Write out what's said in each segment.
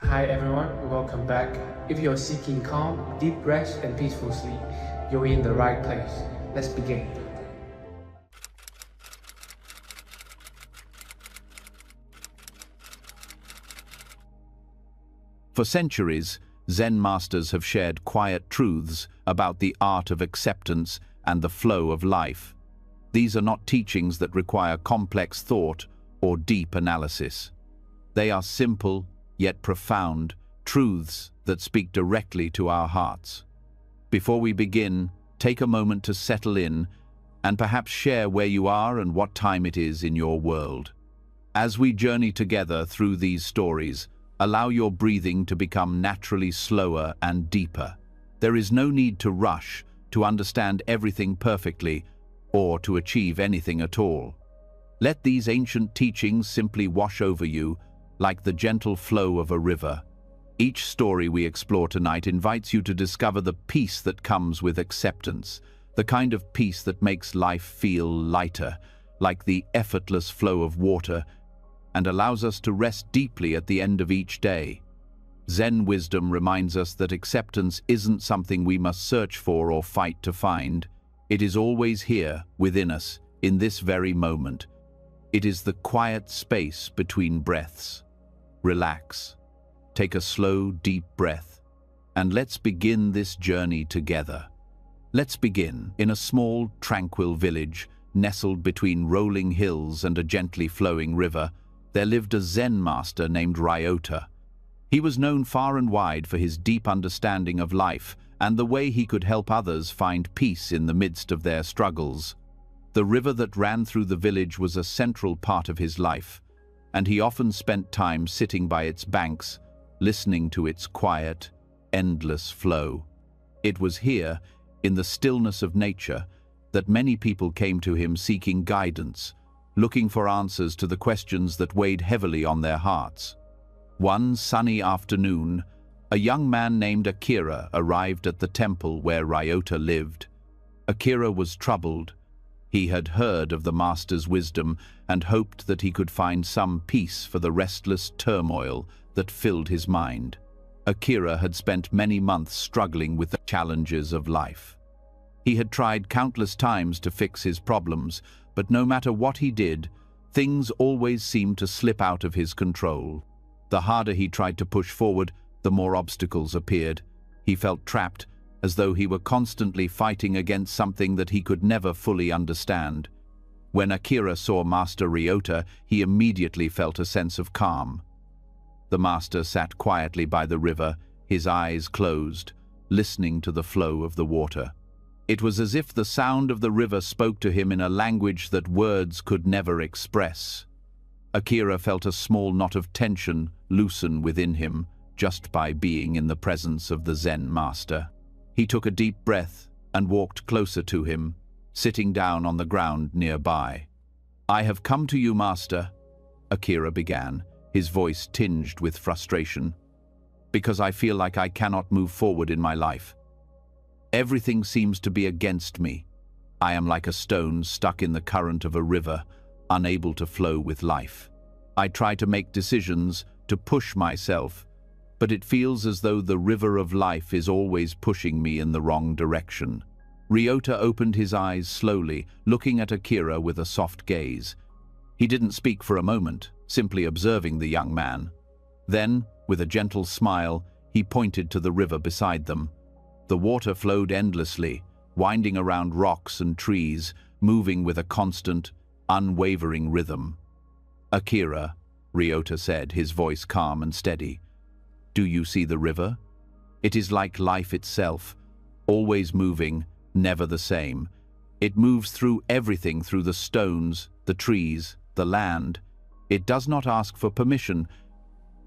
Hi everyone, welcome back. If you're seeking calm, deep rest, and peaceful sleep, you're in the right place. Let's begin. For centuries, Zen masters have shared quiet truths about the art of acceptance and the flow of life. These are not teachings that require complex thought or deep analysis. They are simple, yet profound, truths that speak directly to our hearts. Before we begin, take a moment to settle in and perhaps share where you are and what time it is in your world. As we journey together through these stories, allow your breathing to become naturally slower and deeper. There is no need to rush, to understand everything perfectly, or to achieve anything at all. Let these ancient teachings simply wash over you like the gentle flow of a river. Each story we explore tonight invites you to discover the peace that comes with acceptance, the kind of peace that makes life feel lighter, like the effortless flow of water, and allows us to rest deeply at the end of each day. Zen wisdom reminds us that acceptance isn't something we must search for or fight to find. It is always here, within us, in this very moment. It is the quiet space between breaths. Relax. Take a slow, deep breath, and let's begin this journey together. Let's begin in a small, tranquil village, nestled between rolling hills and a gently flowing river. There lived a Zen master named Ryota. He was known far and wide for his deep understanding of life and the way he could help others find peace in the midst of their struggles. The river that ran through the village was a central part of his life, and he often spent time sitting by its banks, listening to its quiet, endless flow. It was here, in the stillness of nature, that many people came to him seeking guidance, looking for answers to the questions that weighed heavily on their hearts. One sunny afternoon, a young man named Akira arrived at the temple where Ryota lived. Akira was troubled. He had heard of the master's wisdom and hoped that he could find some peace for the restless turmoil that filled his mind. Akira had spent many months struggling with the challenges of life. He had tried countless times to fix his problems, but no matter what he did, things always seemed to slip out of his control. The harder he tried to push forward, the more obstacles appeared. He felt trapped, as though he were constantly fighting against something that he could never fully understand. When Akira saw Master Ryota, he immediately felt a sense of calm. The master sat quietly by the river, his eyes closed, listening to the flow of the water. It was as if the sound of the river spoke to him in a language that words could never express. Akira felt a small knot of tension loosen within him just by being in the presence of the Zen master. He took a deep breath and walked closer to him, sitting down on the ground nearby. "I have come to you, master," Akira began, his voice tinged with frustration, "because I feel like I cannot move forward in my life. Everything seems to be against me. I am like a stone stuck in the current of a river, unable to flow with life. I try to make decisions, to push myself, but it feels as though the river of life is always pushing me in the wrong direction." Ryota opened his eyes slowly, looking at Akira with a soft gaze. He didn't speak for a moment, simply observing the young man. Then, with a gentle smile, he pointed to the river beside them. The water flowed endlessly, winding around rocks and trees, moving with a constant, unwavering rhythm. "Akira," Ryota said, his voice calm and steady, "do you see the river? It is like life itself, always moving, never the same. It moves through everything, through the stones, the trees, the land. It does not ask for permission.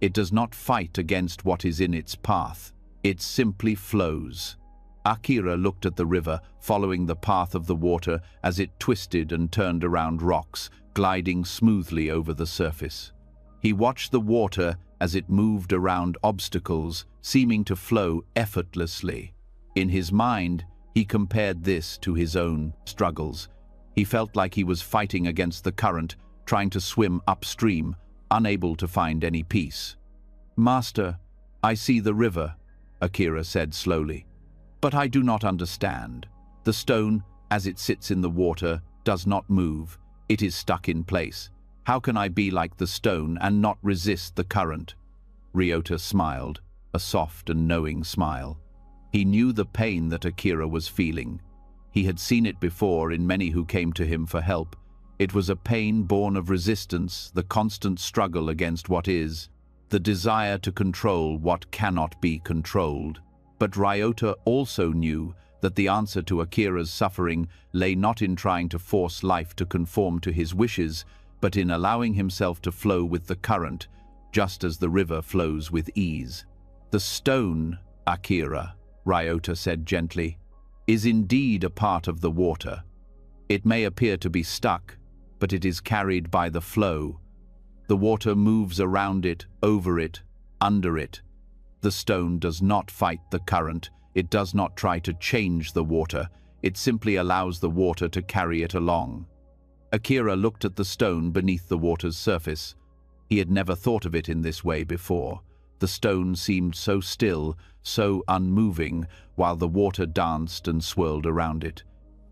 It does not fight against what is in its path. It simply flows." Akira looked at the river, following the path of the water as it twisted and turned around rocks, gliding smoothly over the surface. He watched the water as it moved around obstacles, seeming to flow effortlessly. In his mind, he compared this to his own struggles. He felt like he was fighting against the current, trying to swim upstream, unable to find any peace. "Master," I see the river, Akira said slowly. But I do not understand. The stone, as it sits in the water, does not move. It is stuck in place. How can I be like the stone and not resist the current? Ryota smiled, a soft and knowing smile. He knew the pain that Akira was feeling. He had seen it before in many who came to him for help. It was a pain born of resistance, the constant struggle against what is, the desire to control what cannot be controlled. But Ryota also knew that the answer to Akira's suffering lay not in trying to force life to conform to his wishes, but in allowing himself to flow with the current, just as the river flows with ease. The stone, Akira, Ryota said gently, is indeed a part of the water. It may appear to be stuck, but it is carried by the flow. The water moves around it, over it, under it. The stone does not fight the current. It does not try to change the water. It simply allows the water to carry it along. Akira looked at the stone beneath the water's surface. He had never thought of it in this way before. The stone seemed so still, so unmoving, while the water danced and swirled around it.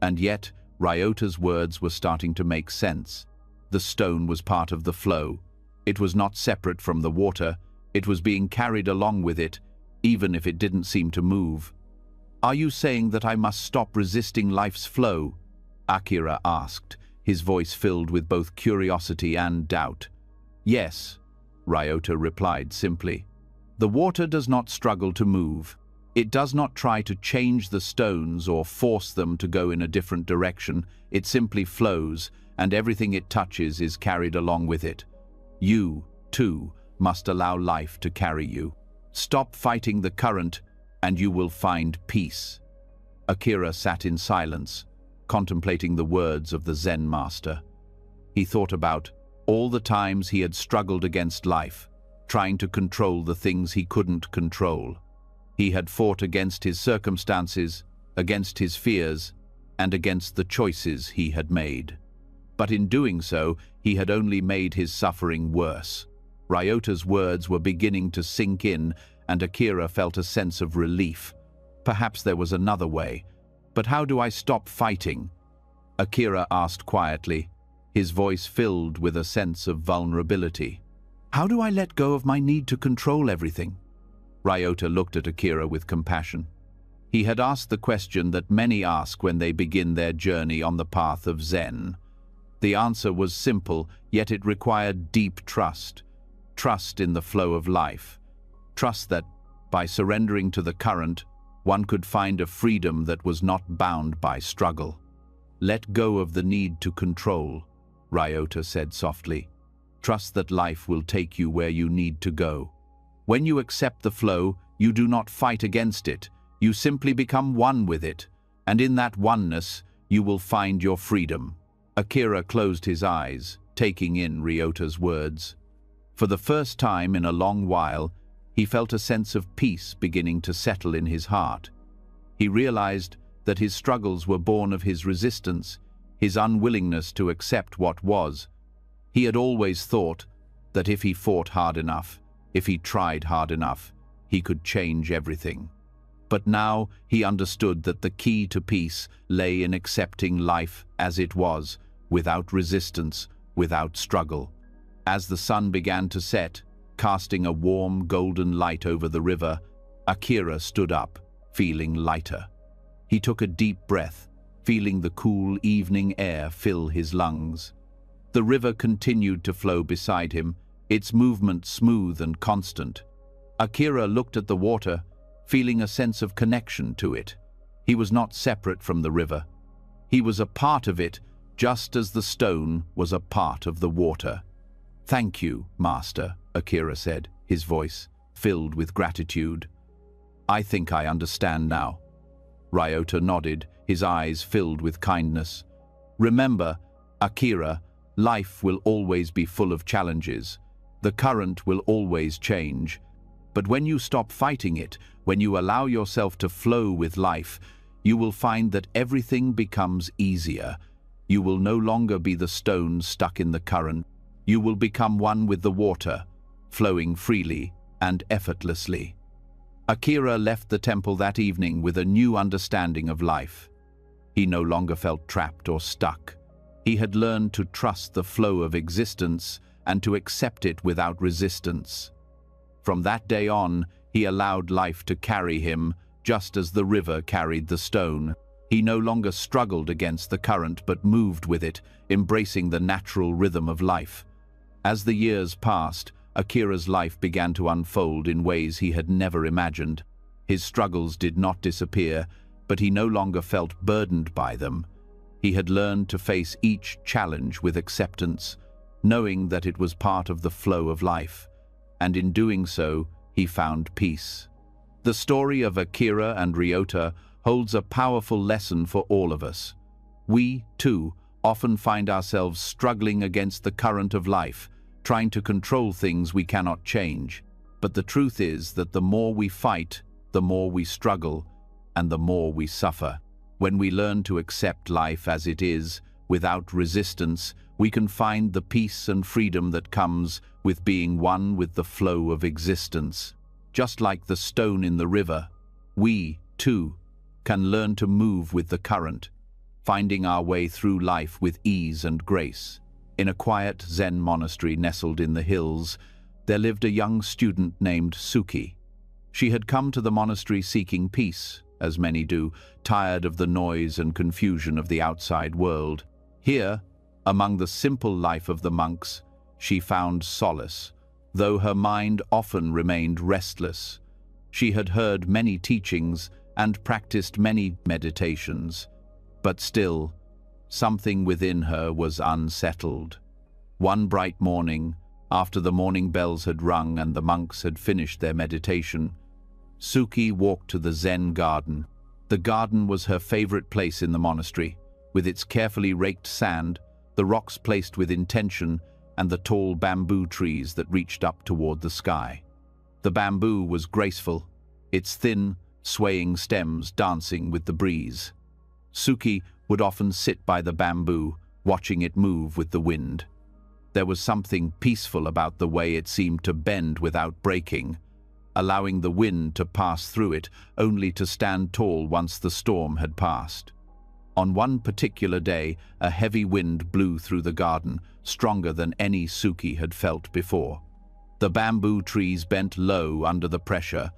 And yet, Ryota's words were starting to make sense. The stone was part of the flow. It was not separate from the water. It was being carried along with it, even if it didn't seem to move. Are you saying that I must stop resisting life's flow? Akira asked, his voice filled with both curiosity and doubt. Yes, Ryota replied simply. The water does not struggle to move. It does not try to change the stones or force them to go in a different direction. It simply flows, and everything it touches is carried along with it. You, too, must allow life to carry you. Stop fighting the current, and you will find peace. Akira sat in silence, contemplating the words of the Zen master. He thought about all the times he had struggled against life, trying to control the things he couldn't control. He had fought against his circumstances, against his fears, and against the choices he had made. But in doing so, he had only made his suffering worse. Ryota's words were beginning to sink in, and Akira felt a sense of relief. Perhaps there was another way. But how do I stop fighting? Akira asked quietly, his voice filled with a sense of vulnerability. How do I let go of my need to control everything? Ryota looked at Akira with compassion. He had asked the question that many ask when they begin their journey on the path of Zen. The answer was simple, yet it required deep trust. Trust in the flow of life. Trust that, by surrendering to the current, one could find a freedom that was not bound by struggle. Let go of the need to control, Ryota said softly. Trust that life will take you where you need to go. When you accept the flow, you do not fight against it. You simply become one with it, and in that oneness, you will find your freedom. Akira closed his eyes, taking in Ryota's words. For the first time in a long while, he felt a sense of peace beginning to settle in his heart. He realized that his struggles were born of his resistance, his unwillingness to accept what was. He had always thought that if he fought hard enough, if he tried hard enough, he could change everything. But now he understood that the key to peace lay in accepting life as it was, without resistance, without struggle. As the sun began to set, casting a warm golden light over the river, Akira stood up, feeling lighter. He took a deep breath, feeling the cool evening air fill his lungs. The river continued to flow beside him, its movement smooth and constant. Akira looked at the water, feeling a sense of connection to it. He was not separate from the river. He was a part of it, just as the stone was a part of the water. Thank you, Master, Akira said, his voice filled with gratitude. I think I understand now. Ryota nodded, his eyes filled with kindness. Remember, Akira, life will always be full of challenges. The current will always change. But when you stop fighting it, when you allow yourself to flow with life, you will find that everything becomes easier. You will no longer be the stone stuck in the current. You will become one with the water, flowing freely and effortlessly. Akira left the temple that evening with a new understanding of life. He no longer felt trapped or stuck. He had learned to trust the flow of existence and to accept it without resistance. From that day on, he allowed life to carry him, just as the river carried the stone. He no longer struggled against the current but moved with it, embracing the natural rhythm of life. As the years passed, Akira's life began to unfold in ways he had never imagined. His struggles did not disappear, but he no longer felt burdened by them. He had learned to face each challenge with acceptance, knowing that it was part of the flow of life, and in doing so, he found peace. The story of Akira and Ryota holds a powerful lesson for all of us. We, too, often find ourselves struggling against the current of life, trying to control things we cannot change. But the truth is that the more we fight, the more we struggle, and the more we suffer. When we learn to accept life as it is, without resistance, we can find the peace and freedom that comes with being one with the flow of existence. Just like the stone in the river, we, too, can learn to move with the current, finding our way through life with ease and grace. In a quiet Zen monastery nestled in the hills, there lived a young student named Suki. She had come to the monastery seeking peace, as many do, tired of the noise and confusion of the outside world. Here, among the simple life of the monks, she found solace, though her mind often remained restless. She had heard many teachings and practiced many meditations, but still, something within her was unsettled. One bright morning, after the morning bells had rung and the monks had finished their meditation, Suki walked to the Zen garden. The garden was her favorite place in the monastery, with its carefully raked sand, the rocks placed with intention, and the tall bamboo trees that reached up toward the sky. The bamboo was graceful, its thin, swaying stems dancing with the breeze. Suki would often sit by the bamboo, watching it move with the wind. There was something peaceful about the way it seemed to bend without breaking, allowing the wind to pass through it, only to stand tall once the storm had passed. On one particular day, a heavy wind blew through the garden, stronger than any Suki had felt before. The bamboo trees bent low under the pressure,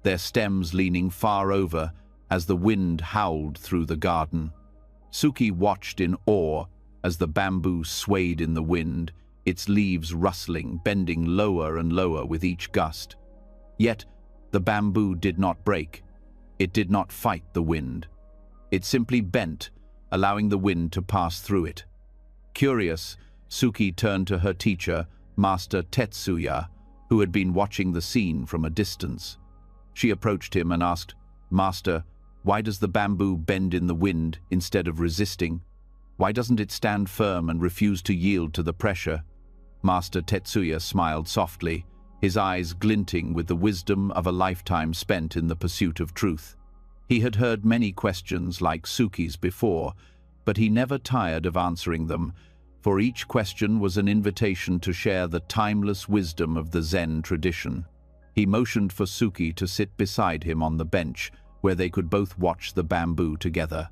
their stems leaning far over as the wind howled through the garden. Suki watched in awe as the bamboo swayed in the wind, its leaves rustling, bending lower and lower with each gust. Yet, the bamboo did not break. It did not fight the wind. It simply bent, allowing the wind to pass through it. Curious, Suki turned to her teacher, Master Tetsuya, who had been watching the scene from a distance. She approached him and asked, "Master, why does the bamboo bend in the wind instead of resisting? Why doesn't it stand firm and refuse to yield to the pressure?" Master Tetsuya smiled softly, his eyes glinting with the wisdom of a lifetime spent in the pursuit of truth. He had heard many questions like Suki's before, but he never tired of answering them, for each question was an invitation to share the timeless wisdom of the Zen tradition. He motioned for Suki to sit beside him on the bench, where they could both watch the bamboo together.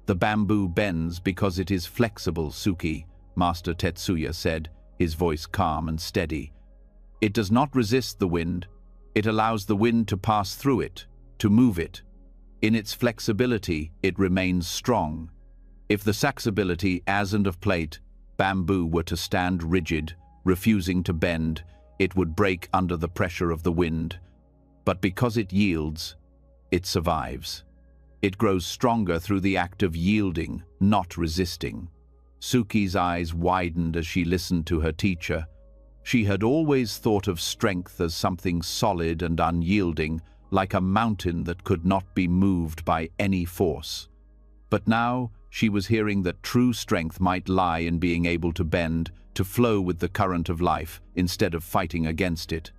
"The bamboo bends because it is flexible, Suki," Master Tetsuya said, his voice calm and steady. "It does not resist the wind. It allows the wind to pass through it, to move it. In its flexibility, it remains strong. If the saxability, as and of plate, bamboo were to stand rigid, refusing to bend, it would break under the pressure of the wind. But because it yields, it survives. It grows stronger through the act of yielding, not resisting." Suki's eyes widened as she listened to her teacher. She had always thought of strength as something solid and unyielding, like a mountain that could not be moved by any force. But now she was hearing that true strength might lie in being able to bend, to flow with the current of life, instead of fighting against it.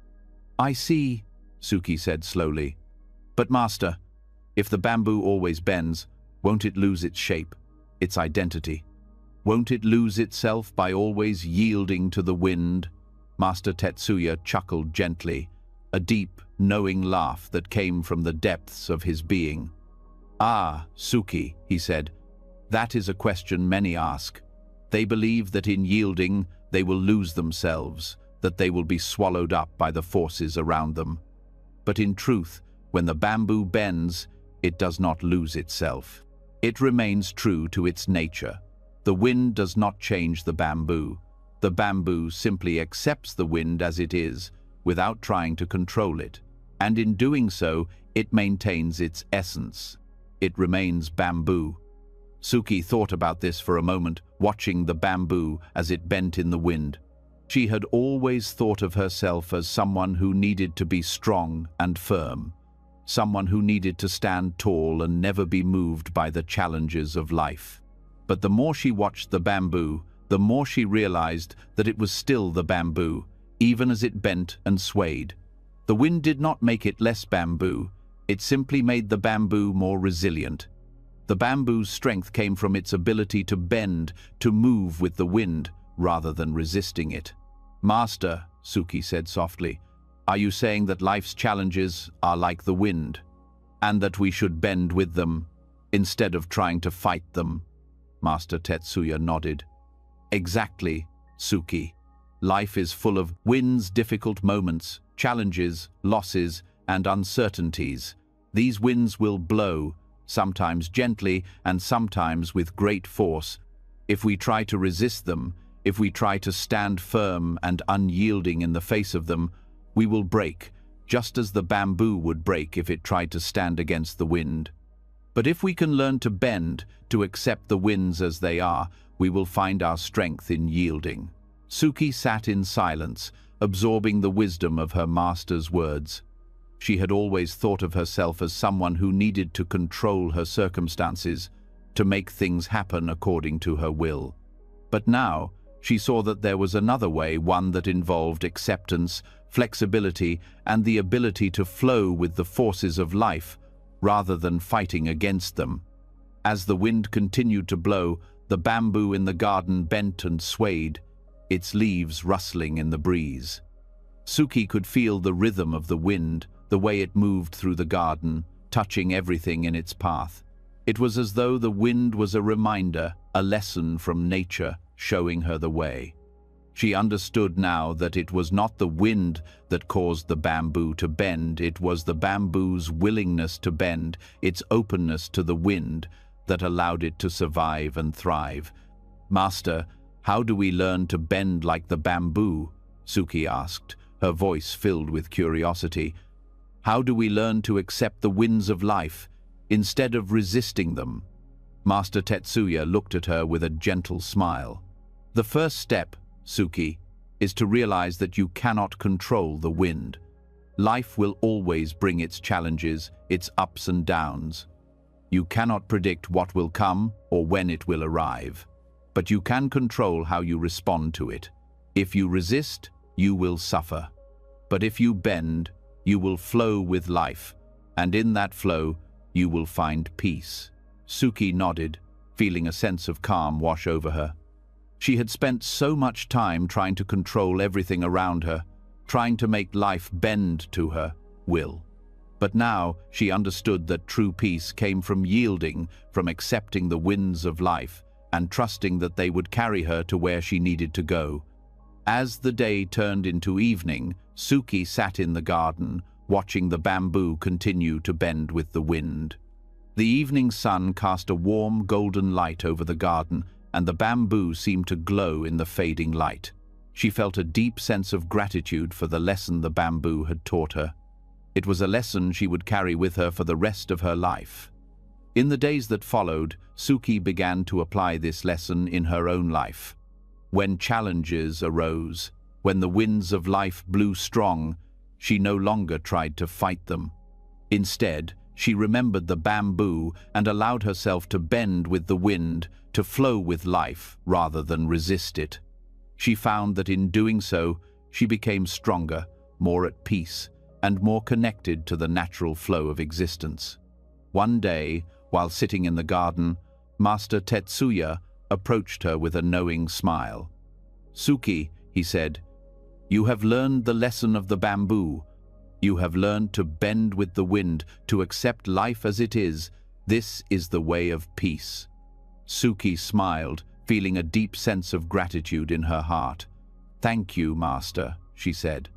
"I see," Suki said slowly. "But Master, if the bamboo always bends, won't it lose its shape, its identity? Won't it lose itself by always yielding to the wind?" Master Tetsuya chuckled gently, a deep, knowing laugh that came from the depths of his being. "Ah, Suki," he said, "that is a question many ask. They believe that in yielding they will lose themselves, that they will be swallowed up by the forces around them. But in truth, when the bamboo bends, it does not lose itself. It remains true to its nature. The wind does not change the bamboo. The bamboo simply accepts the wind as it is, without trying to control it. And in doing so, it maintains its essence. It remains bamboo." Suki thought about this for a moment, watching the bamboo as it bent in the wind. She had always thought of herself as someone who needed to be strong and firm, someone who needed to stand tall and never be moved by the challenges of life. But the more she watched the bamboo, the more she realized that it was still the bamboo, even as it bent and swayed. The wind did not make it less bamboo, it simply made the bamboo more resilient. The bamboo's strength came from its ability to bend, to move with the wind, rather than resisting it. "Master," Suki said softly, "are you saying that life's challenges are like the wind, and that we should bend with them, instead of trying to fight them?" Master Tetsuya nodded. "Exactly, Suki. Life is full of winds, difficult moments, challenges, losses, and uncertainties. These winds will blow, sometimes gently and sometimes with great force. If we try to resist them, if we try to stand firm and unyielding in the face of them, we will break, just as the bamboo would break if it tried to stand against the wind. But if we can learn to bend, to accept the winds as they are, we will find our strength in yielding." Suki sat in silence, absorbing the wisdom of her master's words. She had always thought of herself as someone who needed to control her circumstances, to make things happen according to her will. But now, she saw that there was another way, one that involved acceptance, flexibility, and the ability to flow with the forces of life, rather than fighting against them. As the wind continued to blow, the bamboo in the garden bent and swayed, its leaves rustling in the breeze. Suki could feel the rhythm of the wind, the way it moved through the garden, touching everything in its path. It was as though the wind was a reminder, a lesson from nature, showing her the way. She understood now that it was not the wind that caused the bamboo to bend, it was the bamboo's willingness to bend, its openness to the wind, that allowed it to survive and thrive. "Master, how do we learn to bend like the bamboo?" Suki asked, her voice filled with curiosity. "How do we learn to accept the winds of life, instead of resisting them?" Master Tetsuya looked at her with a gentle smile. "The first step, Suki, is to realize that you cannot control the wind. Life will always bring its challenges, its ups and downs. You cannot predict what will come or when it will arrive, but you can control how you respond to it. If you resist, you will suffer. But if you bend, you will flow with life, and in that flow, you will find peace." Suki nodded, feeling a sense of calm wash over her. She had spent so much time trying to control everything around her, trying to make life bend to her will. But now she understood that true peace came from yielding, from accepting the winds of life, and trusting that they would carry her to where she needed to go. As the day turned into evening, Suki sat in the garden, watching the bamboo continue to bend with the wind. The evening sun cast a warm golden light over the garden, and the bamboo seemed to glow in the fading light. She felt a deep sense of gratitude for the lesson the bamboo had taught her. It was a lesson she would carry with her for the rest of her life. In the days that followed, Suki began to apply this lesson in her own life. When challenges arose, when the winds of life blew strong, she no longer tried to fight them. Instead, she remembered the bamboo and allowed herself to bend with the wind, to flow with life rather than resist it. She found that in doing so, she became stronger, more at peace, and more connected to the natural flow of existence. One day, while sitting in the garden, Master Tetsuya approached her with a knowing smile. "Suki," he said, "you have learned the lesson of the bamboo. You have learned to bend with the wind, to accept life as it is. This is the way of peace." Suki smiled, feeling a deep sense of gratitude in her heart. "Thank you, Master," she said.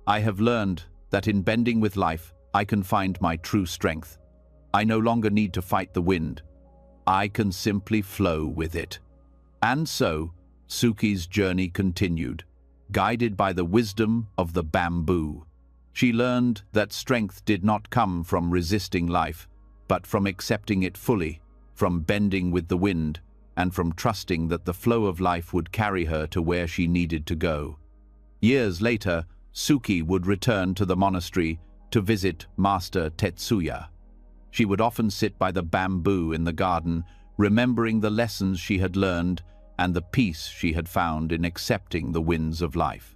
"I have learned that in bending with life, I can find my true strength. I no longer need to fight the wind. I can simply flow with it." And so, Suki's journey continued, guided by the wisdom of the bamboo. She learned that strength did not come from resisting life, but from accepting it fully, from bending with the wind, and from trusting that the flow of life would carry her to where she needed to go. Years later, Suki would return to the monastery to visit Master Tetsuya. She would often sit by the bamboo in the garden, remembering the lessons she had learned and the peace she had found in accepting the winds of life.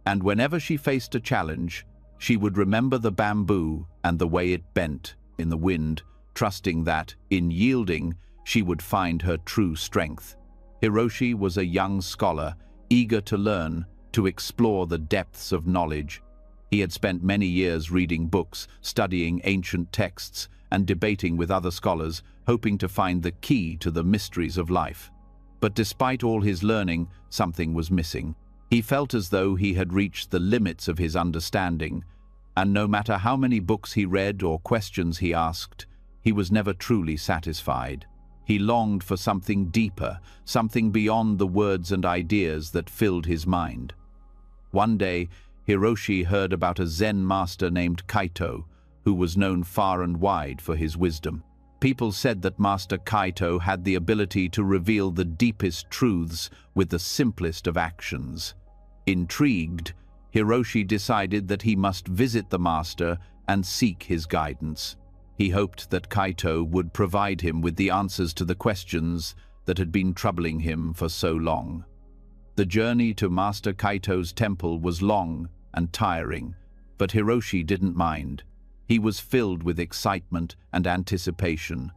And whenever she faced a challenge, she would remember the bamboo and the way it bent in the wind, trusting that, in yielding, she would find her true strength. Hiroshi was a young scholar, eager to learn, to explore the depths of knowledge. He had spent many years reading books, studying ancient texts, and debating with other scholars, hoping to find the key to the mysteries of life. But despite all his learning, something was missing. He felt as though he had reached the limits of his understanding, and no matter how many books he read or questions he asked, he was never truly satisfied. He longed for something deeper, something beyond the words and ideas that filled his mind. One day, Hiroshi heard about a Zen master named Kaito, who was known far and wide for his wisdom. People said that Master Kaito had the ability to reveal the deepest truths with the simplest of actions. Intrigued, Hiroshi decided that he must visit the master and seek his guidance. He hoped that Kaito would provide him with the answers to the questions that had been troubling him for so long. The journey to Master Kaito's temple was long and tiring, but Hiroshi didn't mind. He was filled with excitement and anticipation.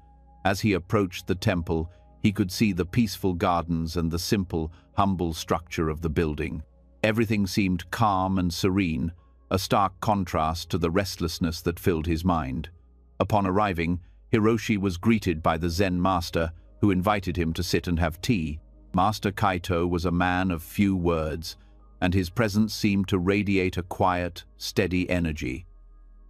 As he approached the temple, he could see the peaceful gardens and the simple, humble structure of the building. Everything seemed calm and serene, a stark contrast to the restlessness that filled his mind. Upon arriving, Hiroshi was greeted by the Zen master, who invited him to sit and have tea. Master Kaito was a man of few words, and his presence seemed to radiate a quiet, steady energy.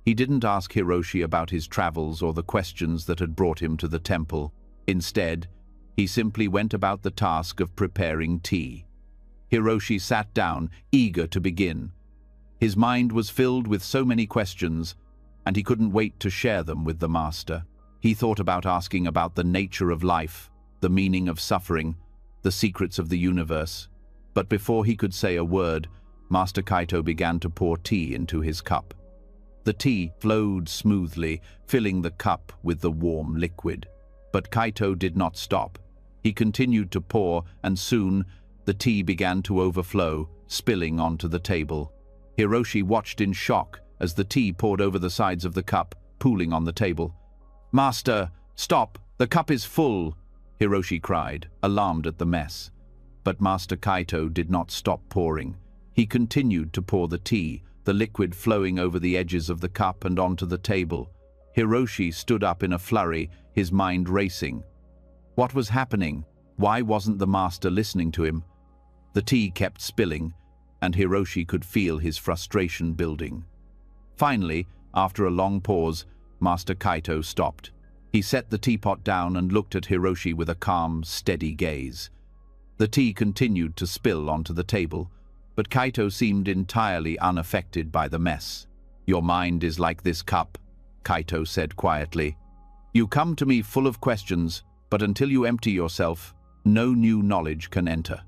He didn't ask Hiroshi about his travels or the questions that had brought him to the temple. Instead, he simply went about the task of preparing tea. Hiroshi sat down, eager to begin. His mind was filled with so many questions, and he couldn't wait to share them with the master. He thought about asking about the nature of life, the meaning of suffering, the secrets of the universe. But before he could say a word, Master Kaito began to pour tea into his cup. The tea flowed smoothly, filling the cup with the warm liquid. But Kaito did not stop. He continued to pour, and soon the tea began to overflow, spilling onto the table. Hiroshi watched in shock as the tea poured over the sides of the cup, pooling on the table. "Master, stop! The cup is full!" Hiroshi cried, alarmed at the mess. But Master Kaito did not stop pouring. He continued to pour the tea, the liquid flowing over the edges of the cup and onto the table. Hiroshi stood up in a flurry, his mind racing. What was happening? Why wasn't the master listening to him? The tea kept spilling, and Hiroshi could feel his frustration building. Finally, after a long pause, Master Kaito stopped. He set the teapot down and looked at Hiroshi with a calm, steady gaze. The tea continued to spill onto the table, but Kaito seemed entirely unaffected by the mess. "Your mind is like this cup," Kaito said quietly. "You come to me full of questions, but until you empty yourself, no new knowledge can enter."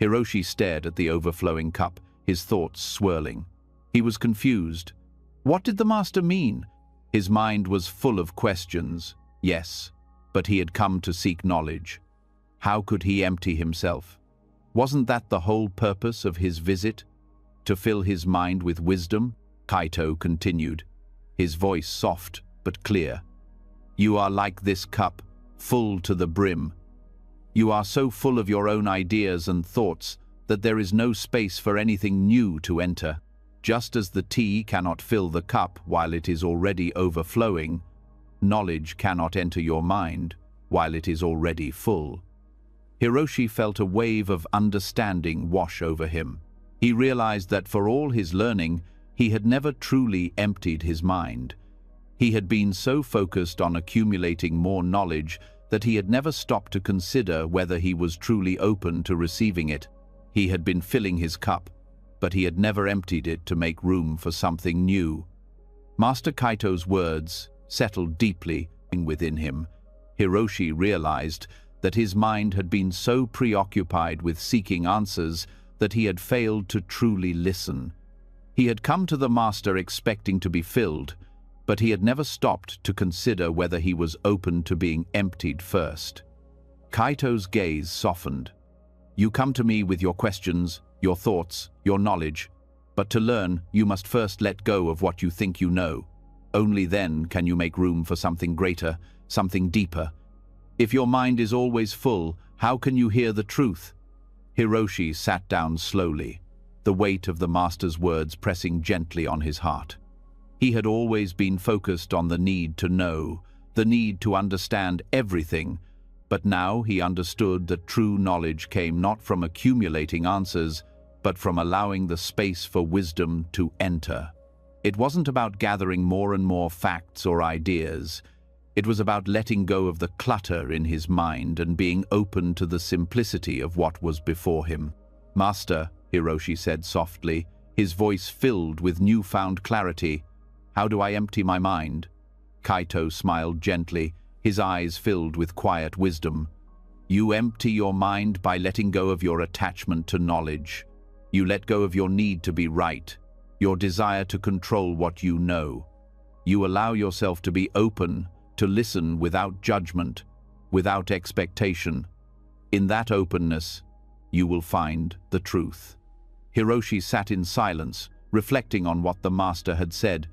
Hiroshi stared at the overflowing cup, his thoughts swirling. He was confused. What did the master mean? His mind was full of questions, yes, but he had come to seek knowledge. How could he empty himself? Wasn't that the whole purpose of his visit? To fill his mind with wisdom? Kaito continued, his voice soft but clear. "You are like this cup, full to the brim. You are so full of your own ideas and thoughts that there is no space for anything new to enter. Just as the tea cannot fill the cup while it is already overflowing, knowledge cannot enter your mind while it is already full. Hiroshi felt a wave of understanding wash over him. He realized that for all his learning, he had never truly emptied his mind. He had been so focused on accumulating more knowledge that he had never stopped to consider whether he was truly open to receiving it. He had been filling his cup, but he had never emptied it to make room for something new. Master Kaito's words settled deeply within him. Hiroshi realized that his mind had been so preoccupied with seeking answers that he had failed to truly listen. He had come to the master expecting to be filled, but he had never stopped to consider whether he was open to being emptied first. Kaito's gaze softened. "You come to me with your questions, your thoughts, your knowledge, but to learn, you must first let go of what you think you know. Only then can you make room for something greater, something deeper. If your mind is always full, how can you hear the truth?" Hiroshi sat down slowly, the weight of the master's words pressing gently on his heart. He had always been focused on the need to know, the need to understand everything, but now he understood that true knowledge came not from accumulating answers, but from allowing the space for wisdom to enter. It wasn't about gathering more and more facts or ideas. It was about letting go of the clutter in his mind and being open to the simplicity of what was before him. "Master," Hiroshi said softly, his voice filled with newfound clarity, "how do I empty my mind?" Kaito smiled gently, his eyes filled with quiet wisdom. "You empty your mind by letting go of your attachment to knowledge. You let go of your need to be right, your desire to control what you know. You allow yourself to be open, to listen without judgment, without expectation. In that openness, you will find the truth." Hiroshi sat in silence, reflecting on what the master had said.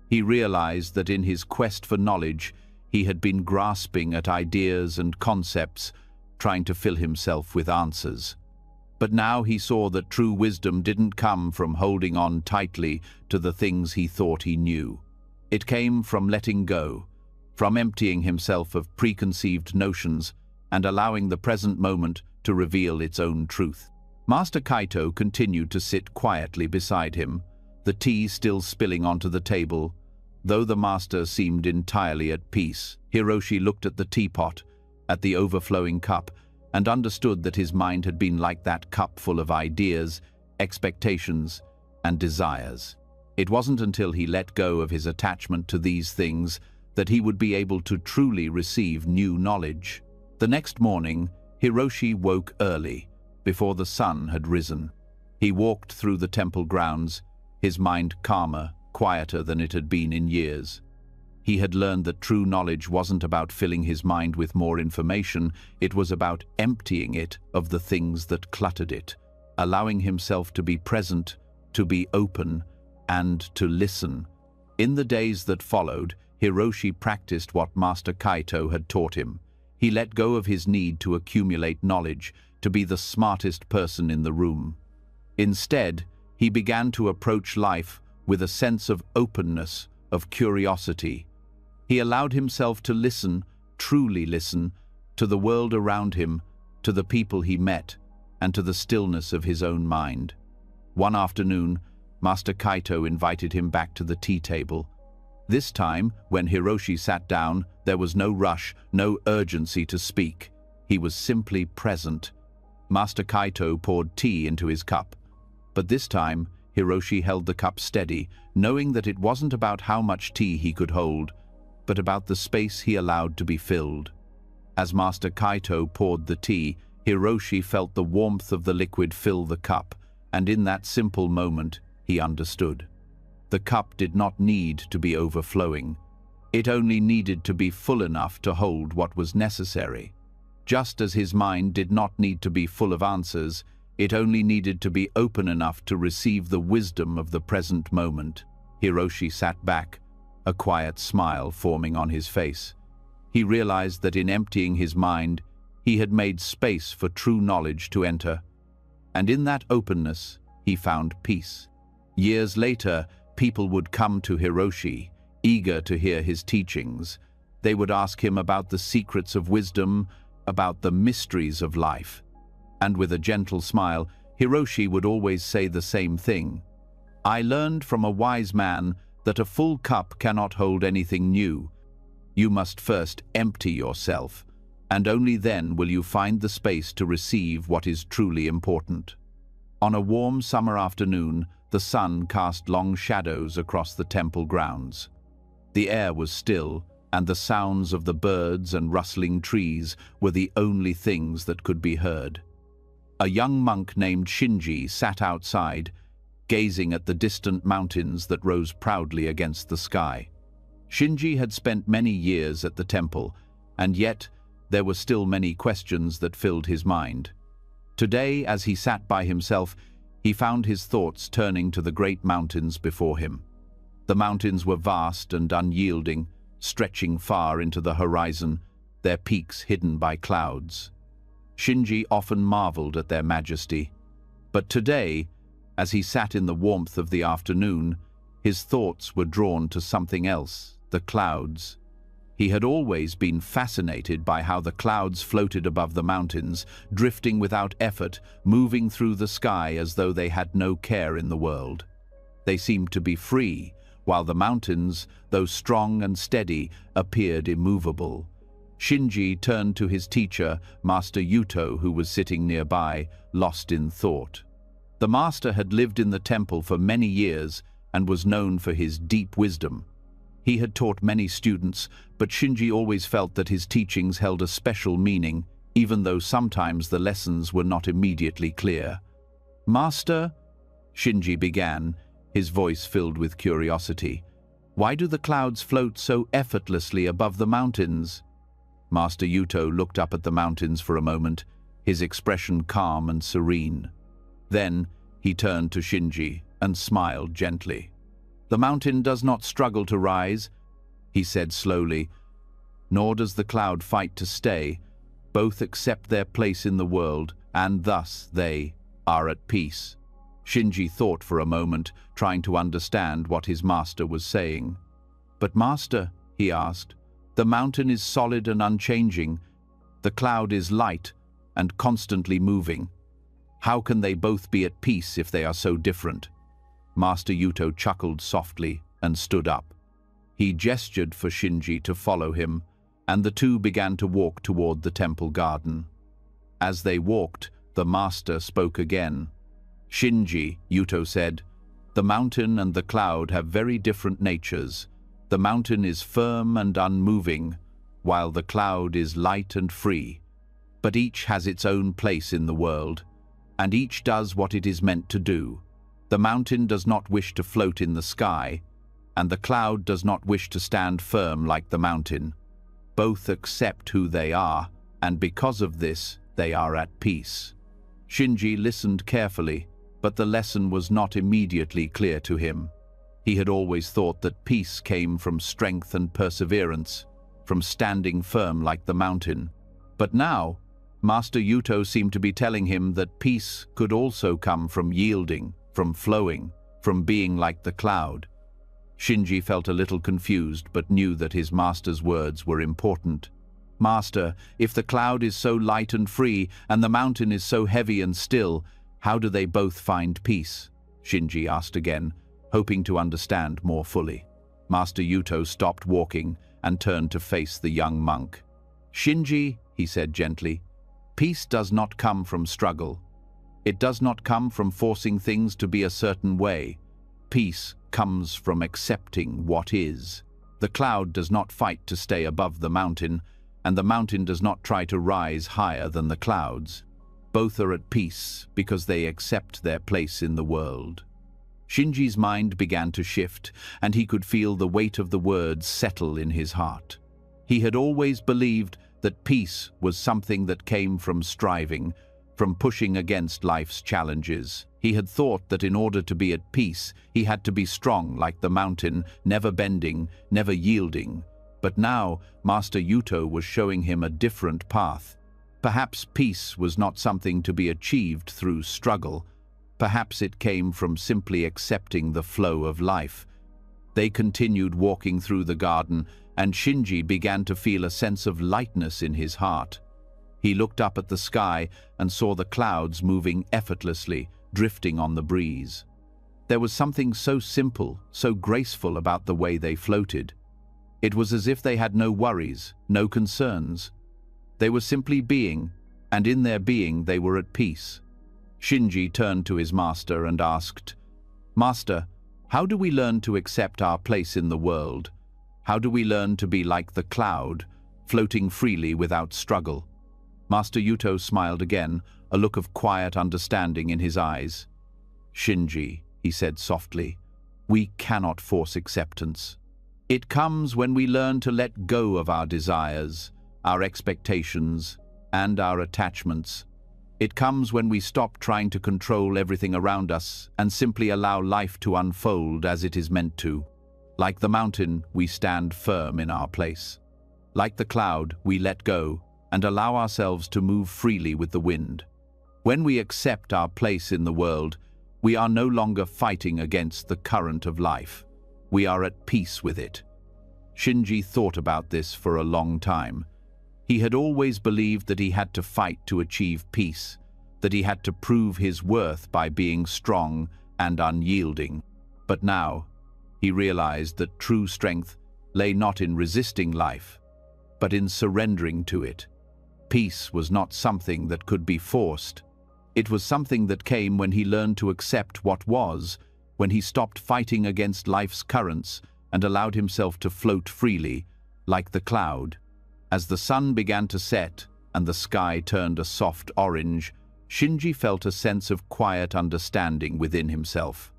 He realized that in his quest for knowledge, he had been grasping at ideas and concepts, trying to fill himself with answers. But now he saw that true wisdom didn't come from holding on tightly to the things he thought he knew. It came from letting go, from emptying himself of preconceived notions and allowing the present moment to reveal its own truth. Master Kaito continued to sit quietly beside him, the tea still spilling onto the table. Though the master seemed entirely at peace, Hiroshi looked at the teapot, at the overflowing cup, and understood that his mind had been like that cup full of ideas, expectations, and desires. It wasn't until he let go of his attachment to these things that he would be able to truly receive new knowledge. The next morning, Hiroshi woke early, before the sun had risen. He walked through the temple grounds, his mind calmer, quieter than it had been in years. He had learned that true knowledge wasn't about filling his mind with more information, it was about emptying it of the things that cluttered it, allowing himself to be present, to be open, and to listen. In the days that followed, Hiroshi practiced what Master Kaito had taught him. He let go of his need to accumulate knowledge, to be the smartest person in the room. Instead, he began to approach life with a sense of openness, of curiosity. He allowed himself to listen, truly listen, to the world around him, to the people he met, and to the stillness of his own mind. One afternoon, Master Kaito invited him back to the tea table. This time, when Hiroshi sat down, there was no rush, no urgency to speak. He was simply present. Master Kaito poured tea into his cup. But this time, Hiroshi held the cup steady, knowing that it wasn't about how much tea he could hold, but about the space he allowed to be filled. As Master Kaito poured the tea, Hiroshi felt the warmth of the liquid fill the cup, and in that simple moment, he understood. The cup did not need to be overflowing. It only needed to be full enough to hold what was necessary. Just as his mind did not need to be full of answers, it only needed to be open enough to receive the wisdom of the present moment. Hiroshi sat back, a quiet smile forming on his face. He realized that in emptying his mind, he had made space for true knowledge to enter. And in that openness, he found peace. Years later, people would come to Hiroshi, eager to hear his teachings. They would ask him about the secrets of wisdom, about the mysteries of life. And with a gentle smile, Hiroshi would always say the same thing. "I learned from a wise man that a full cup cannot hold anything new. You must first empty yourself, and only then will you find the space to receive what is truly important." On a warm summer afternoon, the sun cast long shadows across the temple grounds. The air was still, and the sounds of the birds and rustling trees were the only things that could be heard. A young monk named Shinji sat outside, gazing at the distant mountains that rose proudly against the sky. Shinji had spent many years at the temple, and yet there were still many questions that filled his mind. Today, as he sat by himself, he found his thoughts turning to the great mountains before him. The mountains were vast and unyielding, stretching far into the horizon, their peaks hidden by clouds. Shinji often marveled at their majesty. But today, as he sat in the warmth of the afternoon, his thoughts were drawn to something else, the clouds. He had always been fascinated by how the clouds floated above the mountains, drifting without effort, moving through the sky as though they had no care in the world. They seemed to be free, while the mountains, though strong and steady, appeared immovable. Shinji turned to his teacher, Master Yuto, who was sitting nearby, lost in thought. The master had lived in the temple for many years and was known for his deep wisdom. He had taught many students, but Shinji always felt that his teachings held a special meaning, even though sometimes the lessons were not immediately clear. "Master," Shinji began, his voice filled with curiosity, "why do the clouds float so effortlessly above the mountains?" Master Yuto looked up at the mountains for a moment, his expression calm and serene. Then he turned to Shinji and smiled gently. "The mountain does not struggle to rise," he said slowly, "nor does the cloud fight to stay. Both accept their place in the world, and thus they are at peace." Shinji thought for a moment, trying to understand what his master was saying. "But master," he asked, "the mountain is solid and unchanging. The cloud is light and constantly moving. How can they both be at peace if they are so different?" Master Yuto chuckled softly and stood up. He gestured for Shinji to follow him, and the two began to walk toward the temple garden. As they walked, the master spoke again. "Shinji," Yuto said, "the mountain and the cloud have very different natures. The mountain is firm and unmoving, while the cloud is light and free. But each has its own place in the world, and each does what it is meant to do. The mountain does not wish to float in the sky, and the cloud does not wish to stand firm like the mountain. Both accept who they are, and because of this, they are at peace." Shinji listened carefully, but the lesson was not immediately clear to him. He had always thought that peace came from strength and perseverance, from standing firm like the mountain. But now, Master Yuto seemed to be telling him that peace could also come from yielding, from flowing, from being like the cloud. Shinji felt a little confused, but knew that his master's words were important. "Master, if the cloud is so light and free, and the mountain is so heavy and still, how do they both find peace?" Shinji asked again, hoping to understand more fully. Master Yuto stopped walking and turned to face the young monk. "Shinji," he said gently, "peace does not come from struggle. It does not come from forcing things to be a certain way. Peace comes from accepting what is. The cloud does not fight to stay above the mountain, and the mountain does not try to rise higher than the clouds. Both are at peace because they accept their place in the world." Shinji's mind began to shift, and he could feel the weight of the words settle in his heart. He had always believed that peace was something that came from striving, from pushing against life's challenges. He had thought that in order to be at peace, he had to be strong like the mountain, never bending, never yielding. But now, Master Yuto was showing him a different path. Perhaps peace was not something to be achieved through struggle, Perhaps it came from simply accepting the flow of life. They continued walking through the garden, and Shinji began to feel a sense of lightness in his heart. He looked up at the sky and saw the clouds moving effortlessly, drifting on the breeze. There was something so simple, so graceful about the way they floated. It was as if they had no worries, no concerns. They were simply being, and in their being they were at peace. Shinji turned to his master and asked, "Master, how do we learn to accept our place in the world? How do we learn to be like the cloud, floating freely without struggle?" Master Yuto smiled again, a look of quiet understanding in his eyes. "Shinji," he said softly, "we cannot force acceptance. It comes when we learn to let go of our desires, our expectations, and our attachments. It comes when we stop trying to control everything around us and simply allow life to unfold as it is meant to. Like the mountain, we stand firm in our place. Like the cloud, we let go and allow ourselves to move freely with the wind. When we accept our place in the world, we are no longer fighting against the current of life. We are at peace with it." Shinji thought about this for a long time. He had always believed that he had to fight to achieve peace, that he had to prove his worth by being strong and unyielding. But now, he realized that true strength lay not in resisting life, but in surrendering to it. Peace was not something that could be forced. It was something that came when he learned to accept what was, when he stopped fighting against life's currents and allowed himself to float freely, like the cloud. As the sun began to set and the sky turned a soft orange, Shinji felt a sense of quiet understanding within himself.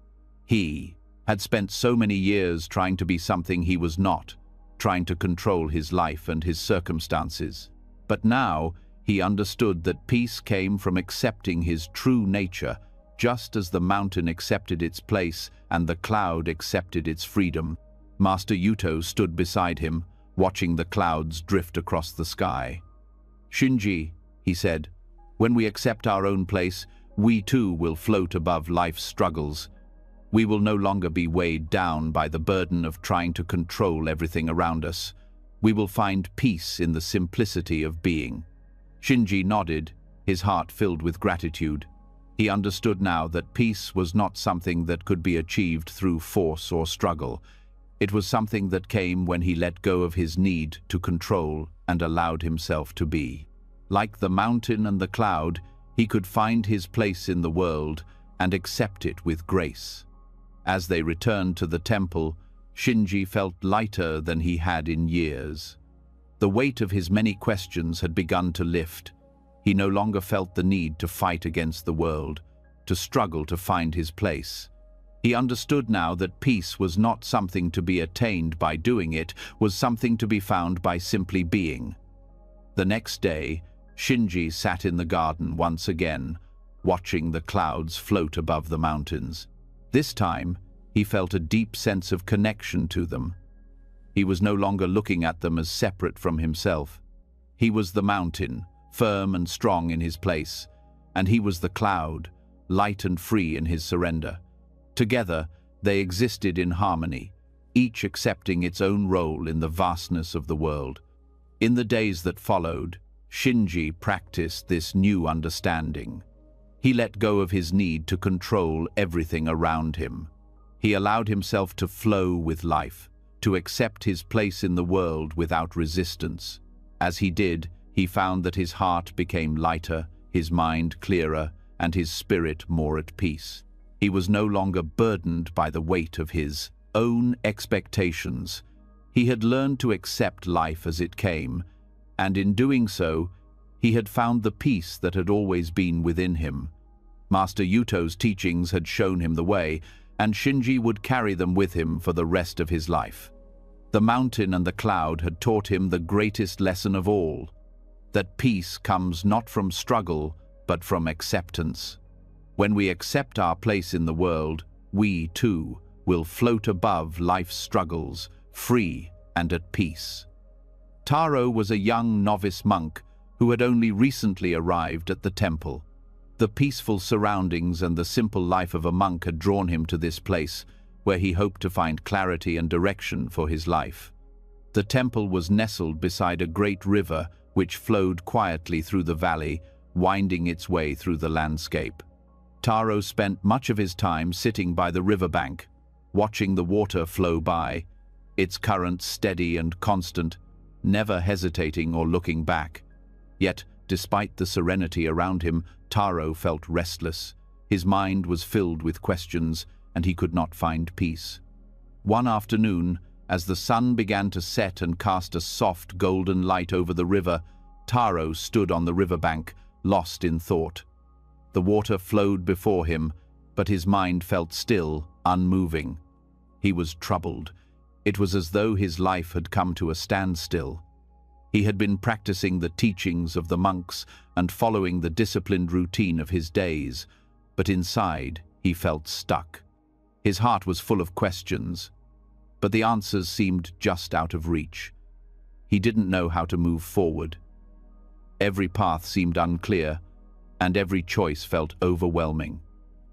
He had spent so many years trying to be something he was not, trying to control his life and his circumstances. But now he understood that peace came from accepting his true nature, just as the mountain accepted its place and the cloud accepted its freedom. Master Yuto stood beside him, watching the clouds drift across the sky. "Shinji," he said, "when we accept our own place, we too will float above life's struggles. We will no longer be weighed down by the burden of trying to control everything around us. We will find peace in the simplicity of being." Shinji nodded, his heart filled with gratitude. He understood now that peace was not something that could be achieved through force or struggle. It was something that came when he let go of his need to control and allowed himself to be. Like the mountain and the cloud, he could find his place in the world and accept it with grace. As they returned to the temple, Shinji felt lighter than he had in years. The weight of his many questions had begun to lift. He no longer felt the need to fight against the world, to struggle to find his place. He understood now that peace was not something to be attained by doing it, was something to be found by simply being. The next day, Shinji sat in the garden once again, watching the clouds float above the mountains. This time, he felt a deep sense of connection to them. He was no longer looking at them as separate from himself. He was the mountain, firm and strong in his place, and he was the cloud, light and free in his surrender. Together, they existed in harmony, each accepting its own role in the vastness of the world. In the days that followed, Shinji practiced this new understanding. He let go of his need to control everything around him. He allowed himself to flow with life, to accept his place in the world without resistance. As he did, he found that his heart became lighter, his mind clearer, and his spirit more at peace. He was no longer burdened by the weight of his own expectations. He had learned to accept life as it came, and in doing so, he had found the peace that had always been within him. Master Yuto's teachings had shown him the way, and Shinji would carry them with him for the rest of his life. The mountain and the cloud had taught him the greatest lesson of all, that peace comes not from struggle, but from acceptance. When we accept our place in the world, we, too, will float above life's struggles, free and at peace. Taro was a young novice monk who had only recently arrived at the temple. The peaceful surroundings and the simple life of a monk had drawn him to this place, where he hoped to find clarity and direction for his life. The temple was nestled beside a great river which flowed quietly through the valley, winding its way through the landscape. Taro spent much of his time sitting by the riverbank, watching the water flow by, its current steady and constant, never hesitating or looking back. Yet, despite the serenity around him, Taro felt restless. His mind was filled with questions, and he could not find peace. One afternoon, as the sun began to set and cast a soft golden light over the river, Taro stood on the riverbank, lost in thought. The water flowed before him, but his mind felt still, unmoving. He was troubled. It was as though his life had come to a standstill. He had been practicing the teachings of the monks and following the disciplined routine of his days, but inside he felt stuck. His heart was full of questions, but the answers seemed just out of reach. He didn't know how to move forward. Every path seemed unclear, and every choice felt overwhelming.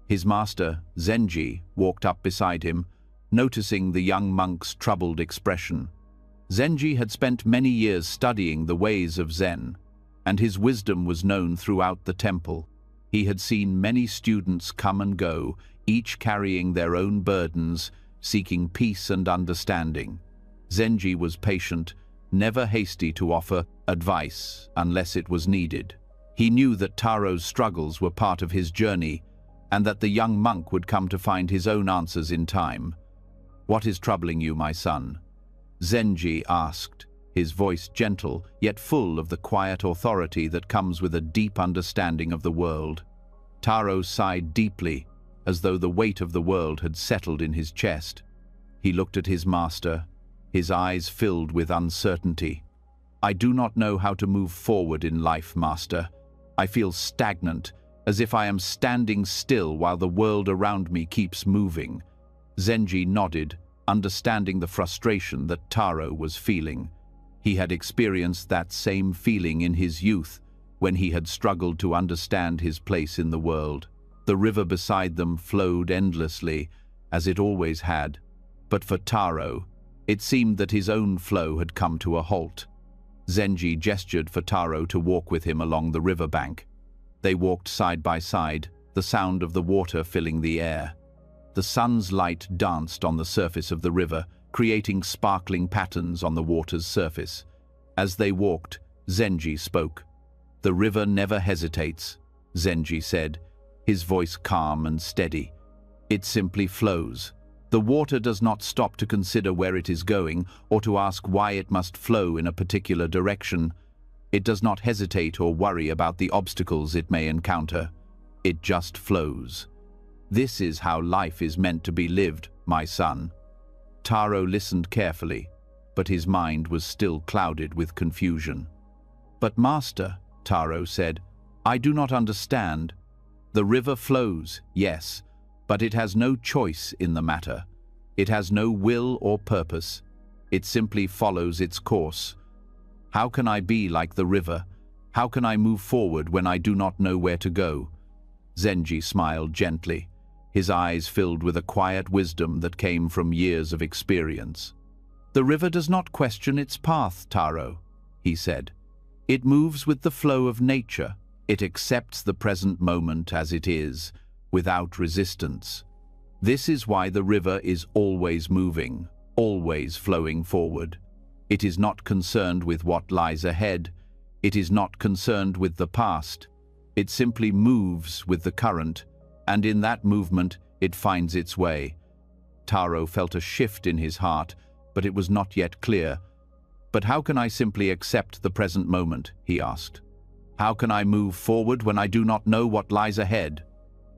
His master, Zenji, walked up beside him, noticing the young monk's troubled expression. Zenji had spent many years studying the ways of Zen, and his wisdom was known throughout the temple. He had seen many students come and go, each carrying their own burdens, seeking peace and understanding. Zenji was patient, never hasty to offer advice unless it was needed. He knew that Taro's struggles were part of his journey, and that the young monk would come to find his own answers in time. "What is troubling you, my son?" Zenji asked, his voice gentle, yet full of the quiet authority that comes with a deep understanding of the world. Taro sighed deeply, as though the weight of the world had settled in his chest. He looked at his master, his eyes filled with uncertainty. "I do not know how to move forward in life, master. I feel stagnant, as if I am standing still while the world around me keeps moving." Zenji nodded, understanding the frustration that Taro was feeling. He had experienced that same feeling in his youth, when he had struggled to understand his place in the world. The river beside them flowed endlessly, as it always had. But for Taro, it seemed that his own flow had come to a halt. Zenji gestured for Taro to walk with him along the riverbank. They walked side by side, the sound of the water filling the air. The sun's light danced on the surface of the river, creating sparkling patterns on the water's surface. As they walked, Zenji spoke. "The river never hesitates," Zenji said, his voice calm and steady. "It simply flows. The water does not stop to consider where it is going or to ask why it must flow in a particular direction. It does not hesitate or worry about the obstacles it may encounter. It just flows. This is how life is meant to be lived, my son." Taro listened carefully, but his mind was still clouded with confusion. "But master," Taro said, "I do not understand. The river flows, yes, but it has no choice in the matter. It has no will or purpose. It simply follows its course. How can I be like the river? How can I move forward when I do not know where to go?" Zenji smiled gently, his eyes filled with a quiet wisdom that came from years of experience. "The river does not question its path, Taro," he said. "It moves with the flow of nature. It accepts the present moment as it is, without resistance. This is why the river is always moving, always flowing forward. It is not concerned with what lies ahead. It is not concerned with the past. It simply moves with the current, and in that movement it finds its way." Taro felt a shift in his heart, but it was not yet clear. "But how can I simply accept the present moment?" he asked. "How can I move forward when I do not know what lies ahead?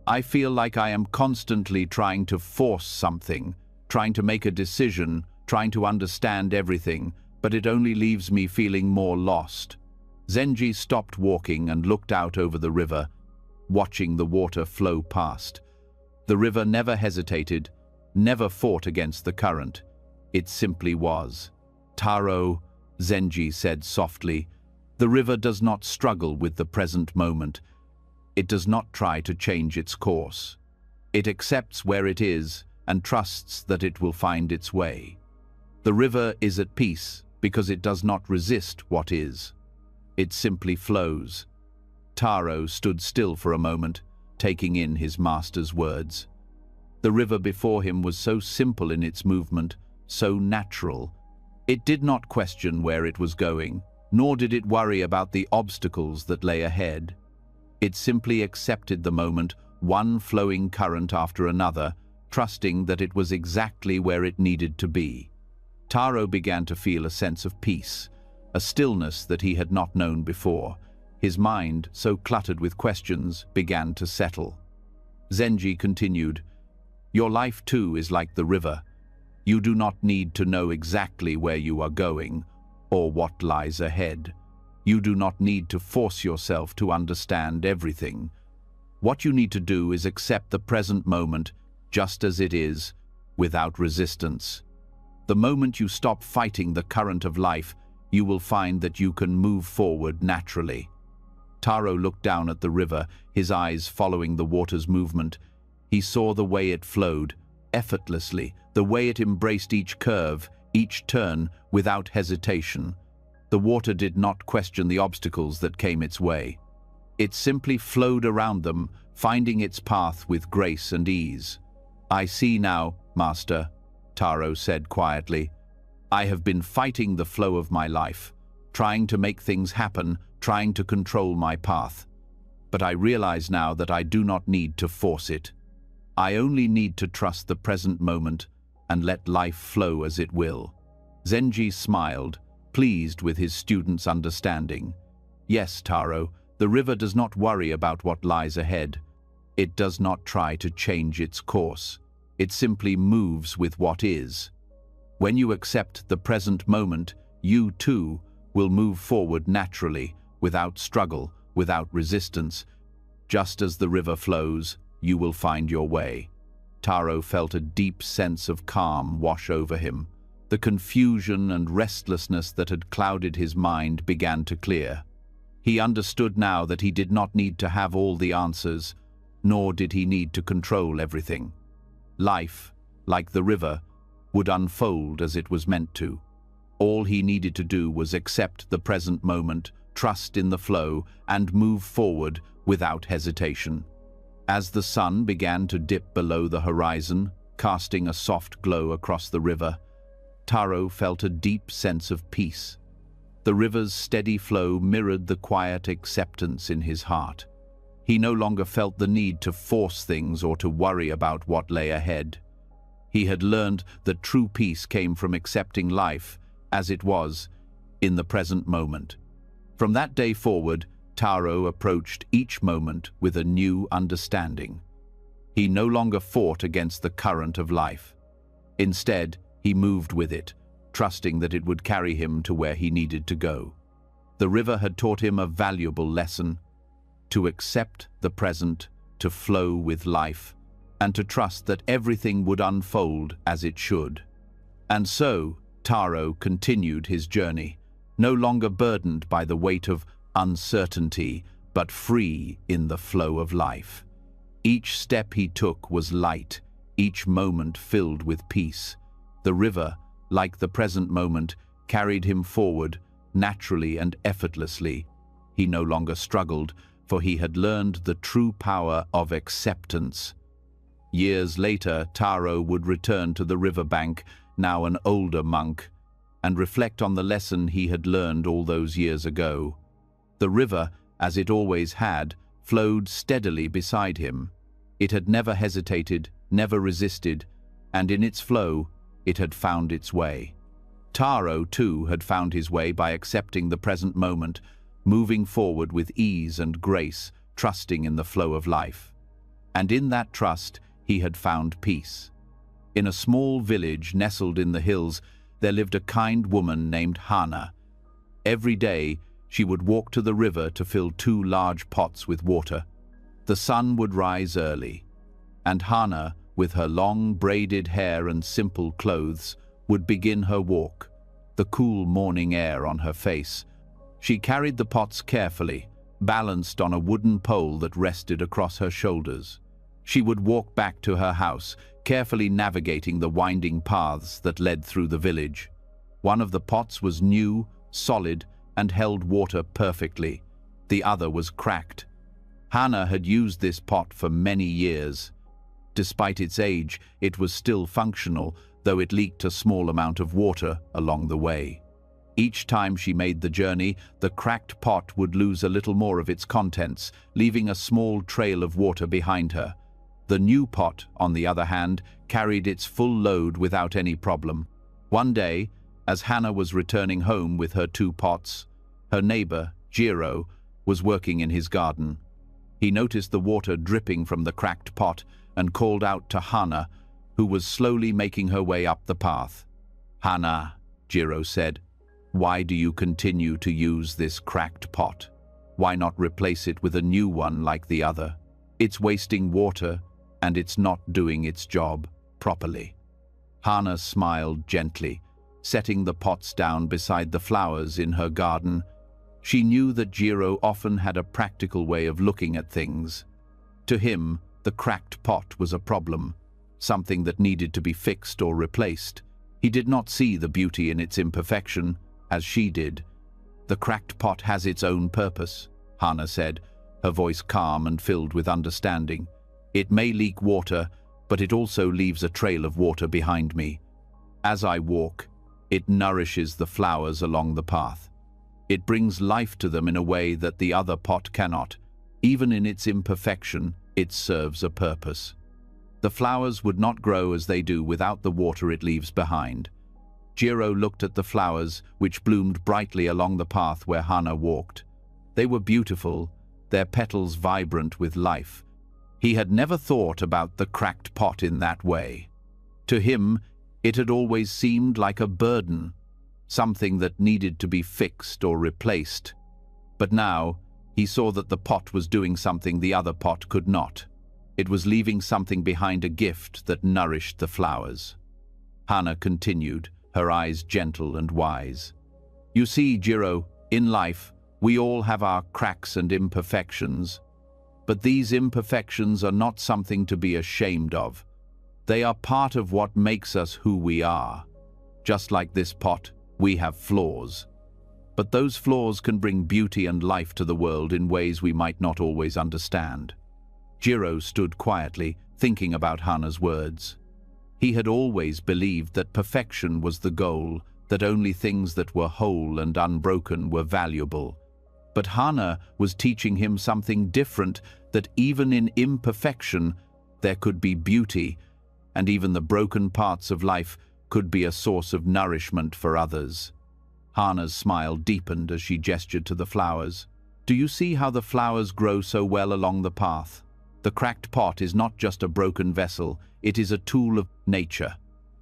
I feel like I am constantly trying to force something, trying to make a decision, trying to understand everything, but it only leaves me feeling more lost." Zenji stopped walking and looked out over the river, watching the water flow past. The river never hesitated, never fought against the current. It simply was. "Taro," Zenji said softly, "the river does not struggle with the present moment. It does not try to change its course. It accepts where it is and trusts that it will find its way. The river is at peace because it does not resist what is. It simply flows. Taro stood still for a moment, taking in his master's words. The river before him was so simple in its movement, so natural. It did not question where it was going, nor did it worry about the obstacles that lay ahead. It simply accepted the moment, one flowing current after another, trusting that it was exactly where it needed to be. Taro began to feel a sense of peace, a stillness that he had not known before. His mind, so cluttered with questions, began to settle. Zenji continued, "Your life too is like the river. You do not need to know exactly where you are going or what lies ahead. You do not need to force yourself to understand everything. What you need to do is accept the present moment just as it is, without resistance. The moment you stop fighting the current of life, you will find that you can move forward naturally." Taro looked down at the river, his eyes following the water's movement. He saw the way it flowed, effortlessly, the way it embraced each curve, each turn, without hesitation. The water did not question the obstacles that came its way. It simply flowed around them, finding its path with grace and ease. "I see now, Master," Taro said quietly. "I have been fighting the flow of my life, trying to make things happen, trying to control my path. But I realize now that I do not need to force it. I only need to trust the present moment and let life flow as it will." Zenji smiled, pleased with his student's understanding. "Yes, Taro, the river does not worry about what lies ahead. It does not try to change its course. It simply moves with what is. When you accept the present moment, you too will move forward naturally, without struggle, without resistance. Just as the river flows, you will find your way." Taro felt a deep sense of calm wash over him. The confusion and restlessness that had clouded his mind began to clear. He understood now that he did not need to have all the answers, nor did he need to control everything. Life, like the river, would unfold as it was meant to. All he needed to do was accept the present moment, trust in the flow, and move forward without hesitation. As the sun began to dip below the horizon, casting a soft glow across the river, Taro felt a deep sense of peace. The river's steady flow mirrored the quiet acceptance in his heart. He no longer felt the need to force things or to worry about what lay ahead. He had learned that true peace came from accepting life as it was, in the present moment. From that day forward, Taro approached each moment with a new understanding. He no longer fought against the current of life. Instead, he moved with it, trusting that it would carry him to where he needed to go. The river had taught him a valuable lesson: to accept the present, to flow with life, and to trust that everything would unfold as it should. And so, Taro continued his journey, no longer burdened by the weight of uncertainty, but free in the flow of life. Each step he took was light, each moment filled with peace. The river, like the present moment, carried him forward, naturally and effortlessly. He no longer struggled, for he had learned the true power of acceptance. Years later, Taro would return to the riverbank, now an older monk, and reflect on the lesson he had learned all those years ago. The river, as it always had, flowed steadily beside him. It had never hesitated, never resisted, and in its flow, it had found its way. Taro, too, had found his way by accepting the present moment, moving forward with ease and grace, trusting in the flow of life. And in that trust, he had found peace. In a small village nestled in the hills, there lived a kind woman named Hana. Every day, she would walk to the river to fill 2 large pots with water. The sun would rise early, and Hana, with her long braided hair and simple clothes, would begin her walk, the cool morning air on her face. She carried the pots carefully, balanced on a wooden pole that rested across her shoulders. She would walk back to her house, carefully navigating the winding paths that led through the village. One of the pots was new, solid, and held water perfectly. The other was cracked. Hannah had used this pot for many years. Despite its age, it was still functional, though it leaked a small amount of water along the way. Each time she made the journey, the cracked pot would lose a little more of its contents, leaving a small trail of water behind her. The new pot, on the other hand, carried its full load without any problem. One day, as Hannah was returning home with her 2 pots, her neighbor, Jiro, was working in his garden. He noticed the water dripping from the cracked pot and called out to Hannah, who was slowly making her way up the path. "Hannah," Jiro said, "why do you continue to use this cracked pot? Why not replace it with a new one like the other? It's wasting water, and it's not doing its job properly." Hannah smiled gently, setting the pots down beside the flowers in her garden. She knew that Jiro often had a practical way of looking at things. To him, the cracked pot was a problem, something that needed to be fixed or replaced. He did not see the beauty in its imperfection, as she did. "The cracked pot has its own purpose," Hannah said, her voice calm and filled with understanding. "It may leak water, but it also leaves a trail of water behind me. As I walk, it nourishes the flowers along the path. It brings life to them in a way that the other pot cannot. Even in its imperfection, it serves a purpose. The flowers would not grow as they do without the water it leaves behind." Jiro looked at the flowers, which bloomed brightly along the path where Hannah walked. They were beautiful, their petals vibrant with life. He had never thought about the cracked pot in that way. To him, it had always seemed like a burden, something that needed to be fixed or replaced. But now, he saw that the pot was doing something the other pot could not. It was leaving something behind, a gift that nourished the flowers. Hannah continued, her eyes gentle and wise. "You see, Jiro, in life, we all have our cracks and imperfections. But these imperfections are not something to be ashamed of. They are part of what makes us who we are. Just like this pot, we have flaws. But those flaws can bring beauty and life to the world in ways we might not always understand." Jiro stood quietly, thinking about Hannah's words. He had always believed that perfection was the goal, that only things that were whole and unbroken were valuable. But Hannah was teaching him something different, that even in imperfection, there could be beauty, and even the broken parts of life could be a source of nourishment for others. Hannah's smile deepened as she gestured to the flowers. "Do you see how the flowers grow so well along the path? The cracked pot is not just a broken vessel, it is a tool of nature,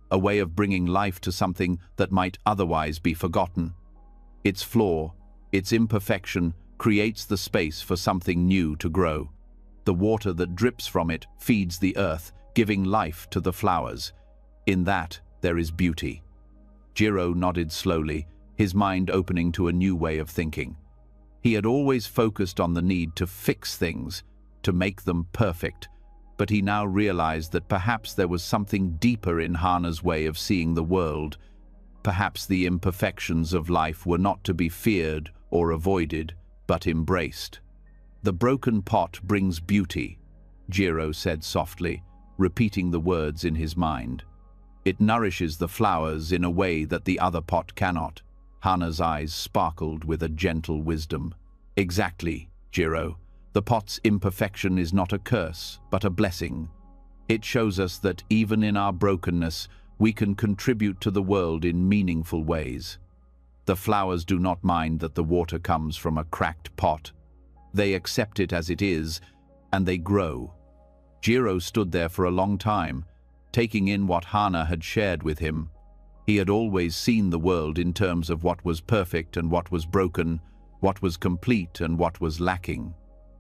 a way of bringing life to something that might otherwise be forgotten. Its flaw, its imperfection, creates the space for something new to grow. The water that drips from it feeds the earth, giving life to the flowers. In that, there is beauty." Jiro nodded slowly, his mind opening to a new way of thinking. He had always focused on the need to fix things, to make them perfect, but he now realized that perhaps there was something deeper in Hannah's way of seeing the world. Perhaps the imperfections of life were not to be feared or avoided, but embraced. "The broken pot brings beauty," Jiro said softly, repeating the words in his mind. "It nourishes the flowers in a way that the other pot cannot." Hannah's eyes sparkled with a gentle wisdom. "Exactly, Jiro. The pot's imperfection is not a curse, but a blessing. It shows us that even in our brokenness, we can contribute to the world in meaningful ways. The flowers do not mind that the water comes from a cracked pot. They accept it as it is, and they grow." Jiro stood there for a long time, taking in what Hannah had shared with him. He had always seen the world in terms of what was perfect and what was broken, what was complete and what was lacking.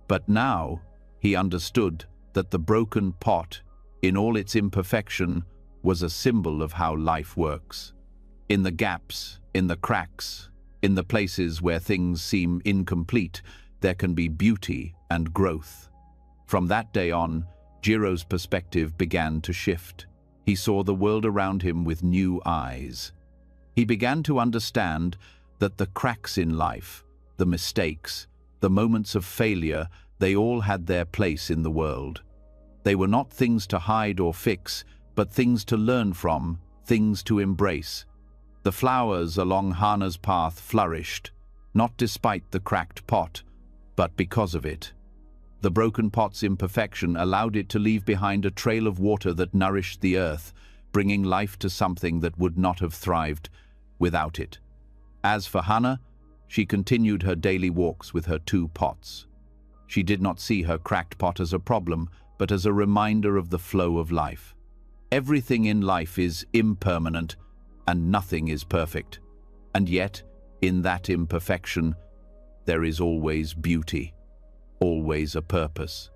But now he understood that the broken pot, in all its imperfection, was a symbol of how life works. In the gaps, in the cracks, in the places where things seem incomplete, there can be beauty and growth. From that day on, Jiro's perspective began to shift. He saw the world around him with new eyes. He began to understand that the cracks in life, the mistakes, the moments of failure, they all had their place in the world. They were not things to hide or fix, but things to learn from, things to embrace. The flowers along Hana's path flourished, not despite the cracked pot, but because of it. The broken pot's imperfection allowed it to leave behind a trail of water that nourished the earth, bringing life to something that would not have thrived without it. As for Hana, she continued her daily walks with her 2 pots. She did not see her cracked pot as a problem, but as a reminder of the flow of life. Everything in life is impermanent, and nothing is perfect. And yet, in that imperfection, there is always beauty, always a purpose.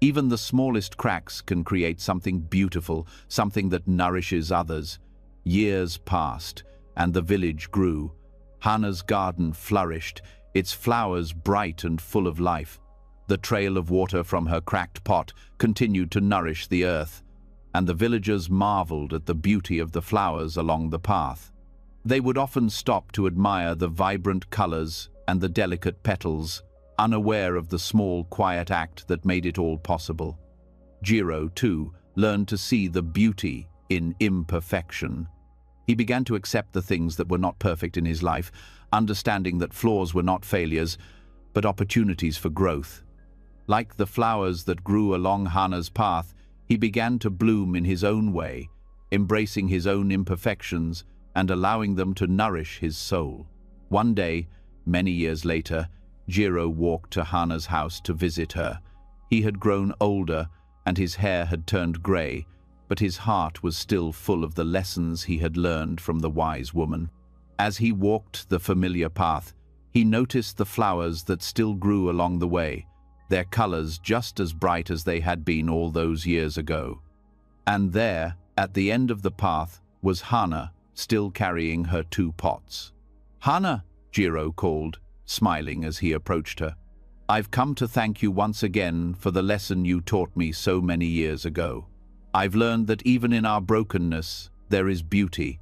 Even the smallest cracks can create something beautiful, something that nourishes others. Years passed, and the village grew. Hana's garden flourished, its flowers bright and full of life. The trail of water from her cracked pot continued to nourish the earth, and the villagers marveled at the beauty of the flowers along the path. They would often stop to admire the vibrant colors and the delicate petals, unaware of the small, quiet act that made it all possible. Jiro, too, learned to see the beauty in imperfection. He began to accept the things that were not perfect in his life, understanding that flaws were not failures, but opportunities for growth. Like the flowers that grew along Hana's path, he began to bloom in his own way, embracing his own imperfections and allowing them to nourish his soul. One day, many years later, Jiro walked to Hana's house to visit her. He had grown older and his hair had turned grey, but his heart was still full of the lessons he had learned from the wise woman. As he walked the familiar path, he noticed the flowers that still grew along the way, their colors just as bright as they had been all those years ago. And there, at the end of the path, was Hana, still carrying her 2 pots. "Hana," Jiro called, smiling as he approached her. "I've come to thank you once again for the lesson you taught me so many years ago. I've learned that even in our brokenness, there is beauty.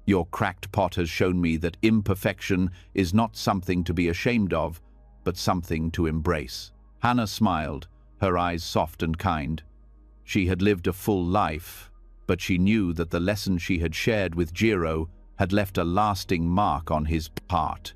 Your cracked pot has shown me that imperfection is not something to be ashamed of, but something to embrace." Hana smiled, her eyes soft and kind. She had lived a full life, but she knew that the lesson she had shared with Jiro had left a lasting mark on his heart.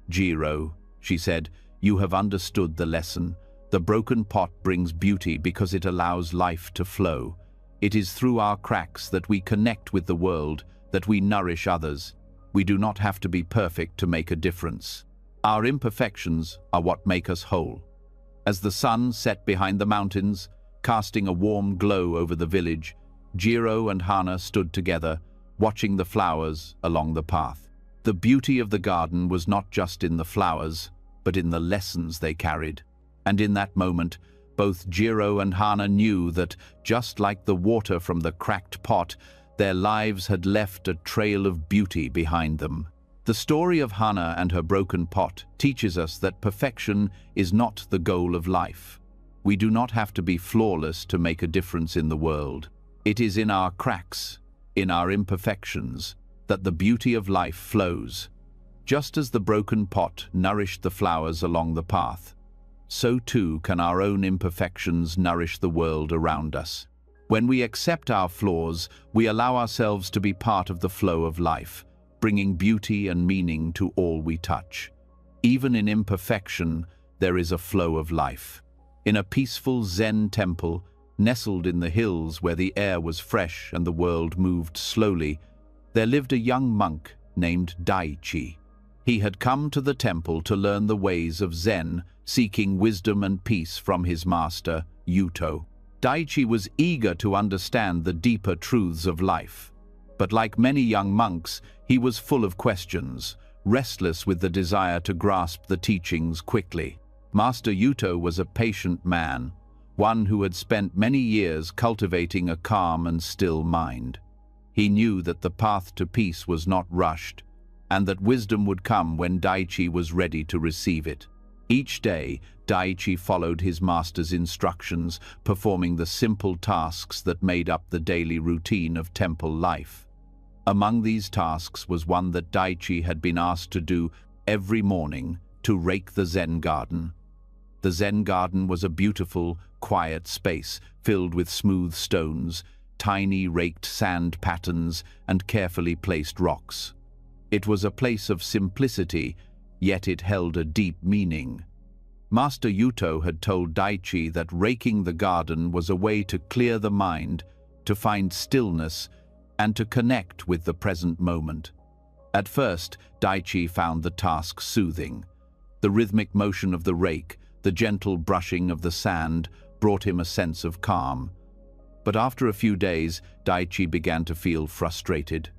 "Jiro," she said, "you have understood the lesson. The broken pot brings beauty because it allows life to flow. It is through our cracks that we connect with the world, that we nourish others. We do not have to be perfect to make a difference. Our imperfections are what make us whole." As the sun set behind the mountains, casting a warm glow over the village, Jiro and Hana stood together, watching the flowers along the path. The beauty of the garden was not just in the flowers, but in the lessons they carried. And in that moment, both Jiro and Hana knew that, just like the water from the cracked pot, their lives had left a trail of beauty behind them. The story of Hana and her broken pot teaches us that perfection is not the goal of life. We do not have to be flawless to make a difference in the world. It is in our cracks, in our imperfections, that the beauty of life flows. Just as the broken pot nourished the flowers along the path, so too can our own imperfections nourish the world around us. When we accept our flaws, we allow ourselves to be part of the flow of life, bringing beauty and meaning to all we touch. Even in imperfection, there is a flow of life. In a peaceful Zen temple, nestled in the hills where the air was fresh and the world moved slowly, there lived a young monk named Daichi. He had come to the temple to learn the ways of Zen, seeking wisdom and peace from his master, Yuto. Daichi was eager to understand the deeper truths of life. But like many young monks, he was full of questions, restless with the desire to grasp the teachings quickly. Master Yuto was a patient man, one who had spent many years cultivating a calm and still mind. He knew that the path to peace was not rushed, and that wisdom would come when Daichi was ready to receive it. Each day, Daichi followed his master's instructions, performing the simple tasks that made up the daily routine of temple life. Among these tasks was one that Daichi had been asked to do every morning: to rake the Zen garden. The Zen garden was a beautiful, quiet space filled with smooth stones, tiny raked sand patterns, and carefully placed rocks. It was a place of simplicity, yet it held a deep meaning. Master Yuto had told Daichi that raking the garden was a way to clear the mind, to find stillness, and to connect with the present moment. At first, Daichi found the task soothing. The rhythmic motion of the rake, the gentle brushing of the sand, brought him a sense of calm. But after a few days, Daichi began to feel frustrated.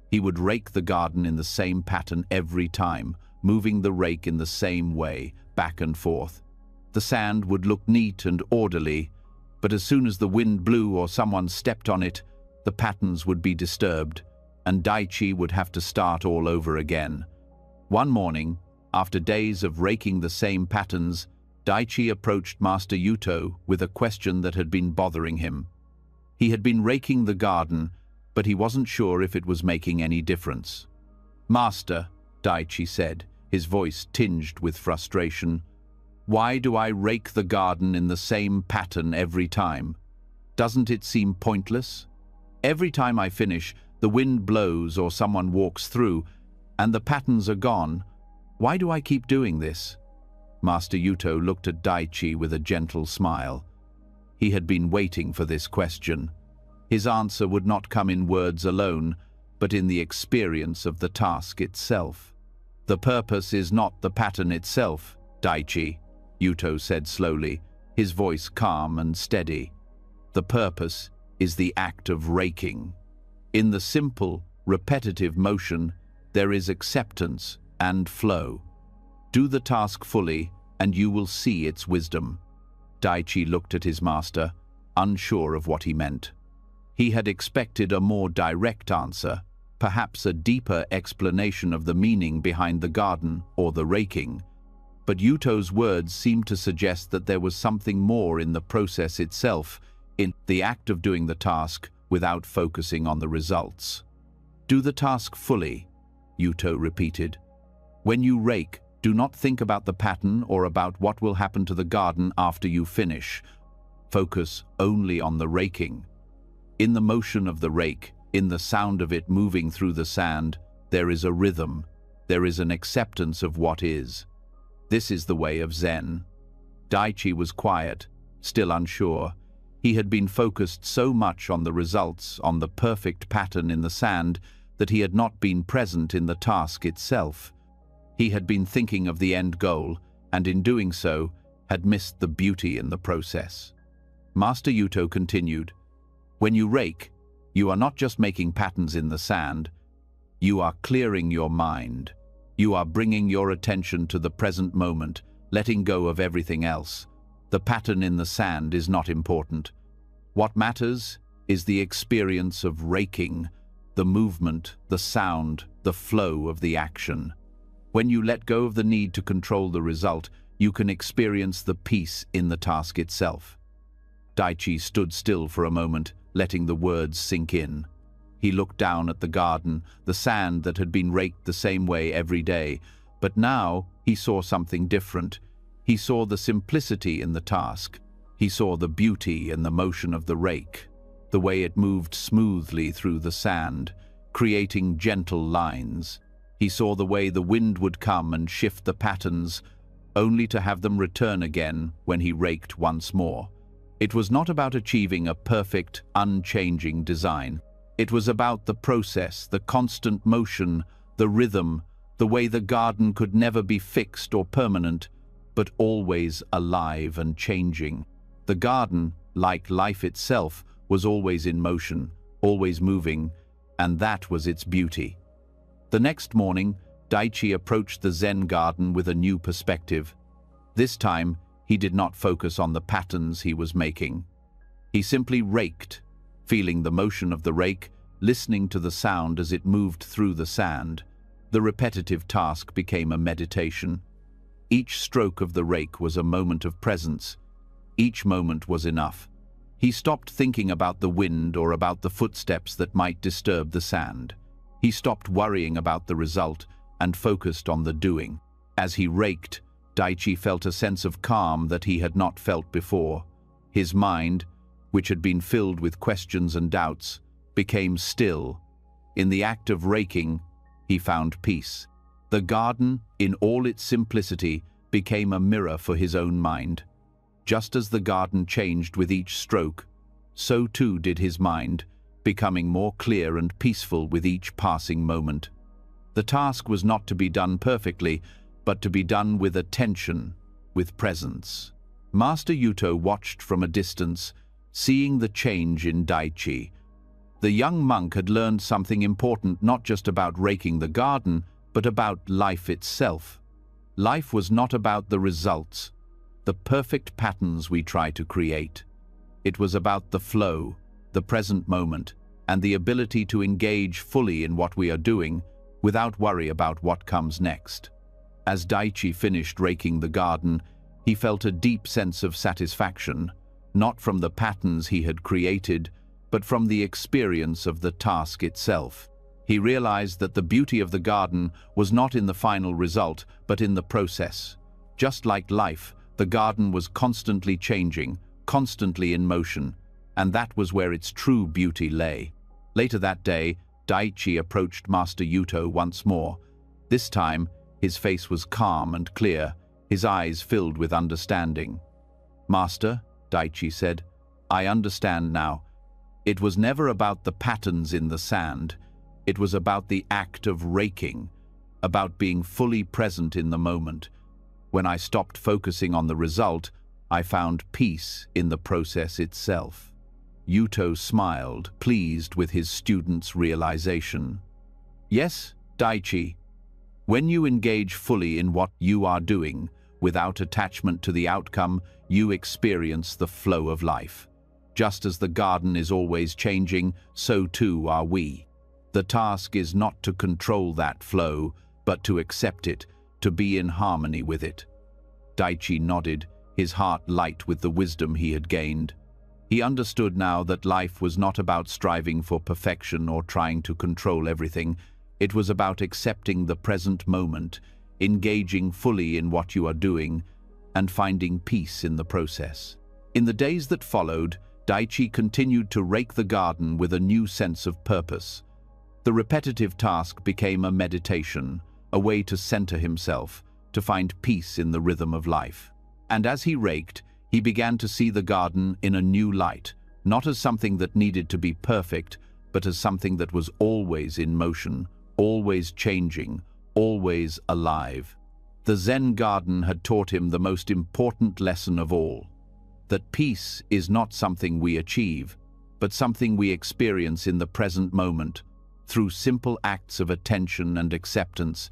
He would rake the garden in the same pattern every time, moving the rake in the same way, back and forth. The sand would look neat and orderly, but as soon as the wind blew or someone stepped on it, the patterns would be disturbed, and Daichi would have to start all over again. One morning, after days of raking the same patterns, Daichi approached Master Yuto with a question that had been bothering him. He had been raking the garden, but he wasn't sure if it was making any difference. "Master," Daichi said, his voice tinged with frustration, "why do I rake the garden in the same pattern every time? Doesn't it seem pointless? Every time I finish, the wind blows or someone walks through, and the patterns are gone. Why do I keep doing this?" Master Yuto looked at Daichi with a gentle smile. He had been waiting for this question. His answer would not come in words alone, but in the experience of the task itself. "The purpose is not the pattern itself, Daichi," Yuto said slowly, his voice calm and steady. "The purpose is the act of raking. In the simple, repetitive motion, there is acceptance and flow. Do the task fully, and you will see its wisdom." Daichi looked at his master, unsure of what he meant. He had expected a more direct answer, perhaps a deeper explanation of the meaning behind the garden or the raking. But Yuto's words seemed to suggest that there was something more in the process itself, in the act of doing the task without focusing on the results. "Do the task fully," Yuto repeated. "When you rake, do not think about the pattern or about what will happen to the garden after you finish. Focus only on the raking. In the motion of the rake, in the sound of it moving through the sand, there is a rhythm, there is an acceptance of what is. This is the way of Zen." Daichi was quiet, still unsure. He had been focused so much on the results, on the perfect pattern in the sand, that he had not been present in the task itself. He had been thinking of the end goal, and in doing so, had missed the beauty in the process. Master Yuto continued, "When you rake, you are not just making patterns in the sand, you are clearing your mind. You are bringing your attention to the present moment, letting go of everything else. The pattern in the sand is not important. What matters is the experience of raking, the movement, the sound, the flow of the action. When you let go of the need to control the result, you can experience the peace in the task itself." Daichi stood still for a moment, letting the words sink in. He looked down at the garden, the sand that had been raked the same way every day, but now he saw something different. He saw the simplicity in the task. He saw the beauty in the motion of the rake, the way it moved smoothly through the sand, creating gentle lines. He saw the way the wind would come and shift the patterns, only to have them return again when he raked once more. It was not about achieving a perfect, unchanging design. It was about the process, the constant motion, the rhythm, the way the garden could never be fixed or permanent, but always alive and changing. The garden, like life itself, was always in motion, always moving, and that was its beauty. The next morning, Daichi approached the Zen garden with a new perspective. This time, he did not focus on the patterns he was making. He simply raked, feeling the motion of the rake, listening to the sound as it moved through the sand. The repetitive task became a meditation. Each stroke of the rake was a moment of presence. Each moment was enough. He stopped thinking about the wind or about the footsteps that might disturb the sand. He stopped worrying about the result and focused on the doing. As he raked, Daichi felt a sense of calm that he had not felt before. His mind, which had been filled with questions and doubts, became still. In the act of raking, he found peace. The garden, in all its simplicity, became a mirror for his own mind. Just as the garden changed with each stroke, so too did his mind, becoming more clear and peaceful with each passing moment. The task was not to be done perfectly, but to be done with attention, with presence. Master Yuto watched from a distance, seeing the change in Daichi. The young monk had learned something important not just about raking the garden, but about life itself. Life was not about the results, the perfect patterns we try to create. It was about the flow, the present moment, and the ability to engage fully in what we are doing without worry about what comes next. As Daichi finished raking the garden, he felt a deep sense of satisfaction, not from the patterns he had created, but from the experience of the task itself. He realized that the beauty of the garden was not in the final result, but in the process. Just like life, the garden was constantly changing, constantly in motion, and that was where its true beauty lay. Later that day, Daichi approached Master Yuto once more. This time, his face was calm and clear, his eyes filled with understanding. "Master," Daichi said, "I understand now. It was never about the patterns in the sand. It was about the act of raking, about being fully present in the moment. When I stopped focusing on the result, I found peace in the process itself." Yuto smiled, pleased with his student's realization. "Yes, Daichi. When you engage fully in what you are doing, without attachment to the outcome, you experience the flow of life. Just as the garden is always changing, so too are we. The task is not to control that flow, but to accept it, to be in harmony with it." Daichi nodded, his heart light with the wisdom he had gained. He understood now that life was not about striving for perfection or trying to control everything. It was about accepting the present moment, engaging fully in what you are doing, and finding peace in the process. In the days that followed, Daichi continued to rake the garden with a new sense of purpose. The repetitive task became a meditation, a way to center himself, to find peace in the rhythm of life. And as he raked, he began to see the garden in a new light, not as something that needed to be perfect, but as something that was always in motion, always changing, always alive. The Zen garden had taught him the most important lesson of all, that peace is not something we achieve, but something we experience in the present moment, through simple acts of attention and acceptance.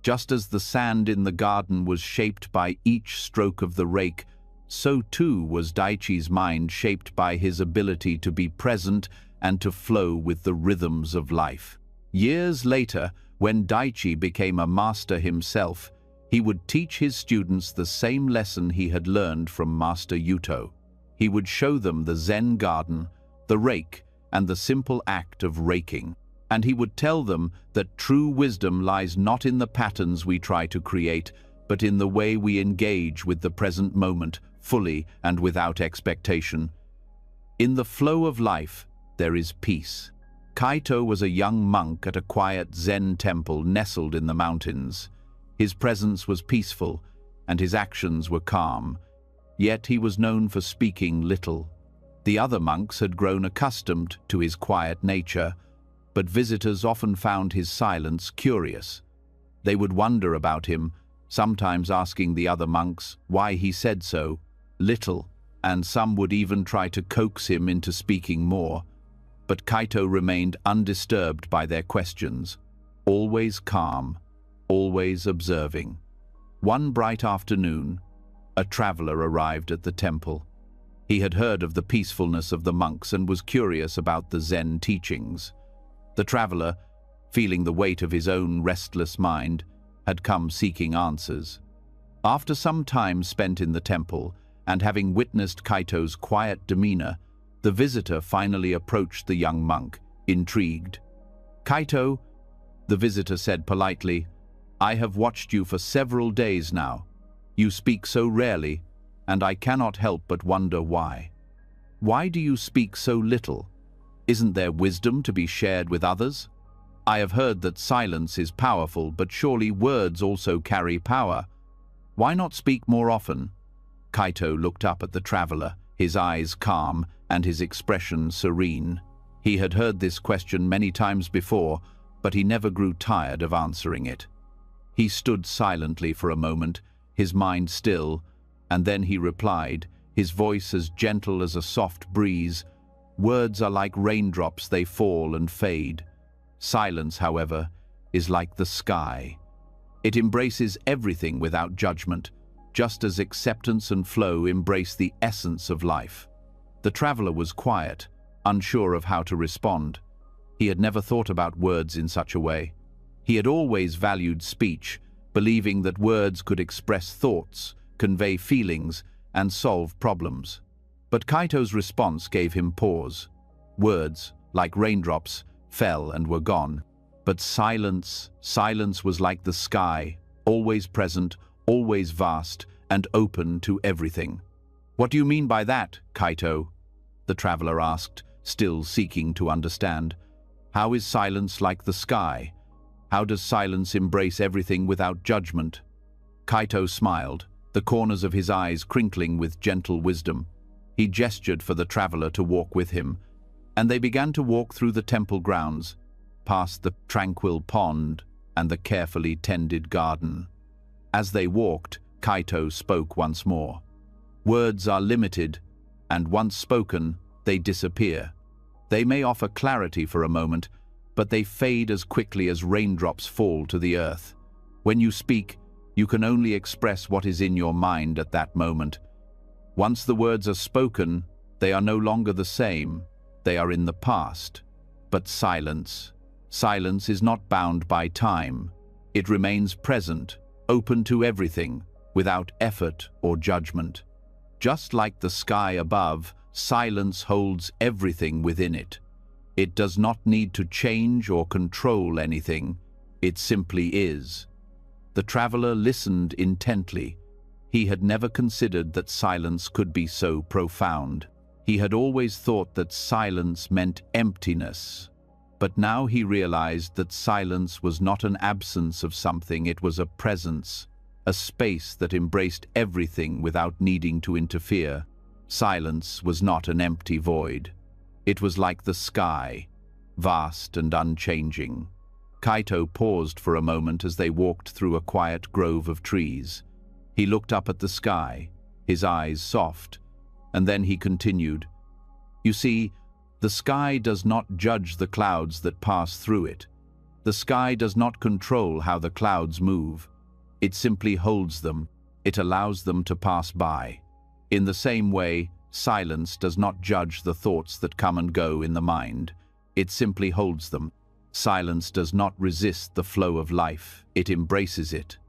Just as the sand in the garden was shaped by each stroke of the rake, so too was Daichi's mind shaped by his ability to be present and to flow with the rhythms of life. Years later, when Daichi became a master himself, he would teach his students the same lesson he had learned from Master Yuto. He would show them the Zen garden, the rake, and the simple act of raking. And he would tell them that true wisdom lies not in the patterns we try to create, but in the way we engage with the present moment, fully and without expectation. In the flow of life, there is peace. Kaito was a young monk at a quiet Zen temple nestled in the mountains. His presence was peaceful, and his actions were calm, yet he was known for speaking little. The other monks had grown accustomed to his quiet nature, but visitors often found his silence curious. They would wonder about him, sometimes asking the other monks why he said so little, and some would even try to coax him into speaking more. But Kaito remained undisturbed by their questions, always calm, always observing. One bright afternoon, a traveler arrived at the temple. He had heard of the peacefulness of the monks and was curious about the Zen teachings. The traveler, feeling the weight of his own restless mind, had come seeking answers. After some time spent in the temple, and having witnessed Kaito's quiet demeanor, the visitor finally approached the young monk, intrigued. "Kaito," the visitor said politely, "I have watched you for several days now. You speak so rarely, and I cannot help but wonder why. Why do you speak so little? Isn't there wisdom to be shared with others? I have heard that silence is powerful, but surely words also carry power. Why not speak more often?" Kaito looked up at the traveler, his eyes calm and his expression serene. He had heard this question many times before, but he never grew tired of answering it. He stood silently for a moment, his mind still, and then he replied, his voice as gentle as a soft breeze. "Words are like raindrops, they fall and fade. Silence, however, is like the sky. It embraces everything without judgment, just as acceptance and flow embrace the essence of life." The traveler was quiet, unsure of how to respond. He had never thought about words in such a way. He had always valued speech, believing that words could express thoughts, convey feelings, and solve problems. But Kaito's response gave him pause. Words, like raindrops, fell and were gone. But silence was like the sky, always present, always vast, and open to everything. "What do you mean by that, Kaito?" the traveler asked, still seeking to understand. "How is silence like the sky? How does silence embrace everything without judgment?" Kaito smiled, the corners of his eyes crinkling with gentle wisdom. He gestured for the traveler to walk with him, and they began to walk through the temple grounds, past the tranquil pond and the carefully tended garden. As they walked, Kaito spoke once more. "Words are limited, and once spoken, they disappear. They may offer clarity for a moment, but they fade as quickly as raindrops fall to the earth. When you speak, you can only express what is in your mind at that moment. Once the words are spoken, they are no longer the same. They are in the past. But silence is not bound by time. It remains present, open to everything, without effort or judgment. Just like the sky above, silence holds everything within it. It does not need to change or control anything. It simply is." The traveler listened intently. He had never considered that silence could be so profound. He had always thought that silence meant emptiness. But now he realized that silence was not an absence of something, it was a presence, a space that embraced everything without needing to interfere. Silence was not an empty void. It was like the sky, vast and unchanging. Kaito paused for a moment as they walked through a quiet grove of trees. He looked up at the sky, his eyes soft, and then he continued, "You see, the sky does not judge the clouds that pass through it. The sky does not control how the clouds move. It simply holds them. It allows them to pass by. In the same way, silence does not judge the thoughts that come and go in the mind. It simply holds them. Silence does not resist the flow of life. It embraces it."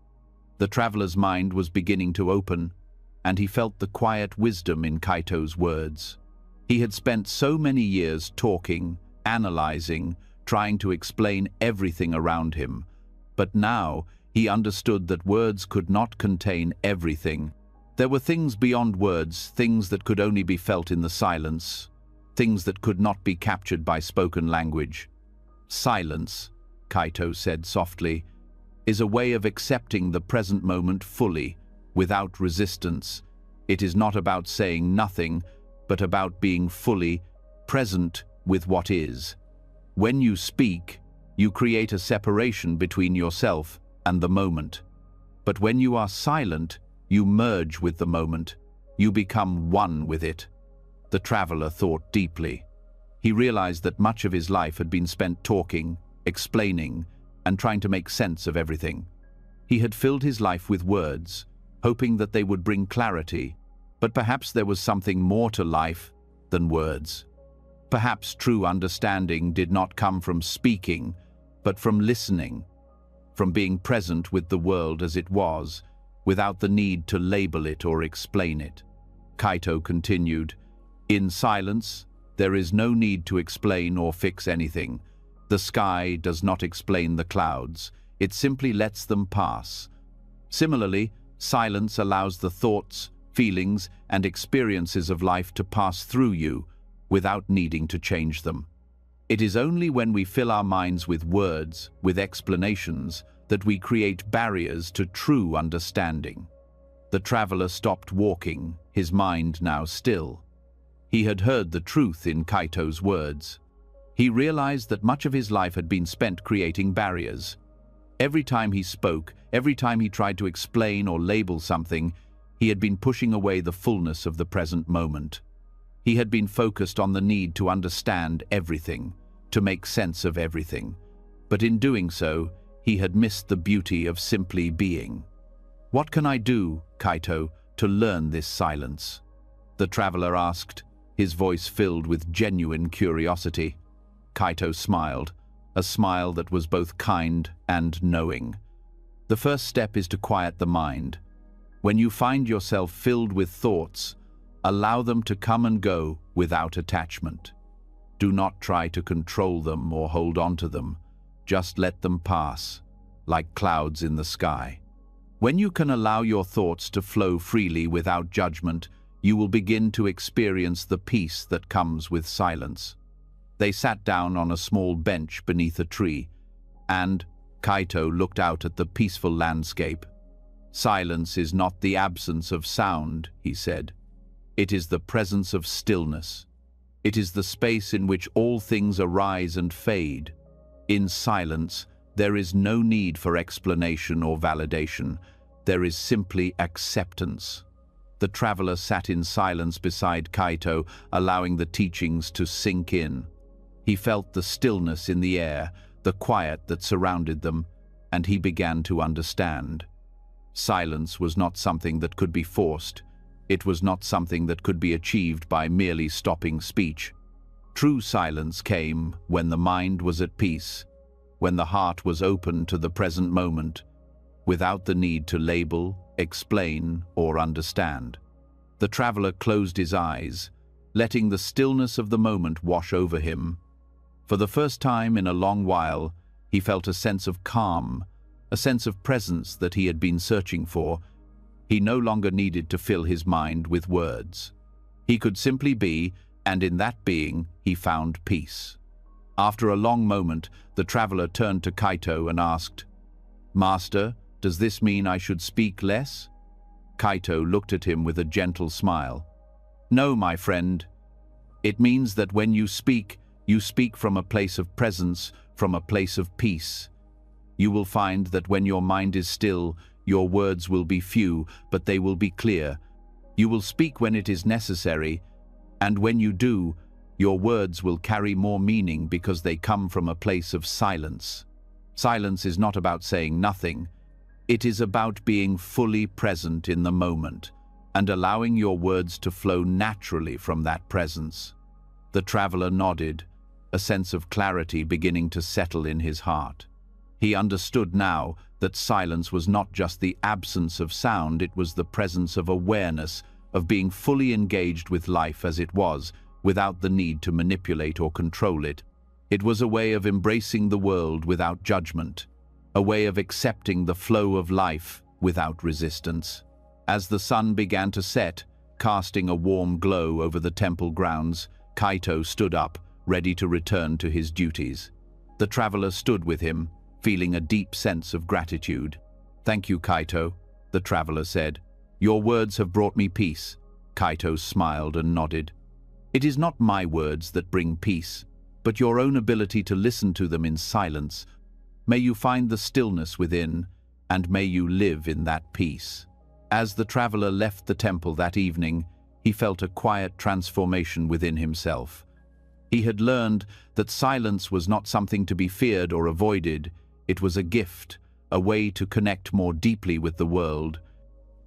The traveler's mind was beginning to open, and he felt the quiet wisdom in Kaito's words. He had spent so many years talking, analyzing, trying to explain everything around him. But now he understood that words could not contain everything. There were things beyond words, things that could only be felt in the silence, things that could not be captured by spoken language. "Silence," Kaito said softly, "is a way of accepting the present moment fully, without resistance. It is not about saying nothing, but about being fully present with what is. When you speak, you create a separation between yourself and the moment. But when you are silent, you merge with the moment. You become one with it." The traveler thought deeply. He realized that much of his life had been spent talking, explaining, and trying to make sense of everything. He had filled his life with words, hoping that they would bring clarity, but perhaps there was something more to life than words. Perhaps true understanding did not come from speaking, but from listening, from being present with the world as it was, without the need to label it or explain it. Kaito continued, "In silence, there is no need to explain or fix anything. The sky does not explain the clouds. It simply lets them pass. Similarly, silence allows the thoughts, feelings, and experiences of life to pass through you without needing to change them. It is only when we fill our minds with words, with explanations, that we create barriers to true understanding." The traveler stopped walking, his mind now still. He had heard the truth in Kaito's words. He realized that much of his life had been spent creating barriers. Every time he spoke, every time he tried to explain or label something, he had been pushing away the fullness of the present moment. He had been focused on the need to understand everything, to make sense of everything. But in doing so, he had missed the beauty of simply being. "What can I do, Kaito, to learn this silence?" the traveler asked, his voice filled with genuine curiosity. Kaito smiled, a smile that was both kind and knowing. "The first step is to quiet the mind. When you find yourself filled with thoughts, allow them to come and go without attachment. Do not try to control them or hold on to them. Just let them pass, like clouds in the sky. When you can allow your thoughts to flow freely without judgment, you will begin to experience the peace that comes with silence." They sat down on a small bench beneath a tree, and Kaito looked out at the peaceful landscape. "Silence is not the absence of sound," he said. "It is the presence of stillness. It is the space in which all things arise and fade. In silence, there is no need for explanation or validation. There is simply acceptance." The traveler sat in silence beside Kaito, allowing the teachings to sink in. He felt the stillness in the air, the quiet that surrounded them, and he began to understand. Silence was not something that could be forced. It was not something that could be achieved by merely stopping speech. True silence came when the mind was at peace, when the heart was open to the present moment, without the need to label, explain, or understand. The traveler closed his eyes, letting the stillness of the moment wash over him. For the first time in a long while, he felt a sense of calm, a sense of presence that he had been searching for. He no longer needed to fill his mind with words. He could simply be, and in that being, he found peace. After a long moment, the traveler turned to Kaito and asked, "Master, does this mean I should speak less?" Kaito looked at him with a gentle smile. "No, my friend. It means that when you speak from a place of presence, from a place of peace. You will find that when your mind is still, your words will be few, but they will be clear. You will speak when it is necessary, and when you do, your words will carry more meaning because they come from a place of silence. Silence is not about saying nothing. It is about being fully present in the moment and allowing your words to flow naturally from that presence." The traveler nodded, a sense of clarity beginning to settle in his heart. He understood now that silence was not just the absence of sound, it was the presence of awareness, of being fully engaged with life as it was, without the need to manipulate or control it. It was a way of embracing the world without judgment, a way of accepting the flow of life without resistance. As the sun began to set, casting a warm glow over the temple grounds, Kaito stood up, ready to return to his duties. The traveler stood with him, feeling a deep sense of gratitude. "Thank you, Kaito," the traveler said. "Your words have brought me peace." Kaito smiled and nodded. "It is not my words that bring peace, but your own ability to listen to them in silence. May you find the stillness within, and may you live in that peace." As the traveler left the temple that evening, he felt a quiet transformation within himself. He had learned that silence was not something to be feared or avoided. It was a gift, a way to connect more deeply with the world.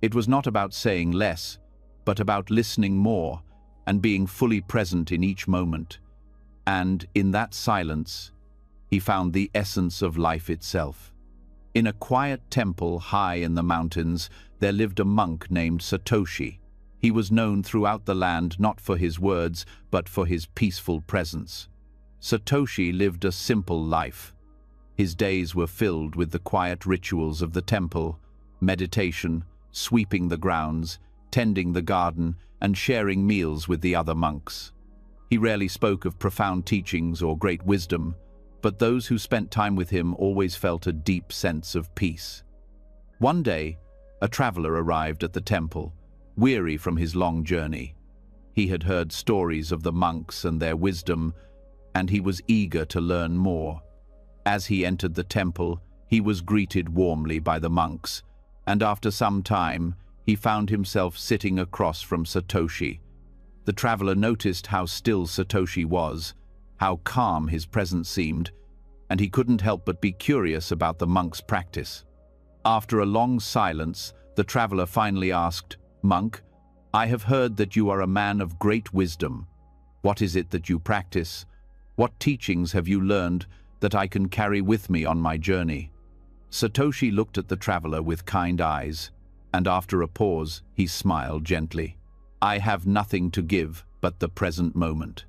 It was not about saying less, but about listening more and being fully present in each moment. And in that silence, he found the essence of life itself. In a quiet temple high in the mountains, there lived a monk named Satoshi. He was known throughout the land not for his words, but for his peaceful presence. Satoshi lived a simple life. His days were filled with the quiet rituals of the temple, meditation, sweeping the grounds, tending the garden, and sharing meals with the other monks. He rarely spoke of profound teachings or great wisdom, but those who spent time with him always felt a deep sense of peace. One day, a traveler arrived at the temple, weary from his long journey. He had heard stories of the monks and their wisdom, and he was eager to learn more. As he entered the temple, he was greeted warmly by the monks, and after some time, he found himself sitting across from Satoshi. The traveler noticed how still Satoshi was, how calm his presence seemed, and he couldn't help but be curious about the monk's practice. After a long silence, the traveler finally asked, "Monk, I have heard that you are a man of great wisdom. What is it that you practice? What teachings have you learned that I can carry with me on my journey?" Satoshi looked at the traveler with kind eyes, and after a pause, he smiled gently. "I have nothing to give but the present moment."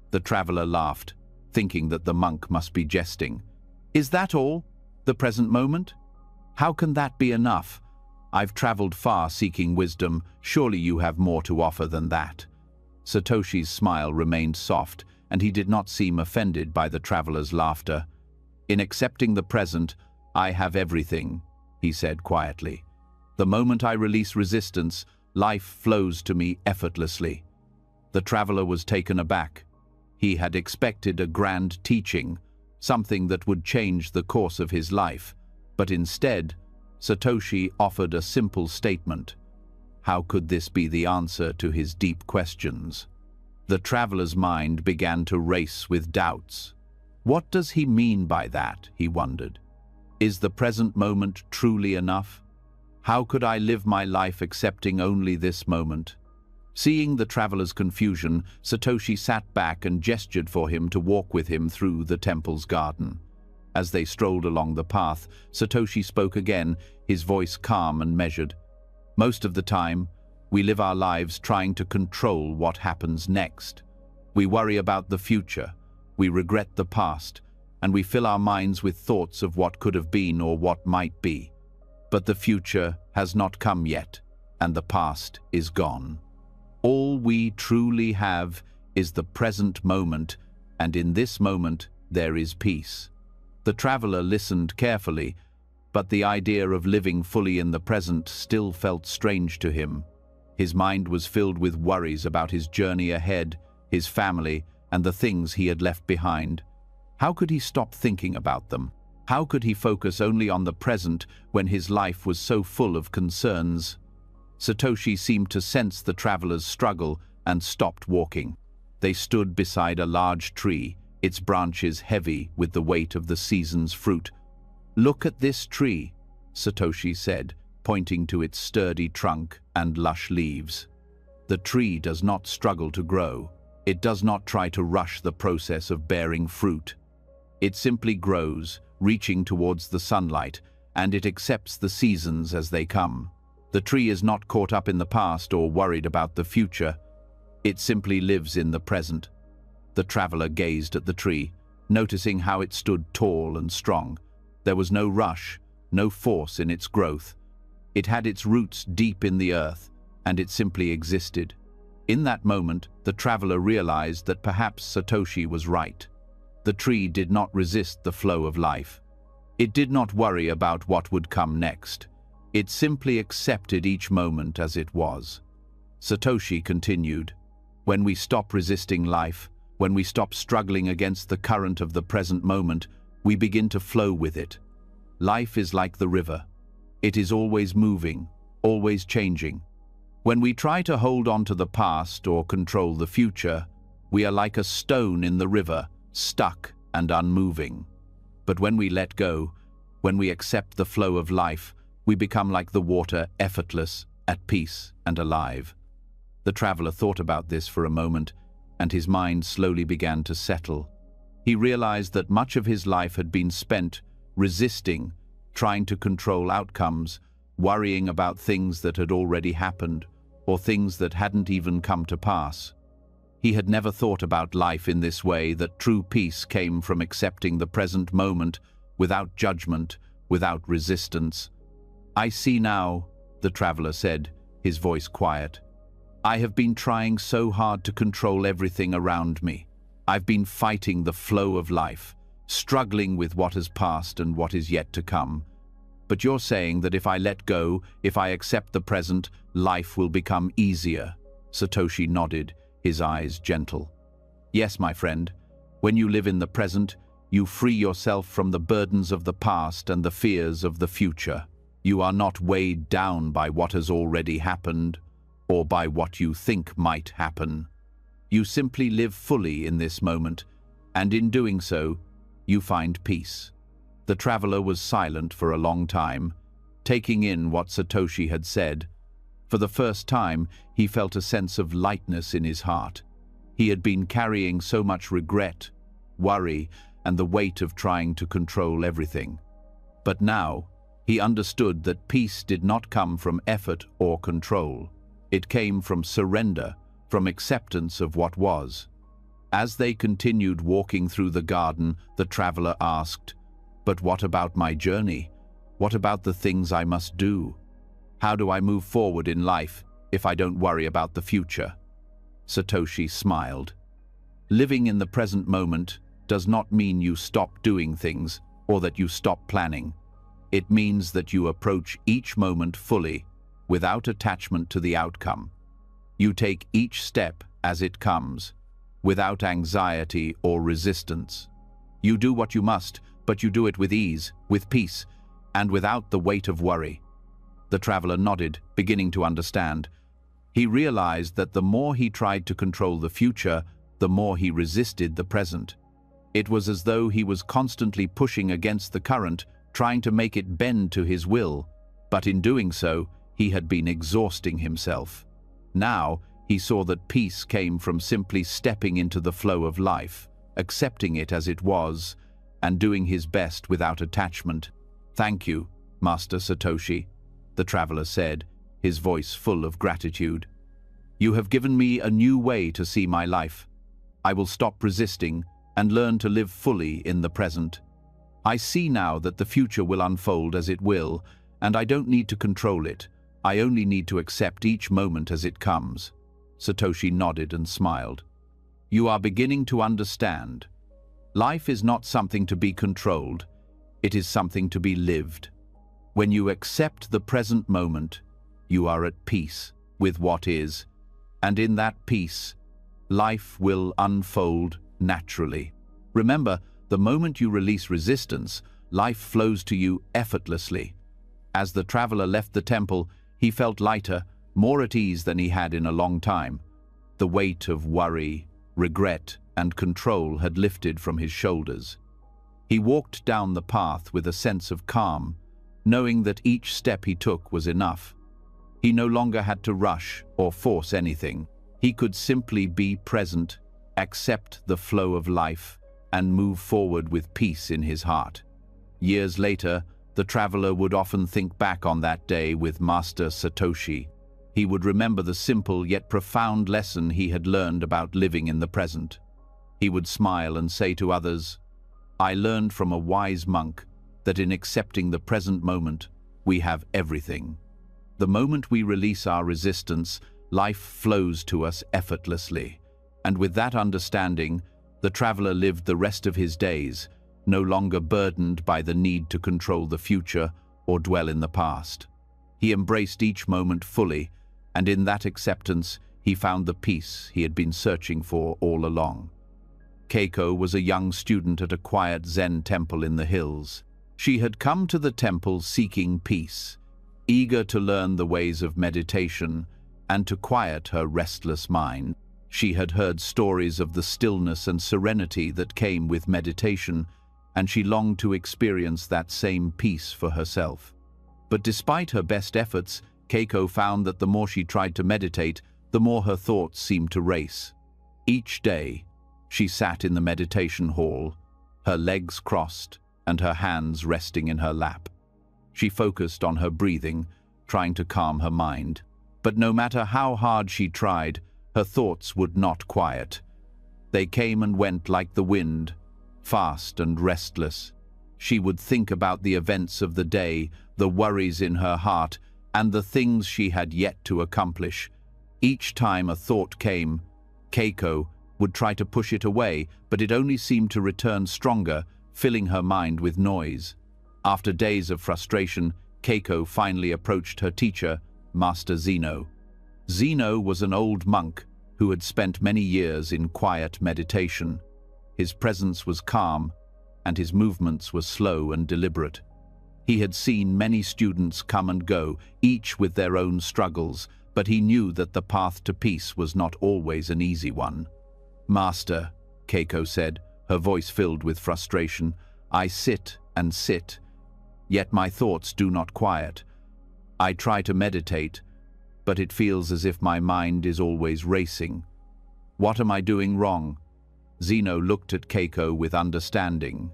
The traveler laughed, thinking that the monk must be jesting. "Is that all? The present moment? How can that be enough? I've traveled far seeking wisdom. Surely you have more to offer than that." Satoshi's smile remained soft, and he did not seem offended by the traveler's laughter. "In accepting the present, I have everything," he said quietly. "The moment I release resistance, life flows to me effortlessly." The traveler was taken aback. He had expected a grand teaching, something that would change the course of his life, but instead, Satoshi offered a simple statement. How could this be the answer to his deep questions? The traveler's mind began to race with doubts. What does he mean by that, he wondered. Is the present moment truly enough? How could I live my life accepting only this moment? Seeing the traveler's confusion, Satoshi sat back and gestured for him to walk with him through the temple's garden. As they strolled along the path, Satoshi spoke again, his voice calm and measured. "Most of the time, we live our lives trying to control what happens next. We worry about the future, we regret the past, and we fill our minds with thoughts of what could have been or what might be. But the future has not come yet, and the past is gone. All we truly have is the present moment, and in this moment there is peace." The traveler listened carefully, but the idea of living fully in the present still felt strange to him. His mind was filled with worries about his journey ahead, his family, and the things he had left behind. How could he stop thinking about them? How could he focus only on the present when his life was so full of concerns? Satoshi seemed to sense the traveler's struggle and stopped walking. They stood beside a large tree, its branches heavy with the weight of the season's fruit. "Look at this tree," Satoshi said, pointing to its sturdy trunk and lush leaves. "The tree does not struggle to grow. It does not try to rush the process of bearing fruit. It simply grows, reaching towards the sunlight, and it accepts the seasons as they come. The tree is not caught up in the past or worried about the future. It simply lives in the present." The traveler gazed at the tree, noticing how it stood tall and strong. There was no rush, no force in its growth. It had its roots deep in the earth, and it simply existed. In that moment, the traveler realized that perhaps Satoshi was right. The tree did not resist the flow of life. It did not worry about what would come next. It simply accepted each moment as it was. Satoshi continued, "When we stop resisting life, when we stop struggling against the current of the present moment, we begin to flow with it. Life is like the river. It is always moving, always changing. When we try to hold on to the past or control the future, we are like a stone in the river, stuck and unmoving. But when we let go, when we accept the flow of life, we become like the water, effortless, at peace and alive." The traveler thought about this for a moment, and his mind slowly began to settle. He realized that much of his life had been spent resisting, trying to control outcomes, worrying about things that had already happened, or things that hadn't even come to pass. He had never thought about life in this way, that true peace came from accepting the present moment without judgment, without resistance. "I see now," the traveler said, his voice quiet. "I have been trying so hard to control everything around me. I've been fighting the flow of life, struggling with what has passed and what is yet to come. But you're saying that if I let go, if I accept the present, life will become easier." Satoshi nodded, his eyes gentle. "Yes, my friend. When you live in the present, you free yourself from the burdens of the past and the fears of the future. You are not weighed down by what has already happened or by what you think might happen. You simply live fully in this moment, and in doing so, you find peace." The traveler was silent for a long time, taking in what Satoshi had said. For the first time, he felt a sense of lightness in his heart. He had been carrying so much regret, worry, and the weight of trying to control everything. But now, he understood that peace did not come from effort or control. It came from surrender, from acceptance of what was. As they continued walking through the garden, the traveler asked, "But what about my journey? What about the things I must do? How do I move forward in life if I don't worry about the future?" Satoshi smiled. Living in the present moment does not mean you stop doing things or that you stop planning. It means that you approach each moment fully, without attachment to the outcome. You take each step as it comes, without anxiety or resistance. You do what you must, but you do it with ease, with peace, and without the weight of worry. The traveler nodded, beginning to understand. He realized that the more he tried to control the future, the more he resisted the present. It was as though he was constantly pushing against the current, trying to make it bend to his will, but in doing so, he had been exhausting himself. Now, he saw that peace came from simply stepping into the flow of life, accepting it as it was, and doing his best without attachment. "Thank you, Master Satoshi," the traveler said, his voice full of gratitude. "You have given me a new way to see my life. I will stop resisting and learn to live fully in the present. I see now that the future will unfold as it will, and I don't need to control it. I only need to accept each moment as it comes." Satoshi nodded and smiled. "You are beginning to understand. Life is not something to be controlled. It is something to be lived. When you accept the present moment, you are at peace with what is, and in that peace, life will unfold naturally. Remember, the moment you release resistance, life flows to you effortlessly." As the traveler left the temple, he felt lighter, more at ease than he had in a long time. The weight of worry, regret, and control had lifted from his shoulders. He walked down the path with a sense of calm, knowing that each step he took was enough. He no longer had to rush or force anything. He could simply be present, accept the flow of life, and move forward with peace in his heart. Years later, the traveler would often think back on that day with Master Satoshi. He would remember the simple yet profound lesson he had learned about living in the present. He would smile and say to others, "I learned from a wise monk that in accepting the present moment, we have everything. The moment we release our resistance, life flows to us effortlessly." And with that understanding, the traveler lived the rest of his days, no longer burdened by the need to control the future or dwell in the past. He embraced each moment fully, and in that acceptance, he found the peace he had been searching for all along. Keiko was a young student at a quiet Zen temple in the hills. She had come to the temple seeking peace, eager to learn the ways of meditation and to quiet her restless mind. She had heard stories of the stillness and serenity that came with meditation, and she longed to experience that same peace for herself. But despite her best efforts, Keiko found that the more she tried to meditate, the more her thoughts seemed to race. Each day, she sat in the meditation hall, her legs crossed and her hands resting in her lap. She focused on her breathing, trying to calm her mind. But no matter how hard she tried, her thoughts would not quiet. They came and went like the wind, fast and restless. She would think about the events of the day, the worries in her heart, and the things she had yet to accomplish. Each time a thought came, Keiko would try to push it away, but it only seemed to return stronger, filling her mind with noise. After days of frustration, Keiko finally approached her teacher, Master Zeno. Zeno was an old monk who had spent many years in quiet meditation. His presence was calm, and his movements were slow and deliberate. He had seen many students come and go, each with their own struggles, but he knew that the path to peace was not always an easy one. "Master," Keiko said, her voice filled with frustration, "I sit and sit, yet my thoughts do not quiet. I try to meditate, but it feels as if my mind is always racing. What am I doing wrong?" Zeno looked at Keiko with understanding.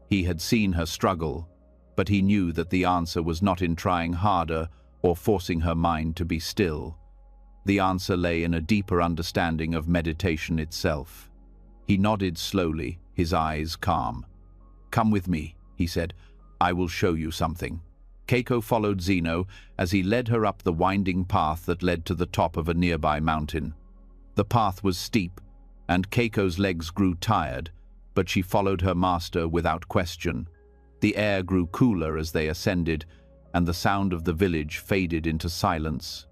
He had seen her struggle, but he knew that the answer was not in trying harder or forcing her mind to be still. The answer lay in a deeper understanding of meditation itself. He nodded slowly, his eyes calm. "Come with me," he said. "I will show you something." Keiko followed Zeno as he led her up the winding path that led to the top of a nearby mountain. The path was steep, and Keiko's legs grew tired, but she followed her master without question. The air grew cooler as they ascended, and the sound of the village faded into silence.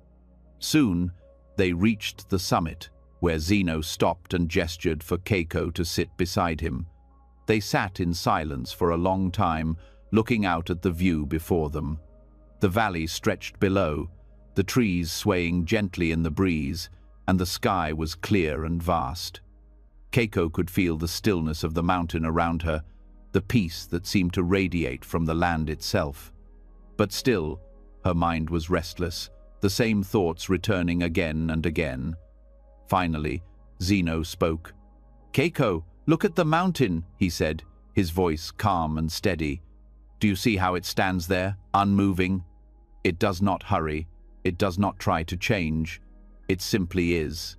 Soon, they reached the summit, where Zeno stopped and gestured for Keiko to sit beside him. They sat in silence for a long time, looking out at the view before them. The valley stretched below, the trees swaying gently in the breeze, and the sky was clear and vast. Keiko could feel the stillness of the mountain around her, the peace that seemed to radiate from the land itself. But still, her mind was restless, the same thoughts returning again and again. Finally, Zeno spoke. "Keiko, look at the mountain," he said, his voice calm and steady. "Do you see how it stands there, unmoving? It does not hurry, it does not try to change. It simply is."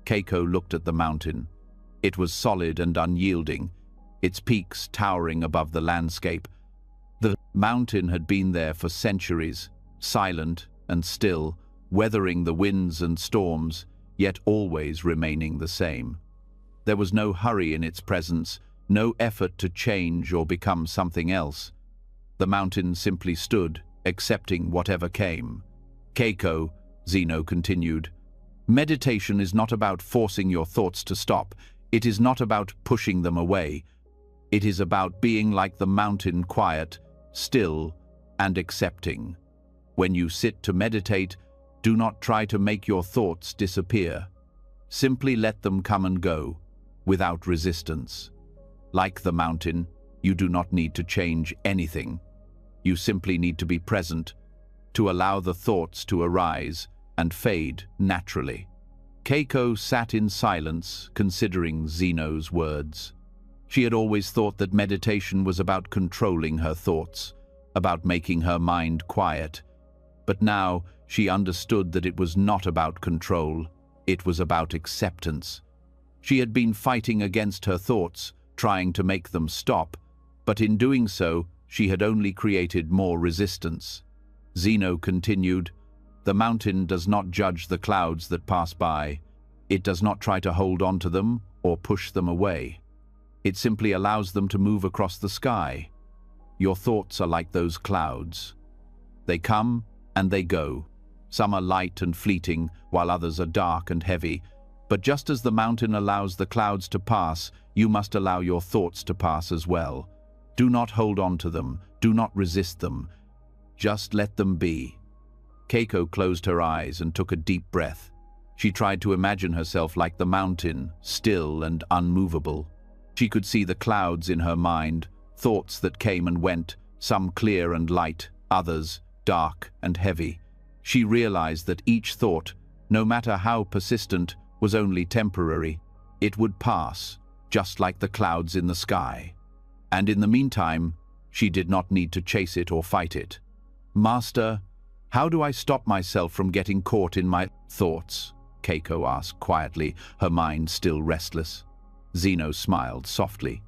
Keiko looked at the mountain. It was solid and unyielding, its peaks towering above the landscape. The mountain had been there for centuries, silent and still, weathering the winds and storms, yet always remaining the same. There was no hurry in its presence, no effort to change or become something else. The mountain simply stood, accepting whatever came. "Keiko," Zeno continued, "meditation is not about forcing your thoughts to stop. It is not about pushing them away. It is about being like the mountain, quiet, still, and accepting. When you sit to meditate, do not try to make your thoughts disappear. Simply let them come and go, without resistance. Like the mountain, you do not need to change anything. You simply need to be present, to allow the thoughts to arise and fade naturally." Keiko sat in silence, considering Zeno's words. She had always thought that meditation was about controlling her thoughts, about making her mind quiet. But now she understood that it was not about control, it was about acceptance. She had been fighting against her thoughts, trying to make them stop, but in doing so, she had only created more resistance. Zeno continued, "The mountain does not judge the clouds that pass by. It does not try to hold on to them or push them away. It simply allows them to move across the sky. Your thoughts are like those clouds. They come and they go. Some are light and fleeting, while others are dark and heavy. But just as the mountain allows the clouds to pass, you must allow your thoughts to pass as well. Do not hold on to them. Do not resist them. Just let them be." Keiko closed her eyes and took a deep breath. She tried to imagine herself like the mountain, still and unmovable. She could see the clouds in her mind, thoughts that came and went, some clear and light, others dark and heavy. She realized that each thought, no matter how persistent, was only temporary. It would pass, just like the clouds in the sky. And in the meantime, she did not need to chase it or fight it. "Master, how do I stop myself from getting caught in my thoughts?" Keiko asked quietly, her mind still restless. Zeno smiled softly.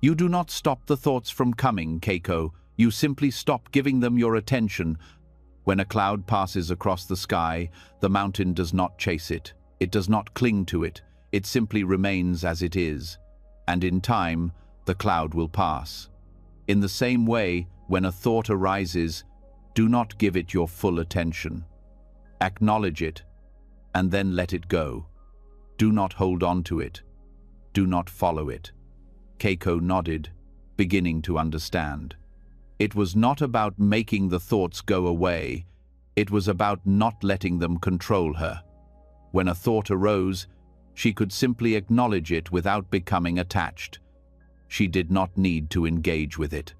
"You do not stop the thoughts from coming, Keiko. You simply stop giving them your attention. When a cloud passes across the sky, the mountain does not chase it. It does not cling to it. It simply remains as it is. And in time, the cloud will pass. In the same way, when a thought arises, do not give it your full attention. Acknowledge it, and then let it go. Do not hold on to it. Do not follow it." Keiko nodded, beginning to understand. It was not about making the thoughts go away. It was about not letting them control her. When a thought arose, she could simply acknowledge it without becoming attached. She did not need to engage with it.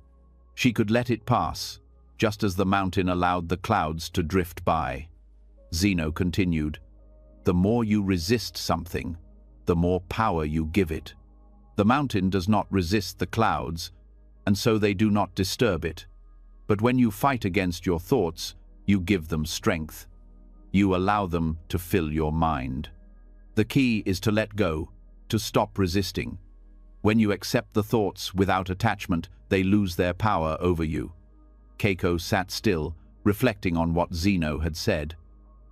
She could let it pass, just as the mountain allowed the clouds to drift by. Zeno continued, "The more you resist something, the more power you give it. The mountain does not resist the clouds, and so they do not disturb it. But when you fight against your thoughts, you give them strength. You allow them to fill your mind. The key is to let go, to stop resisting. When you accept the thoughts without attachment, they lose their power over you." Keiko sat still, reflecting on what Zeno had said.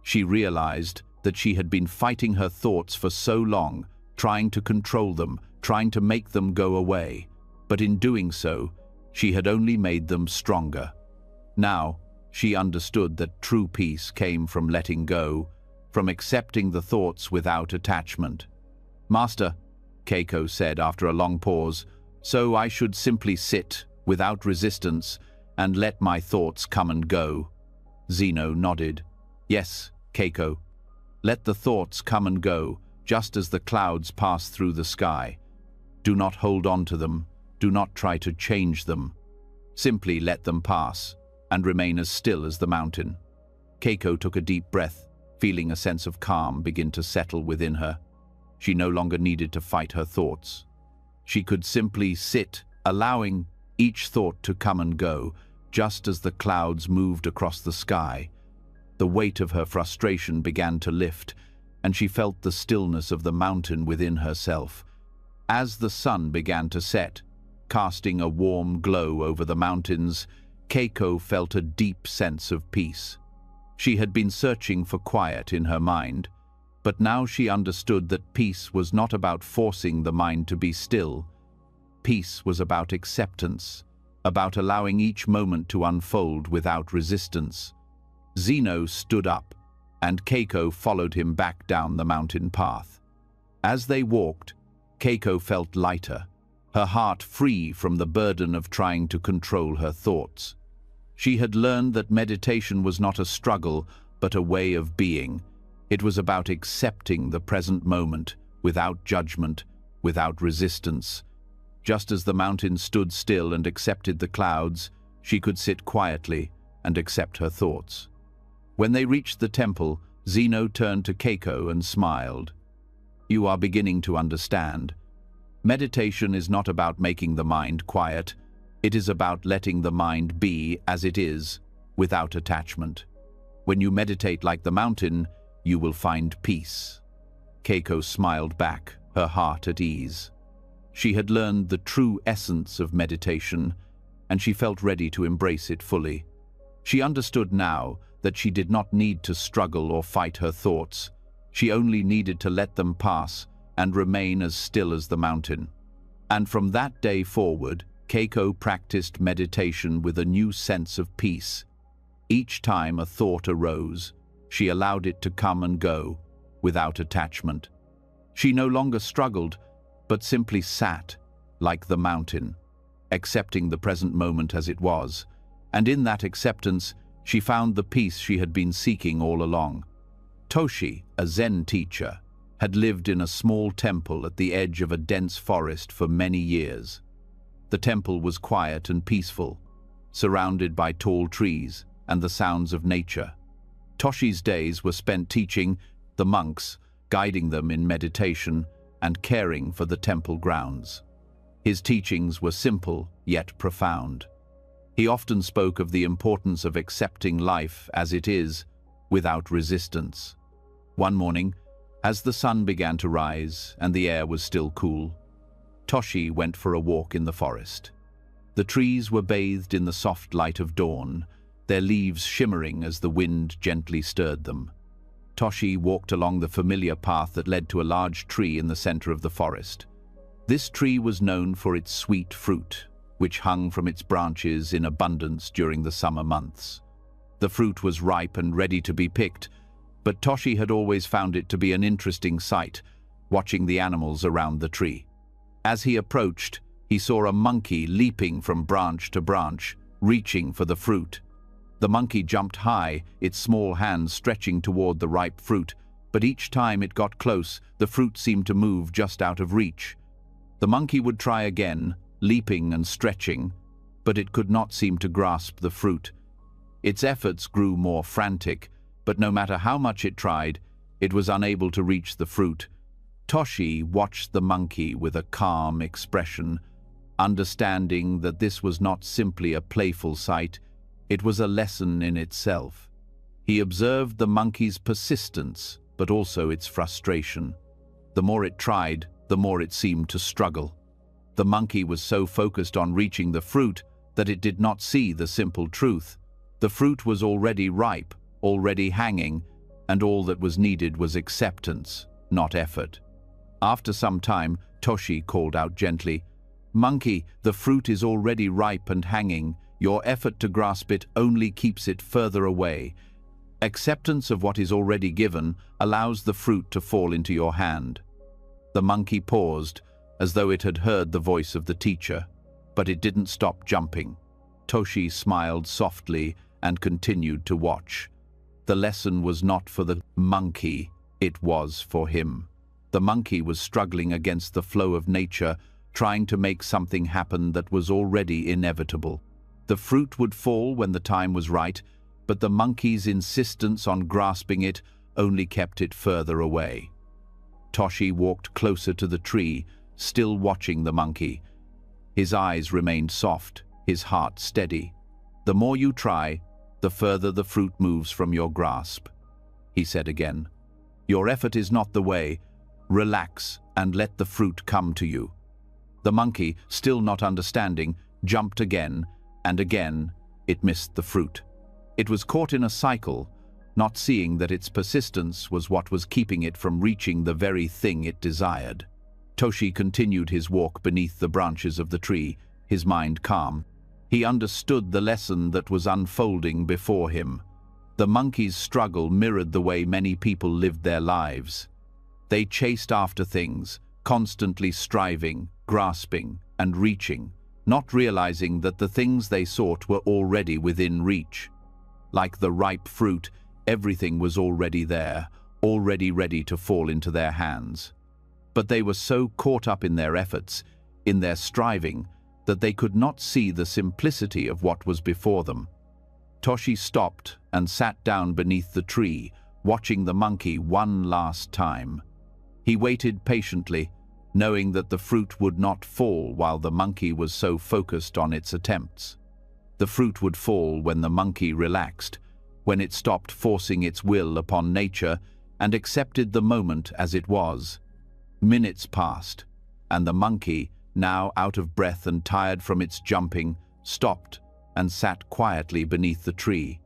She realized that she had been fighting her thoughts for so long, trying to control them, trying to make them go away. But in doing so, she had only made them stronger. Now, she understood that true peace came from letting go, from accepting the thoughts without attachment. "Master," Keiko said after a long pause, "so I should simply sit, without resistance, and let my thoughts come and go?" Zeno nodded. "Yes, Keiko. Let the thoughts come and go, just as the clouds pass through the sky. Do not hold on to them. Do not try to change them. Simply let them pass, and remain as still as the mountain." Keiko took a deep breath, feeling a sense of calm begin to settle within her. She no longer needed to fight her thoughts. She could simply sit, allowing each thought to come and go, just as the clouds moved across the sky. The weight of her frustration began to lift, and she felt the stillness of the mountain within herself. As the sun began to set, casting a warm glow over the mountains, Keiko felt a deep sense of peace. She had been searching for quiet in her mind, but now she understood that peace was not about forcing the mind to be still. Peace was about acceptance, about allowing each moment to unfold without resistance. Zeno stood up, and Keiko followed him back down the mountain path. As they walked, Keiko felt lighter, her heart free from the burden of trying to control her thoughts. She had learned that meditation was not a struggle, but a way of being. It was about accepting the present moment, without judgment, without resistance. Just as the mountain stood still and accepted the clouds, she could sit quietly and accept her thoughts. When they reached the temple, Zeno turned to Keiko and smiled. "You are beginning to understand. Meditation is not about making the mind quiet. It is about letting the mind be as it is, without attachment. When you meditate like the mountain, you will find peace." Keiko smiled back, her heart at ease. She had learned the true essence of meditation, and she felt ready to embrace it fully. She understood now that she did not need to struggle or fight her thoughts. She only needed to let them pass and remain as still as the mountain. And from that day forward, Keiko practiced meditation with a new sense of peace. Each time a thought arose, she allowed it to come and go, without attachment. She no longer struggled, but simply sat, like the mountain, accepting the present moment as it was. And in that acceptance, she found the peace she had been seeking all along. Toshi, a Zen teacher, had lived in a small temple at the edge of a dense forest for many years. The temple was quiet and peaceful, surrounded by tall trees and the sounds of nature. Toshi's days were spent teaching the monks, guiding them in meditation, and caring for the temple grounds. His teachings were simple yet profound. He often spoke of the importance of accepting life as it is, without resistance. One morning, as the sun began to rise and the air was still cool, Toshi went for a walk in the forest. The trees were bathed in the soft light of dawn, their leaves shimmering as the wind gently stirred them. Toshi walked along the familiar path that led to a large tree in the center of the forest. This tree was known for its sweet fruit, which hung from its branches in abundance during the summer months. The fruit was ripe and ready to be picked, but Toshi had always found it to be an interesting sight, watching the animals around the tree. As he approached, he saw a monkey leaping from branch to branch, reaching for the fruit. The monkey jumped high, its small hands stretching toward the ripe fruit, but each time it got close, the fruit seemed to move just out of reach. The monkey would try again, leaping and stretching, but it could not seem to grasp the fruit. Its efforts grew more frantic, but no matter how much it tried, it was unable to reach the fruit. Toshi watched the monkey with a calm expression, understanding that this was not simply a playful sight, it was a lesson in itself. He observed the monkey's persistence, but also its frustration. The more it tried, the more it seemed to struggle. The monkey was so focused on reaching the fruit that it did not see the simple truth. The fruit was already ripe, already hanging, and all that was needed was acceptance, not effort. After some time, Toshi called out gently, "Monkey, the fruit is already ripe and hanging. Your effort to grasp it only keeps it further away. Acceptance of what is already given allows the fruit to fall into your hand." The monkey paused, as though it had heard the voice of the teacher, but it didn't stop jumping. Toshi smiled softly and continued to watch. The lesson was not for the monkey, it was for him. The monkey was struggling against the flow of nature, trying to make something happen that was already inevitable. The fruit would fall when the time was right, but the monkey's insistence on grasping it only kept it further away. Toshi walked closer to the tree, still watching the monkey. His eyes remained soft, his heart steady. "The more you try, the further the fruit moves from your grasp," he said again. "Your effort is not the way. Relax and let the fruit come to you." The monkey, still not understanding, jumped again, and again it missed the fruit. It was caught in a cycle, not seeing that its persistence was what was keeping it from reaching the very thing it desired. Toshi continued his walk beneath the branches of the tree, his mind calm. He understood the lesson that was unfolding before him. The monkey's struggle mirrored the way many people lived their lives. They chased after things, constantly striving, grasping, and reaching, not realizing that the things they sought were already within reach. Like the ripe fruit, everything was already there, already ready to fall into their hands. But they were so caught up in their efforts, in their striving, that they could not see the simplicity of what was before them. Toshi stopped and sat down beneath the tree, watching the monkey one last time. He waited patiently, knowing that the fruit would not fall while the monkey was so focused on its attempts. The fruit would fall when the monkey relaxed, when it stopped forcing its will upon nature and accepted the moment as it was. Minutes passed, and the monkey, now out of breath and tired from its jumping, stopped and sat quietly beneath the tree.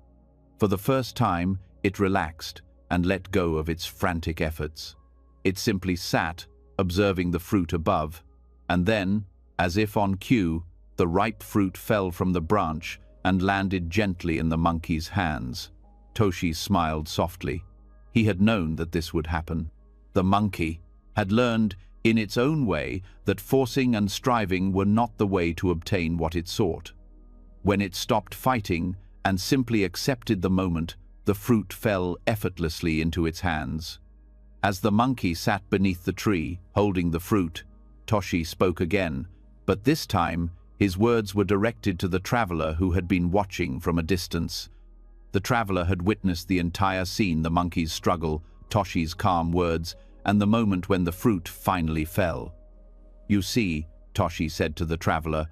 For the first time, it relaxed and let go of its frantic efforts. It simply sat, observing the fruit above, and then, as if on cue, the ripe fruit fell from the branch and landed gently in the monkey's hands. Toshi smiled softly. He had known that this would happen. The monkey had learned, in its own way, that forcing and striving were not the way to obtain what it sought. When it stopped fighting and simply accepted the moment, the fruit fell effortlessly into its hands. As the monkey sat beneath the tree, holding the fruit, Toshi spoke again, but this time his words were directed to the traveler who had been watching from a distance. The traveler had witnessed the entire scene, the monkey's struggle, Toshi's calm words, and the moment when the fruit finally fell. "You see," Toshi said to the traveler,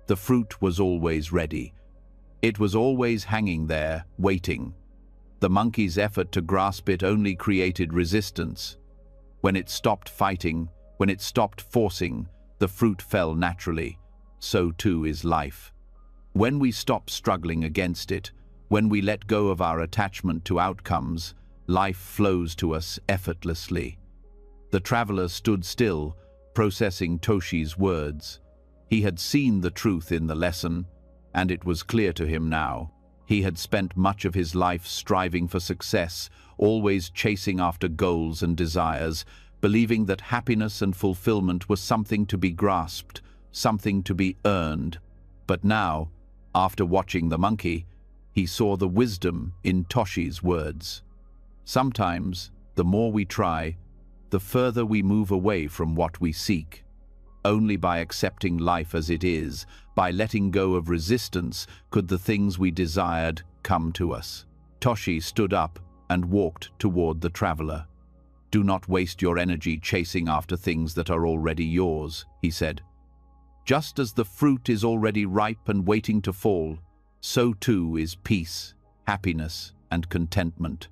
"the fruit was always ready, It was always hanging there, waiting. The monkey's effort to grasp it only created resistance. When it stopped fighting, when it stopped forcing, the fruit fell naturally. So too is life. When we stop struggling against it, when we let go of our attachment to outcomes, life flows to us effortlessly. The traveler stood still, processing Toshi's words. He had seen the truth in the lesson, and it was clear to him now. He had spent much of his life striving for success, always chasing after goals and desires, believing that happiness and fulfillment were something to be grasped, something to be earned. But now, after watching the monkey, he saw the wisdom in Toshi's words. Sometimes, the more we try, the further we move away from what we seek. Only by accepting life as it is, by letting go of resistance, could the things we desired come to us. Toshi stood up and walked toward the traveler. "Do not waste your energy chasing after things that are already yours," he said. "Just as the fruit is already ripe and waiting to fall, so too is peace, happiness, and contentment.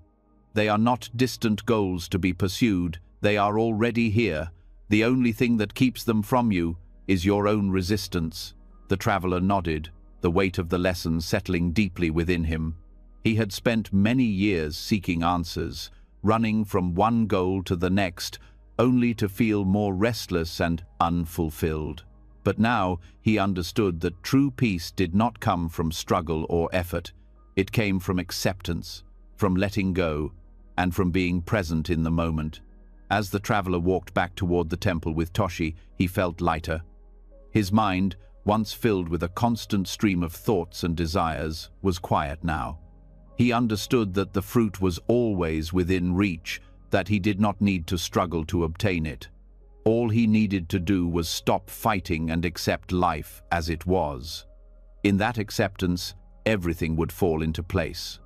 They are not distant goals to be pursued, they are already here. The only thing that keeps them from you is your own resistance." The traveler nodded, the weight of the lesson settling deeply within him. He had spent many years seeking answers, running from one goal to the next, only to feel more restless and unfulfilled. But now he understood that true peace did not come from struggle or effort. It came from acceptance, from letting go, and from being present in the moment. As the traveler walked back toward the temple with Toshi, he felt lighter. His mind, once filled with a constant stream of thoughts and desires, was quiet now. He understood that the fruit was always within reach, that he did not need to struggle to obtain it. All he needed to do was stop fighting and accept life as it was. In that acceptance, everything would fall into place.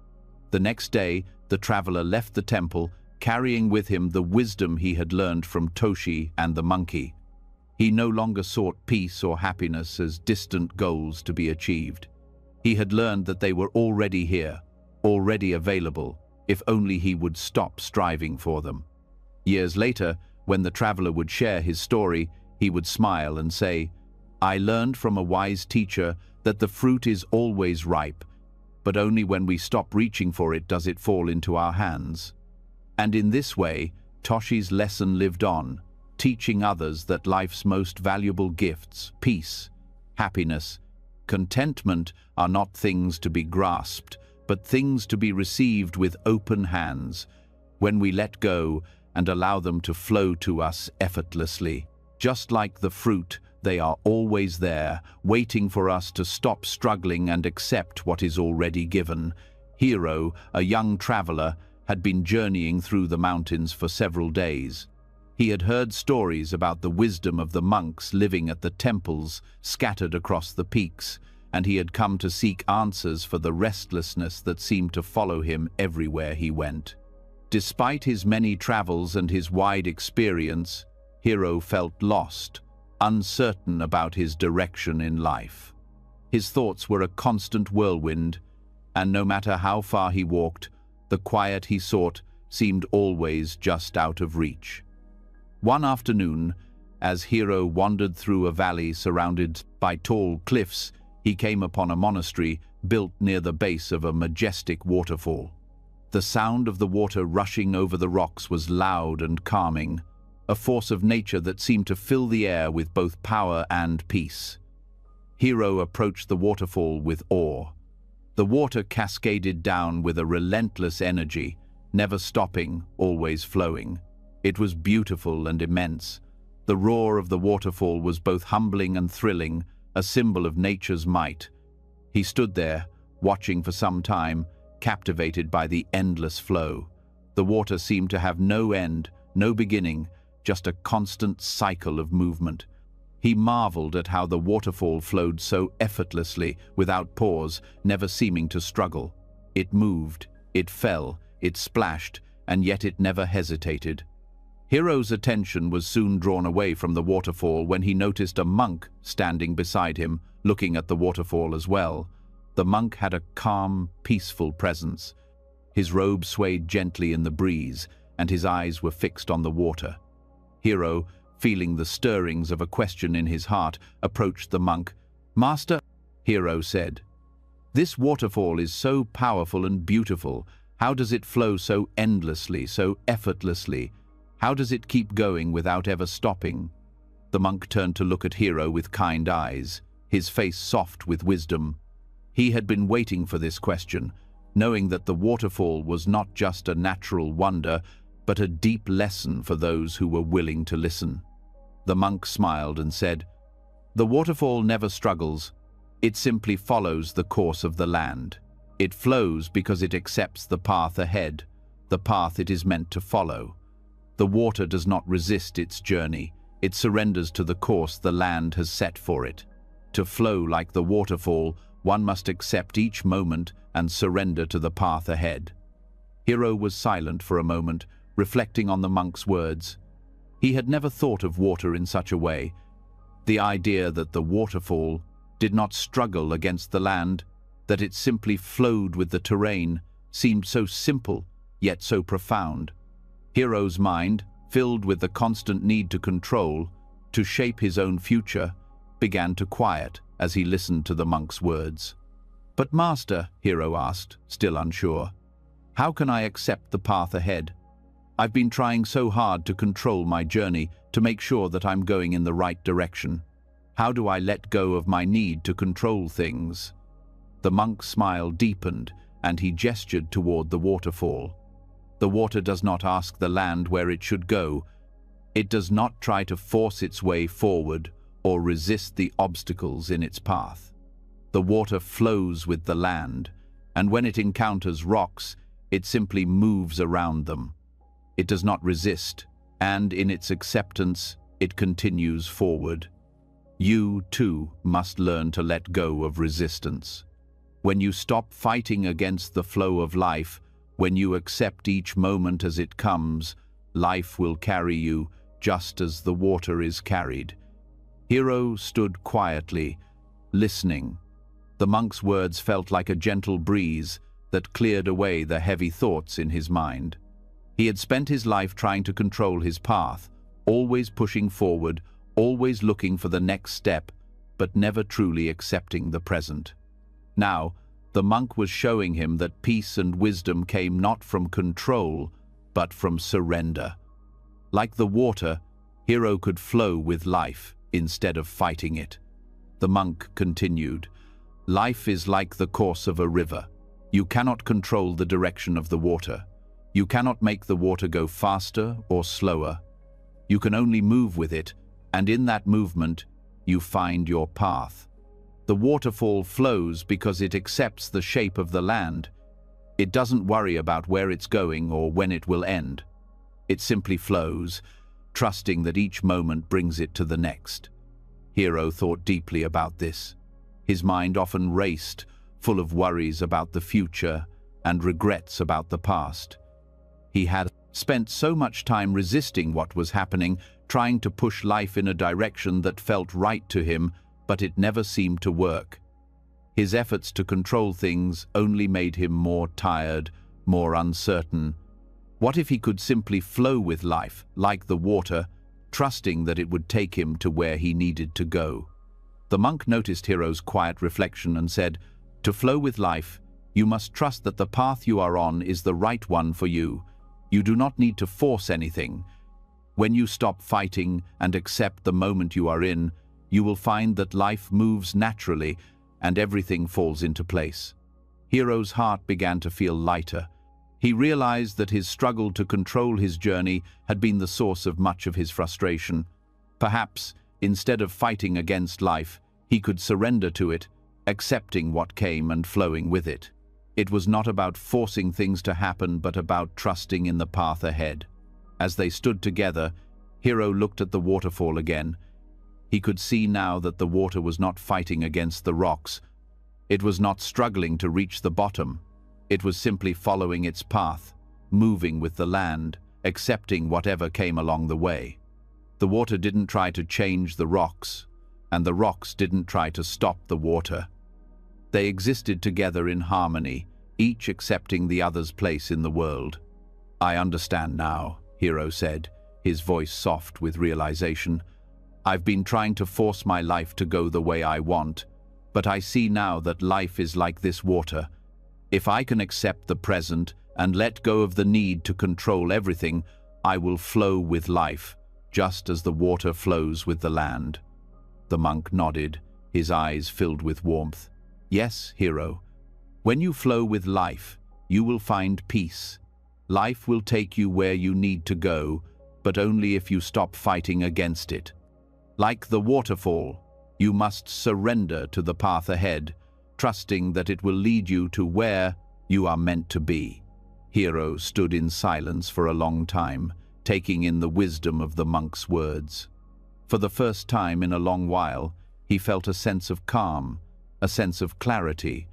The next day, the traveler left the temple, carrying with him the wisdom he had learned from Toshi and the monkey. He no longer sought peace or happiness as distant goals to be achieved. He had learned that they were already here, already available, if only he would stop striving for them. Years later, when the traveler would share his story, he would smile and say, "I learned from a wise teacher that the fruit is always ripe, but only when we stop reaching for it does it fall into our hands." And in this way, Toshi's lesson lived on, teaching others that life's most valuable gifts, peace, happiness, contentment, are not things to be grasped, but things to be received with open hands, when we let go and allow them to flow to us effortlessly. Just like the fruit, they are always there, waiting for us to stop struggling and accept what is already given. Hiro, a young traveler, had been journeying through the mountains for several days. He had heard stories about the wisdom of the monks living at the temples scattered across the peaks, and he had come to seek answers for the restlessness that seemed to follow him everywhere he went. Despite his many travels and his wide experience, Hiro felt lost, uncertain about his direction in life. His thoughts were a constant whirlwind, and no matter how far he walked, the quiet he sought seemed always just out of reach. One afternoon, as Hiro wandered through a valley surrounded by tall cliffs, he came upon a monastery built near the base of a majestic waterfall. The sound of the water rushing over the rocks was loud and calming, a force of nature that seemed to fill the air with both power and peace. Hiro approached the waterfall with awe. The water cascaded down with a relentless energy, never stopping, always flowing. It was beautiful and immense. The roar of the waterfall was both humbling and thrilling, a symbol of nature's might. He stood there, watching for some time, captivated by the endless flow. The water seemed to have no end, no beginning, just a constant cycle of movement. He marveled at how the waterfall flowed so effortlessly, without pause, never seeming to struggle. It moved, it fell, it splashed, and yet it never hesitated. Hiro's attention was soon drawn away from the waterfall when he noticed a monk standing beside him, looking at the waterfall as well. The monk had a calm, peaceful presence. His robe swayed gently in the breeze, and his eyes were fixed on the water. Hero, feeling the stirrings of a question in his heart, approached the monk. "Master," Hero said, "this waterfall is so powerful and beautiful. How does it flow so endlessly, so effortlessly? How does it keep going without ever stopping?" The monk turned to look at Hero with kind eyes, his face soft with wisdom. He had been waiting for this question, knowing that the waterfall was not just a natural wonder, but a deep lesson for those who were willing to listen. The monk smiled and said, "The waterfall never struggles. It simply follows the course of the land. It flows because it accepts the path ahead, the path it is meant to follow. The water does not resist its journey. It surrenders to the course the land has set for it. To flow like the waterfall, one must accept each moment and surrender to the path ahead." Hero was silent for a moment, reflecting on the monk's words. He had never thought of water in such a way. The idea that the waterfall did not struggle against the land, that it simply flowed with the terrain, seemed so simple, yet so profound. Hero's mind, filled with the constant need to control, to shape his own future, began to quiet as he listened to the monk's words. "But Master," Hero asked, still unsure, "how can I accept the path ahead? I've been trying so hard to control my journey, to make sure that I'm going in the right direction. How do I let go of my need to control things?" The monk's smile deepened, and he gestured toward the waterfall. The water does not ask the land where it should go. It does not try to force its way forward or resist the obstacles in its path. The water flows with the land, and when it encounters rocks, it simply moves around them. It does not resist, and in its acceptance, it continues forward. You, too, must learn to let go of resistance. When you stop fighting against the flow of life, when you accept each moment as it comes, life will carry you just as the water is carried. Hero stood quietly, listening. The monk's words felt like a gentle breeze that cleared away the heavy thoughts in his mind. He had spent his life trying to control his path, always pushing forward, always looking for the next step, but never truly accepting the present. Now, the monk was showing him that peace and wisdom came not from control, but from surrender. Like the water, Hero could flow with life instead of fighting it. The monk continued, "Life is like the course of a river. You cannot control the direction of the water. You cannot make the water go faster or slower. You can only move with it, and in that movement, you find your path. The waterfall flows because it accepts the shape of the land. It doesn't worry about where it's going or when it will end. It simply flows, trusting that each moment brings it to the next." Hero thought deeply about this. His mind often raced, full of worries about the future and regrets about the past. He had spent so much time resisting what was happening, trying to push life in a direction that felt right to him, but it never seemed to work. His efforts to control things only made him more tired, more uncertain. What if he could simply flow with life, like the water, trusting that it would take him to where he needed to go? The monk noticed Hero's quiet reflection and said, "To flow with life, you must trust that the path you are on is the right one for you. You do not need to force anything. When you stop fighting and accept the moment you are in, you will find that life moves naturally and everything falls into place." Hero's heart began to feel lighter. He realized that his struggle to control his journey had been the source of much of his frustration. Perhaps, instead of fighting against life, he could surrender to it, accepting what came and flowing with it. It was not about forcing things to happen, but about trusting in the path ahead. As they stood together, Hero looked at the waterfall again. He could see now that the water was not fighting against the rocks. It was not struggling to reach the bottom. It was simply following its path, moving with the land, accepting whatever came along the way. The water didn't try to change the rocks, and the rocks didn't try to stop the water. They existed together in harmony, each accepting the other's place in the world. "I understand now," Hero said, his voice soft with realization. "I've been trying to force my life to go the way I want, but I see now that life is like this water. If I can accept the present and let go of the need to control everything, I will flow with life, just as the water flows with the land." The monk nodded, his eyes filled with warmth. "Yes, Hero. When you flow with life, you will find peace. Life will take you where you need to go, but only if you stop fighting against it. Like the waterfall, you must surrender to the path ahead, trusting that it will lead you to where you are meant to be." Hero stood in silence for a long time, taking in the wisdom of the monk's words. For the first time in a long while, he felt a sense of calm, a sense of clarity.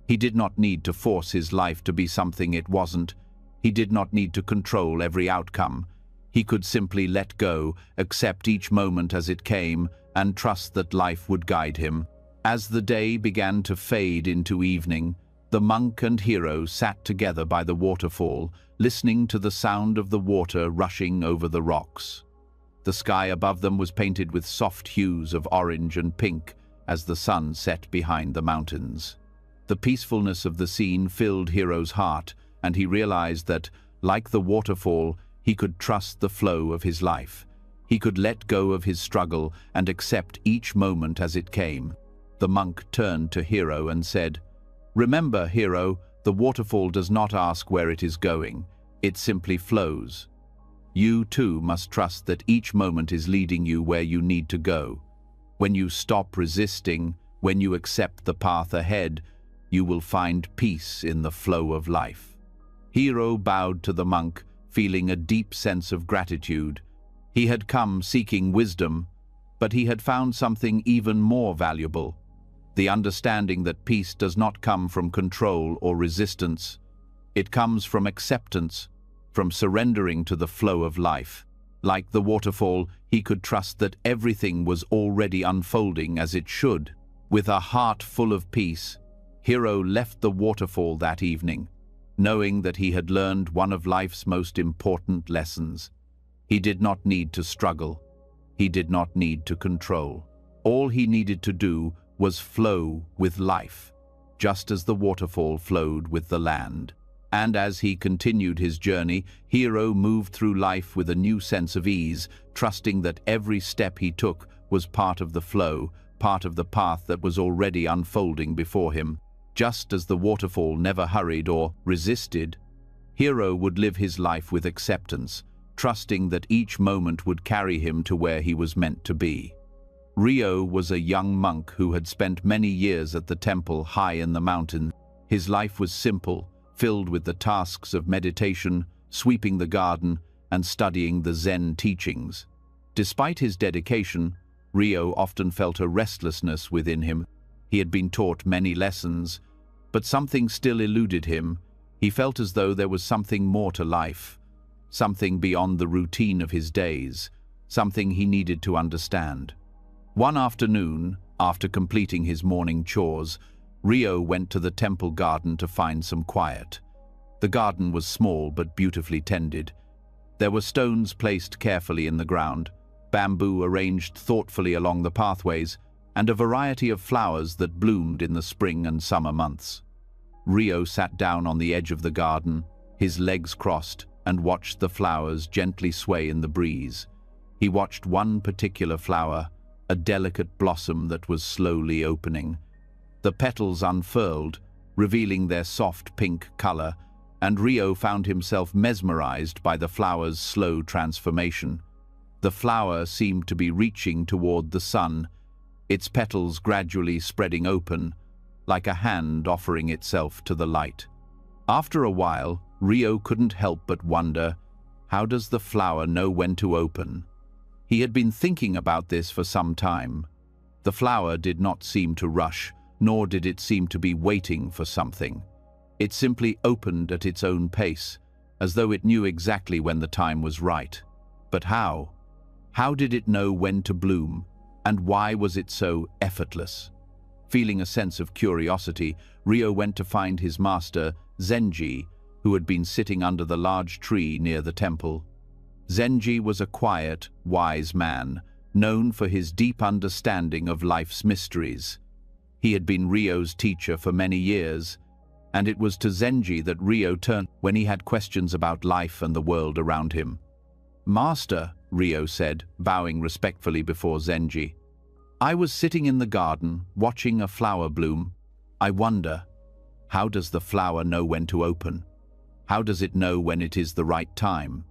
He did not need to force his life to be something it wasn't. He did not need to control every outcome. He could simply let go, accept each moment as it came, and trust that life would guide him. As the day began to fade into evening, the monk and Hero sat together by the waterfall, listening to the sound of the water rushing over the rocks. The sky above them was painted with soft hues of orange and pink as the sun set behind the mountains. The peacefulness of the scene filled Hero's heart, and he realized that, like the waterfall, he could trust the flow of his life. He could let go of his struggle and accept each moment as it came. The monk turned to Hero and said, "Remember, Hero, the waterfall does not ask where it is going. It simply flows. You too must trust that each moment is leading you where you need to go. When you stop resisting, when you accept the path ahead, you will find peace in the flow of life." Hero bowed to the monk, feeling a deep sense of gratitude. He had come seeking wisdom, but he had found something even more valuable: the understanding that peace does not come from control or resistance. It comes from acceptance, from surrendering to the flow of life. Like the waterfall, he could trust that everything was already unfolding as it should. With a heart full of peace, Hero left the waterfall that evening, knowing that he had learned one of life's most important lessons. He did not need to struggle. He did not need to control. All he needed to do was flow with life, just as the waterfall flowed with the land. And as he continued his journey, Hero moved through life with a new sense of ease, trusting that every step he took was part of the flow, part of the path that was already unfolding before him. Just as the waterfall never hurried or resisted, Hero would live his life with acceptance, trusting that each moment would carry him to where he was meant to be. Rio was a young monk who had spent many years at the temple high in the mountain. His life was simple, filled with the tasks of meditation, sweeping the garden, and studying the Zen teachings. Despite his dedication, Rio often felt a restlessness within him. He had been taught many lessons, but something still eluded him. He felt as though there was something more to life, something beyond the routine of his days, something he needed to understand. One afternoon, after completing his morning chores, Rio went to the temple garden to find some quiet. The garden was small but beautifully tended. There were stones placed carefully in the ground, bamboo arranged thoughtfully along the pathways, and a variety of flowers that bloomed in the spring and summer months. Rio sat down on the edge of the garden, his legs crossed, and watched the flowers gently sway in the breeze. He watched one particular flower, a delicate blossom that was slowly opening. The petals unfurled, revealing their soft pink color, and Rio found himself mesmerized by the flower's slow transformation. The flower seemed to be reaching toward the sun, its petals gradually spreading open, like a hand offering itself to the light. After a while, Rio couldn't help but wonder, how does the flower know when to open? He had been thinking about this for some time. The flower did not seem to rush, nor did it seem to be waiting for something. It simply opened at its own pace, as though it knew exactly when the time was right. But how? How did it know when to bloom, and why was it so effortless? Feeling a sense of curiosity, Ryo went to find his master, Zenji, who had been sitting under the large tree near the temple. Zenji was a quiet, wise man, known for his deep understanding of life's mysteries. He had been Ryo's teacher for many years, and it was to Zenji that Ryo turned when he had questions about life and the world around him. "Master," Ryo said, bowing respectfully before Zenji, "I was sitting in the garden, watching a flower bloom. I wonder, how does the flower know when to open? How does it know when it is the right time?"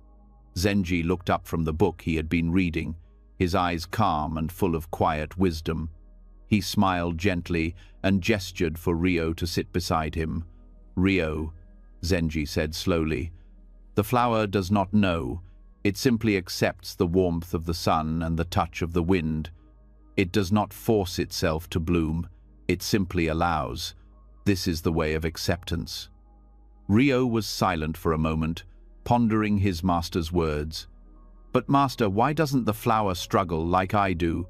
Zenji looked up from the book he had been reading, his eyes calm and full of quiet wisdom. He smiled gently and gestured for Ryo to sit beside him. "Ryo," Zenji said slowly, "the flower does not know. It simply accepts the warmth of the sun and the touch of the wind. It does not force itself to bloom. It simply allows. This is the way of acceptance." Ryo was silent for a moment, pondering his master's words. "But master, why doesn't the flower struggle like I do?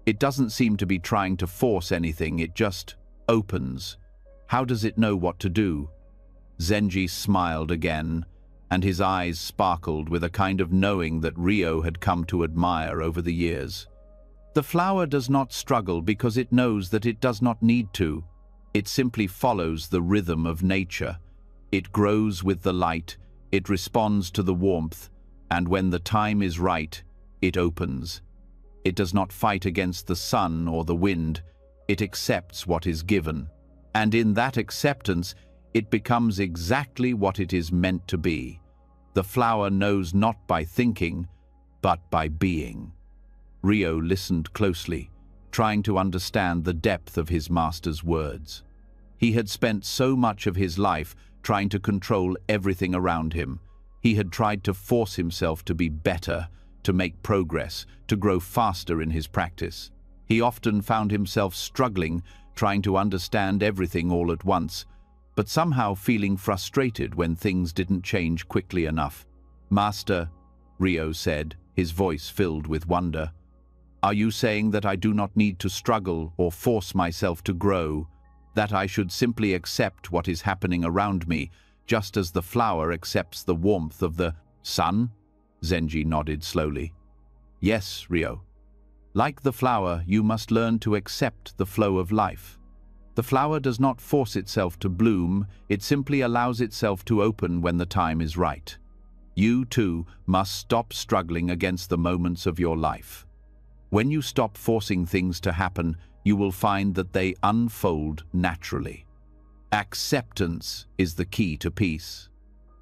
It doesn't seem to be trying to force anything, it just opens. How does it know what to do?" Zenji smiled again, and his eyes sparkled with a kind of knowing that Ryo had come to admire over the years. "The flower does not struggle because it knows that it does not need to. It simply follows the rhythm of nature. It grows with the light, it responds to the warmth, and when the time is right, it opens. It does not fight against the sun or the wind. It accepts what is given. And in that acceptance, it becomes exactly what it is meant to be. The flower knows not by thinking, but by being." Ryo listened closely, trying to understand the depth of his master's words. He had spent so much of his life trying to control everything around him. He had tried to force himself to be better, to make progress, to grow faster in his practice. He often found himself struggling, trying to understand everything all at once, but somehow feeling frustrated when things didn't change quickly enough. "Master," Ryo said, his voice filled with wonder, "are you saying that I do not need to struggle or force myself to grow, that I should simply accept what is happening around me, just as the flower accepts the warmth of the sun?" Zenji nodded slowly. "Yes, Ryo. Like the flower, you must learn to accept the flow of life. The flower does not force itself to bloom, it simply allows itself to open when the time is right. You, too, must stop struggling against the moments of your life. When you stop forcing things to happen, you will find that they unfold naturally. Acceptance is the key to peace."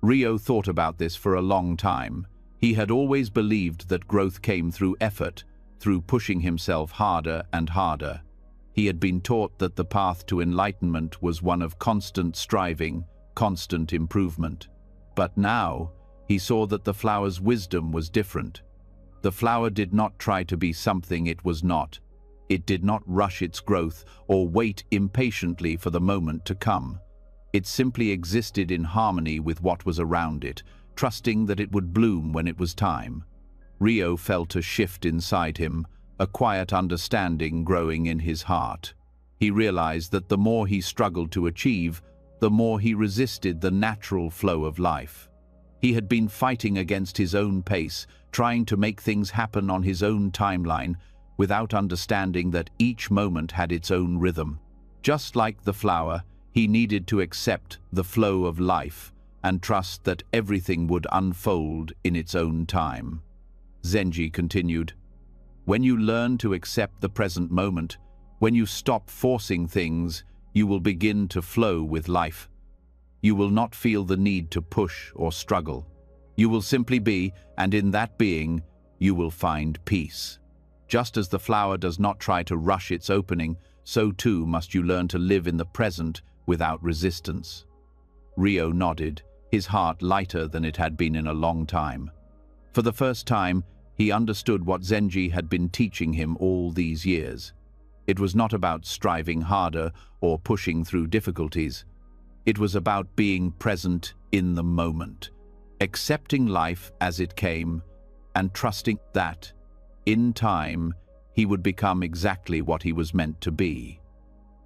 Ryo thought about this for a long time. He had always believed that growth came through effort, through pushing himself harder and harder. He had been taught that the path to enlightenment was one of constant striving, constant improvement. But now, he saw that the flower's wisdom was different. The flower did not try to be something it was not. It did not rush its growth or wait impatiently for the moment to come. It simply existed in harmony with what was around it, trusting that it would bloom when it was time. Ryo felt a shift inside him, a quiet understanding growing in his heart. He realized that the more he struggled to achieve, the more he resisted the natural flow of life. He had been fighting against his own pace, trying to make things happen on his own timeline, without understanding that each moment had its own rhythm. Just like the flower, he needed to accept the flow of life and trust that everything would unfold in its own time. Zenji continued, "When you learn to accept the present moment, when you stop forcing things, you will begin to flow with life. You will not feel the need to push or struggle. You will simply be, and in that being, you will find peace. Just as the flower does not try to rush its opening, so too must you learn to live in the present without resistance." Ryo nodded, his heart lighter than it had been in a long time. For the first time, he understood what Zenji had been teaching him all these years. It was not about striving harder or pushing through difficulties. It was about being present in the moment, accepting life as it came, and trusting that, in time, he would become exactly what he was meant to be.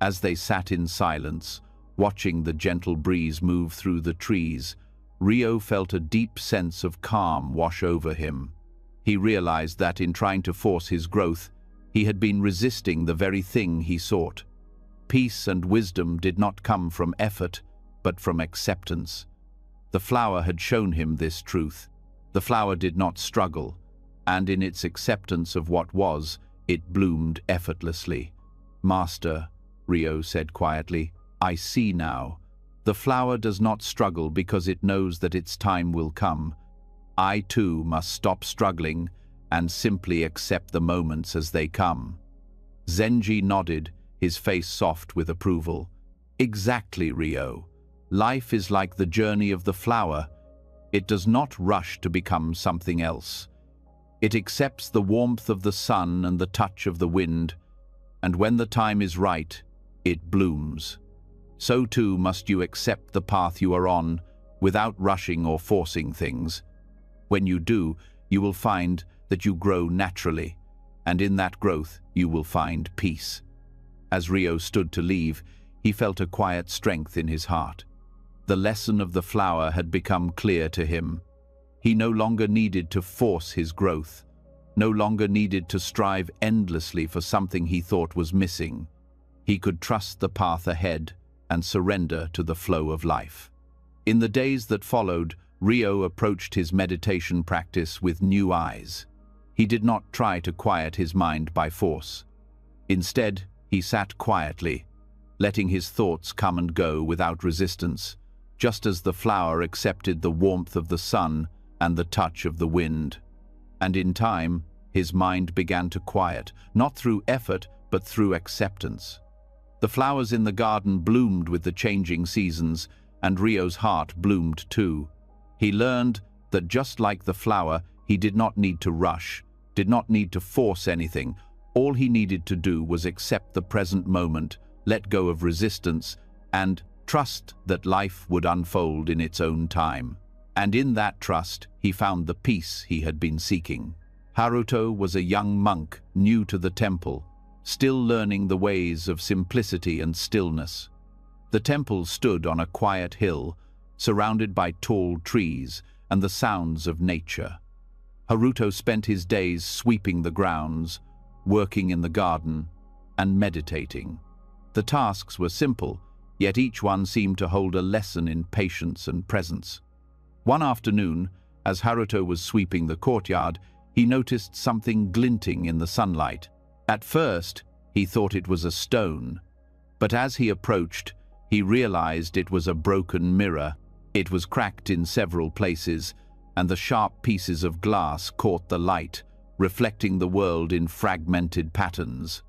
As they sat in silence, watching the gentle breeze move through the trees, Rio felt a deep sense of calm wash over him. He realized that in trying to force his growth, he had been resisting the very thing he sought. Peace and wisdom did not come from effort, but from acceptance. The flower had shown him this truth. The flower did not struggle, and in its acceptance of what was, it bloomed effortlessly. "Master," Rio said quietly, "I see now. The flower does not struggle because it knows that its time will come. I too must stop struggling and simply accept the moments as they come." Zenji nodded, his face soft with approval. "Exactly, Rio. Life is like the journey of the flower. It does not rush to become something else. It accepts the warmth of the sun and the touch of the wind, and when the time is right, it blooms. So too must you accept the path you are on, without rushing or forcing things. When you do, you will find that you grow naturally, and in that growth you will find peace." As Rio stood to leave, he felt a quiet strength in his heart. The lesson of the flower had become clear to him. He no longer needed to force his growth, no longer needed to strive endlessly for something he thought was missing. He could trust the path ahead and surrender to the flow of life. In the days that followed, Rio approached his meditation practice with new eyes. He did not try to quiet his mind by force. Instead, he sat quietly, letting his thoughts come and go without resistance, just as the flower accepted the warmth of the sun and the touch of the wind. And in time, his mind began to quiet, not through effort, but through acceptance. The flowers in the garden bloomed with the changing seasons, and Rio's heart bloomed too. He learned that just like the flower, he did not need to rush, did not need to force anything. All he needed to do was accept the present moment, let go of resistance, and trust that life would unfold in its own time. And in that trust, he found the peace he had been seeking. Haruto was a young monk, new to the temple, still learning the ways of simplicity and stillness. The temple stood on a quiet hill, surrounded by tall trees and the sounds of nature. Haruto spent his days sweeping the grounds, working in the garden, and meditating. The tasks were simple, yet each one seemed to hold a lesson in patience and presence. One afternoon, as Haruto was sweeping the courtyard, he noticed something glinting in the sunlight. At first, he thought it was a stone, but as he approached, he realized it was a broken mirror. It was cracked in several places, and the sharp pieces of glass caught the light, reflecting the world in fragmented patterns.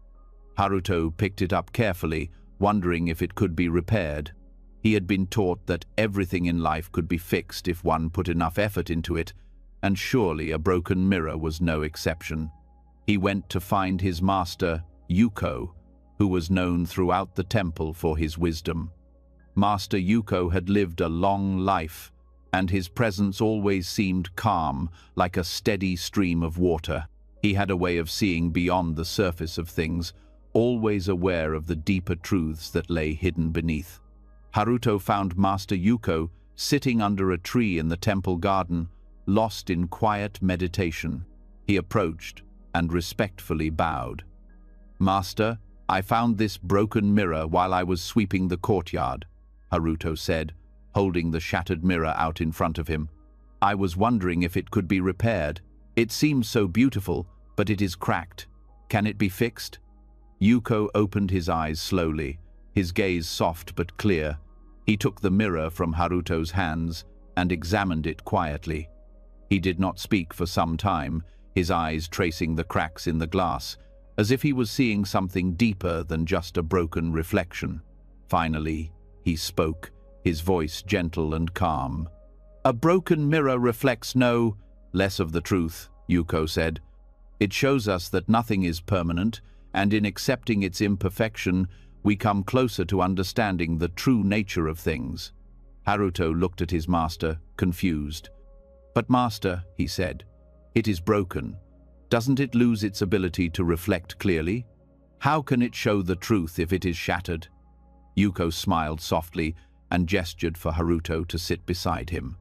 Haruto picked it up carefully, wondering if it could be repaired. He had been taught that everything in life could be fixed if one put enough effort into it, and surely a broken mirror was no exception. He went to find his master, Yuko, who was known throughout the temple for his wisdom. Master Yuko had lived a long life, and his presence always seemed calm, like a steady stream of water. He had a way of seeing beyond the surface of things, always aware of the deeper truths that lay hidden beneath. Haruto found Master Yuko sitting under a tree in the temple garden, lost in quiet meditation. He approached and respectfully bowed. "Master, I found this broken mirror while I was sweeping the courtyard," Haruto said, holding the shattered mirror out in front of him. "I was wondering if it could be repaired. It seems so beautiful, but it is cracked. Can it be fixed?" Yuko opened his eyes slowly, his gaze soft but clear. He took the mirror from Haruto's hands and examined it quietly. He did not speak for some time, his eyes tracing the cracks in the glass, as if he was seeing something deeper than just a broken reflection. Finally, he spoke, his voice gentle and calm. "A broken mirror reflects no less of the truth," Yuko said. "It shows us that nothing is permanent, and in accepting its imperfection, we come closer to understanding the true nature of things." Haruto looked at his master, confused. "But master," he said, "it is broken. Doesn't it lose its ability to reflect clearly?" How can it show the truth if it is shattered? Yuko smiled softly and gestured for Haruto to sit beside him.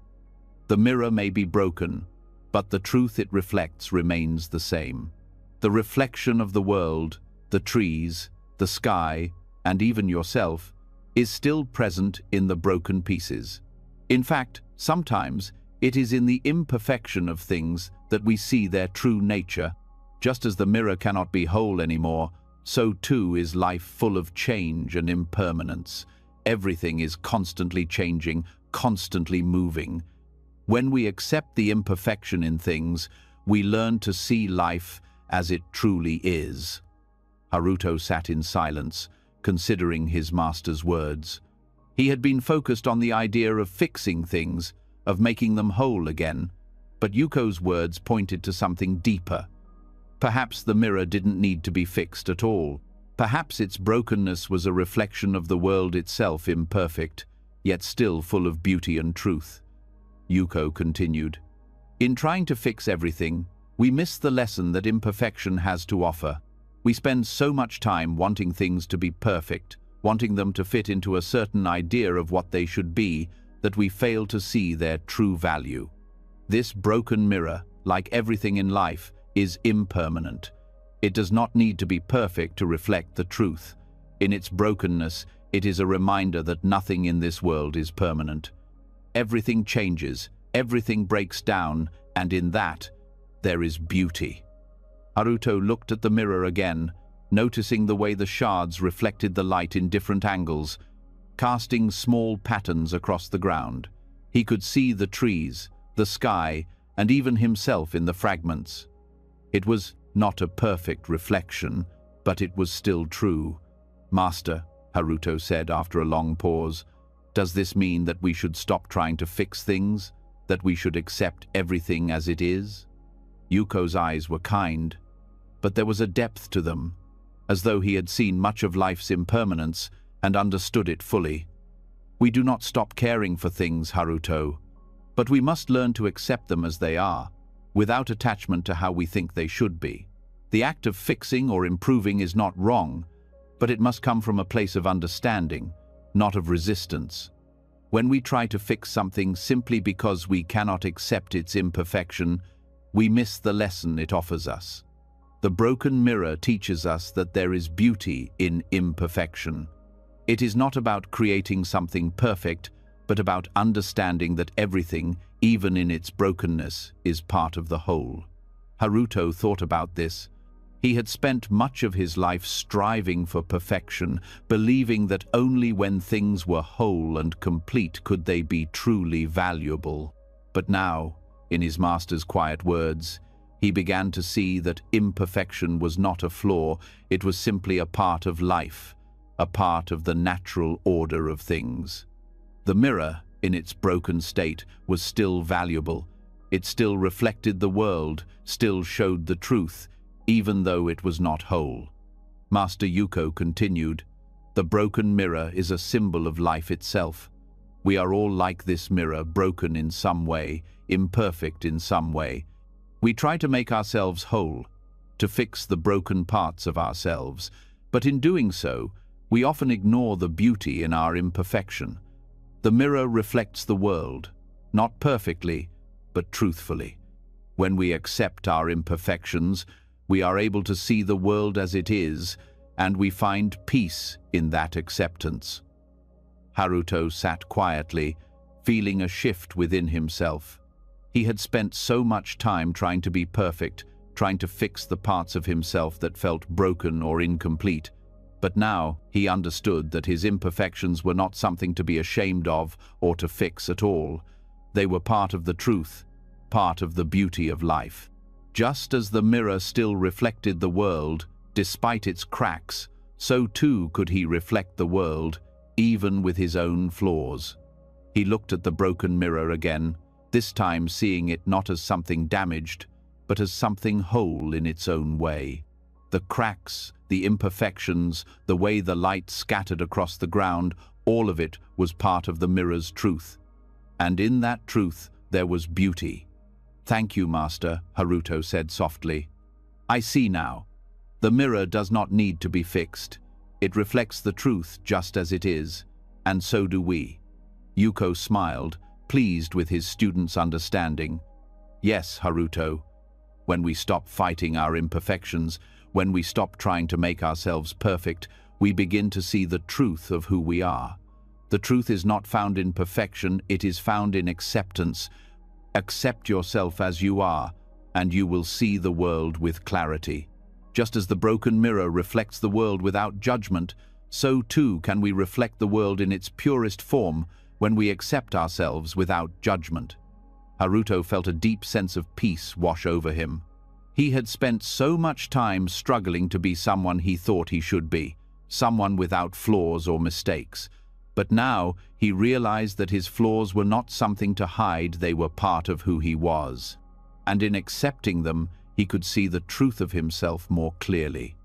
The mirror may be broken, but the truth it reflects remains the same. The reflection of the world, the trees, the sky, and even yourself, is still present in the broken pieces. In fact, sometimes it is in the imperfection of things that we see their true nature. Just as the mirror cannot be whole anymore, so too is life full of change and impermanence. Everything is constantly changing, constantly moving. When we accept the imperfection in things, we learn to see life as it truly is. Haruto sat in silence, considering his master's words. He had been focused on the idea of fixing things, of making them whole again, but Yuko's words pointed to something deeper. Perhaps the mirror didn't need to be fixed at all. Perhaps its brokenness was a reflection of the world itself, imperfect, yet still full of beauty and truth. Yuko continued, "In trying to fix everything, we miss the lesson that imperfection has to offer. We spend so much time wanting things to be perfect, wanting them to fit into a certain idea of what they should be, that we fail to see their true value. This broken mirror, like everything in life, is impermanent. It does not need to be perfect to reflect the truth. In its brokenness, it is a reminder that nothing in this world is permanent. Everything changes, everything breaks down, and in that, there is beauty." Haruto looked at the mirror again, noticing the way the shards reflected the light in different angles, casting small patterns across the ground. He could see the trees, the sky, and even himself in the fragments. It was not a perfect reflection, but it was still true. "Master," Haruto said after a long pause, "does this mean that we should stop trying to fix things? That we should accept everything as it is?" Yuko's eyes were kind, but there was a depth to them, as though he had seen much of life's impermanence and understood it fully. "We do not stop caring for things, Haruto, but we must learn to accept them as they are, without attachment to how we think they should be. The act of fixing or improving is not wrong, but it must come from a place of understanding, not of resistance. When we try to fix something simply because we cannot accept its imperfection, we miss the lesson it offers us. The broken mirror teaches us that there is beauty in imperfection. It is not about creating something perfect, but about understanding that everything, even in its brokenness, is part of the whole." Haruto thought about this. He had spent much of his life striving for perfection, believing that only when things were whole and complete could they be truly valuable. But now, in his master's quiet words, he began to see that imperfection was not a flaw, it was simply a part of life, a part of the natural order of things. The mirror, in its broken state, was still valuable. It still reflected the world, still showed the truth, even though it was not whole. Master Yuko continued, "The broken mirror is a symbol of life itself. We are all like this mirror, broken in some way, imperfect in some way. We try to make ourselves whole, to fix the broken parts of ourselves, but in doing so, we often ignore the beauty in our imperfection. The mirror reflects the world, not perfectly, but truthfully. When we accept our imperfections, we are able to see the world as it is, and we find peace in that acceptance." Haruto sat quietly, feeling a shift within himself. He had spent so much time trying to be perfect, trying to fix the parts of himself that felt broken or incomplete. But now he understood that his imperfections were not something to be ashamed of or to fix at all. They were part of the truth, part of the beauty of life. Just as the mirror still reflected the world, despite its cracks, so too could he reflect the world, even with his own flaws. He looked at the broken mirror again, this time seeing it not as something damaged, but as something whole in its own way. The cracks, the imperfections, the way the light scattered across the ground, all of it was part of the mirror's truth. And in that truth there was beauty. "Thank you, Master," Haruto said softly. "I see now. The mirror does not need to be fixed. It reflects the truth just as it is, and so do we. Yuko smiled, pleased with his student's understanding. Yes, Haruto. When we stop fighting our imperfections, when we stop trying to make ourselves perfect, we begin to see the truth of who we are. The truth is not found in perfection, it is found in acceptance. Accept yourself as you are, and you will see the world with clarity. Just as the broken mirror reflects the world without judgment, so too can we reflect the world in its purest form when we accept ourselves without judgment. Haruto felt a deep sense of peace wash over him. He had spent so much time struggling to be someone he thought he should be, someone without flaws or mistakes. But now he realized that his flaws were not something to hide, they were part of who he was. And in accepting them, he could see the truth of himself more clearly.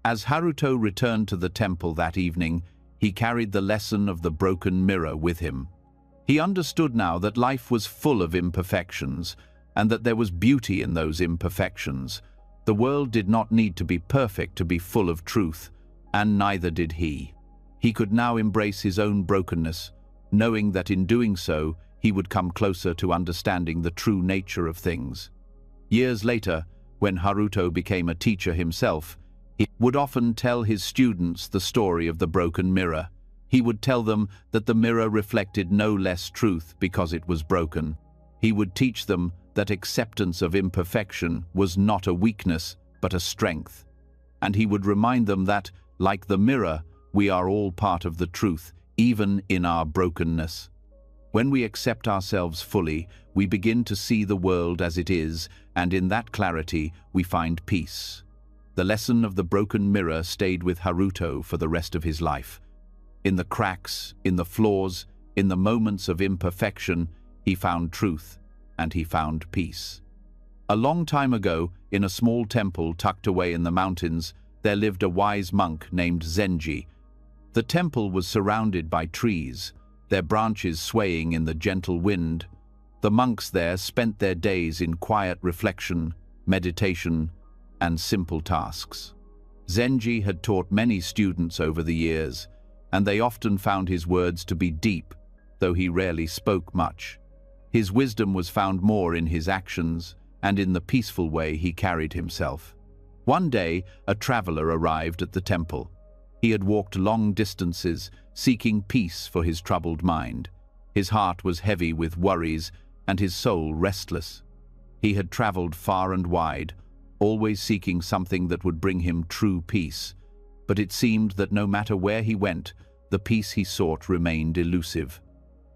As Haruto returned to the temple that evening, he carried the lesson of the broken mirror with him. He understood now that life was full of imperfections, and that there was beauty in those imperfections. The world did not need to be perfect to be full of truth, and neither did he. He could now embrace his own brokenness, knowing that in doing so, he would come closer to understanding the true nature of things. Years later, when Haruto became a teacher himself, he would often tell his students the story of the broken mirror. He would tell them that the mirror reflected no less truth because it was broken. He would teach them that acceptance of imperfection was not a weakness, but a strength. And he would remind them that, like the mirror, we are all part of the truth, even in our brokenness. When we accept ourselves fully, we begin to see the world as it is, and in that clarity, we find peace. The lesson of the broken mirror stayed with Haruto for the rest of his life. In the cracks, in the flaws, in the moments of imperfection, he found truth, and he found peace. A long time ago, in a small temple tucked away in the mountains, there lived a wise monk named Zenji. The temple was surrounded by trees, their branches swaying in the gentle wind. The monks there spent their days in quiet reflection, meditation, and simple tasks. Zenji had taught many students over the years, and they often found his words to be deep, though he rarely spoke much. His wisdom was found more in his actions and in the peaceful way he carried himself. One day, a traveler arrived at the temple. He had walked long distances, seeking peace for his troubled mind. His heart was heavy with worries and his soul restless. He had traveled far and wide, always seeking something that would bring him true peace. But it seemed that no matter where he went, the peace he sought remained elusive.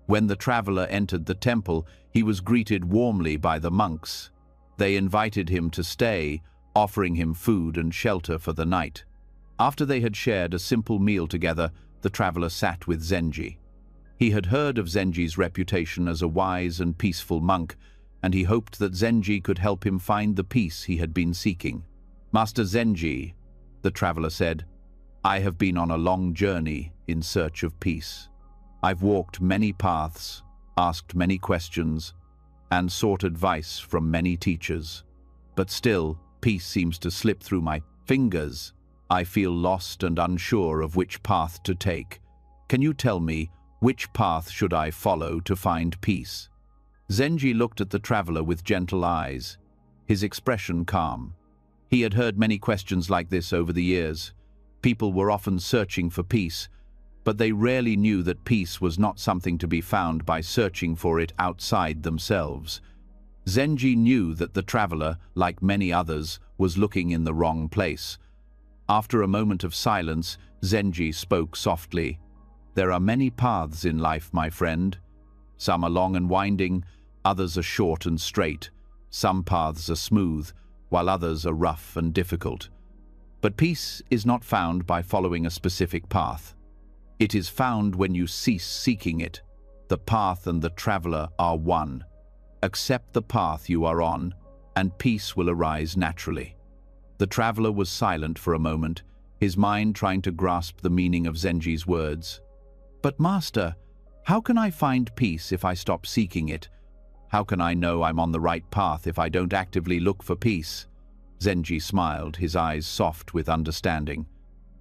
When the traveler entered the temple, he was greeted warmly by the monks. They invited him to stay, offering him food and shelter for the night. After they had shared a simple meal together, the traveler sat with Zenji. He had heard of Zenji's reputation as a wise and peaceful monk, and he hoped that Zenji could help him find the peace he had been seeking. "Master Zenji," the traveler said, "I have been on a long journey in search of peace. I've walked many paths, asked many questions, and sought advice from many teachers. But still, peace seems to slip through my fingers. I feel lost and unsure of which path to take. Can you tell me, which path should I follow to find peace?" Zenji looked at the traveler with gentle eyes, his expression calm. He had heard many questions like this over the years. People were often searching for peace, but they rarely knew that peace was not something to be found by searching for it outside themselves. Zenji knew that the traveler, like many others, was looking in the wrong place. After a moment of silence, Zenji spoke softly. "There are many paths in life, my friend. Some are long and winding, others are short and straight. Some paths are smooth, while others are rough and difficult. But peace is not found by following a specific path. It is found when you cease seeking it. The path and the traveler are one. Accept the path you are on, and peace will arise naturally." The traveler was silent for a moment, his mind trying to grasp the meaning of Zenji's words. "But Master, how can I find peace if I stop seeking it? How can I know I'm on the right path if I don't actively look for peace?" Zenji smiled, his eyes soft with understanding.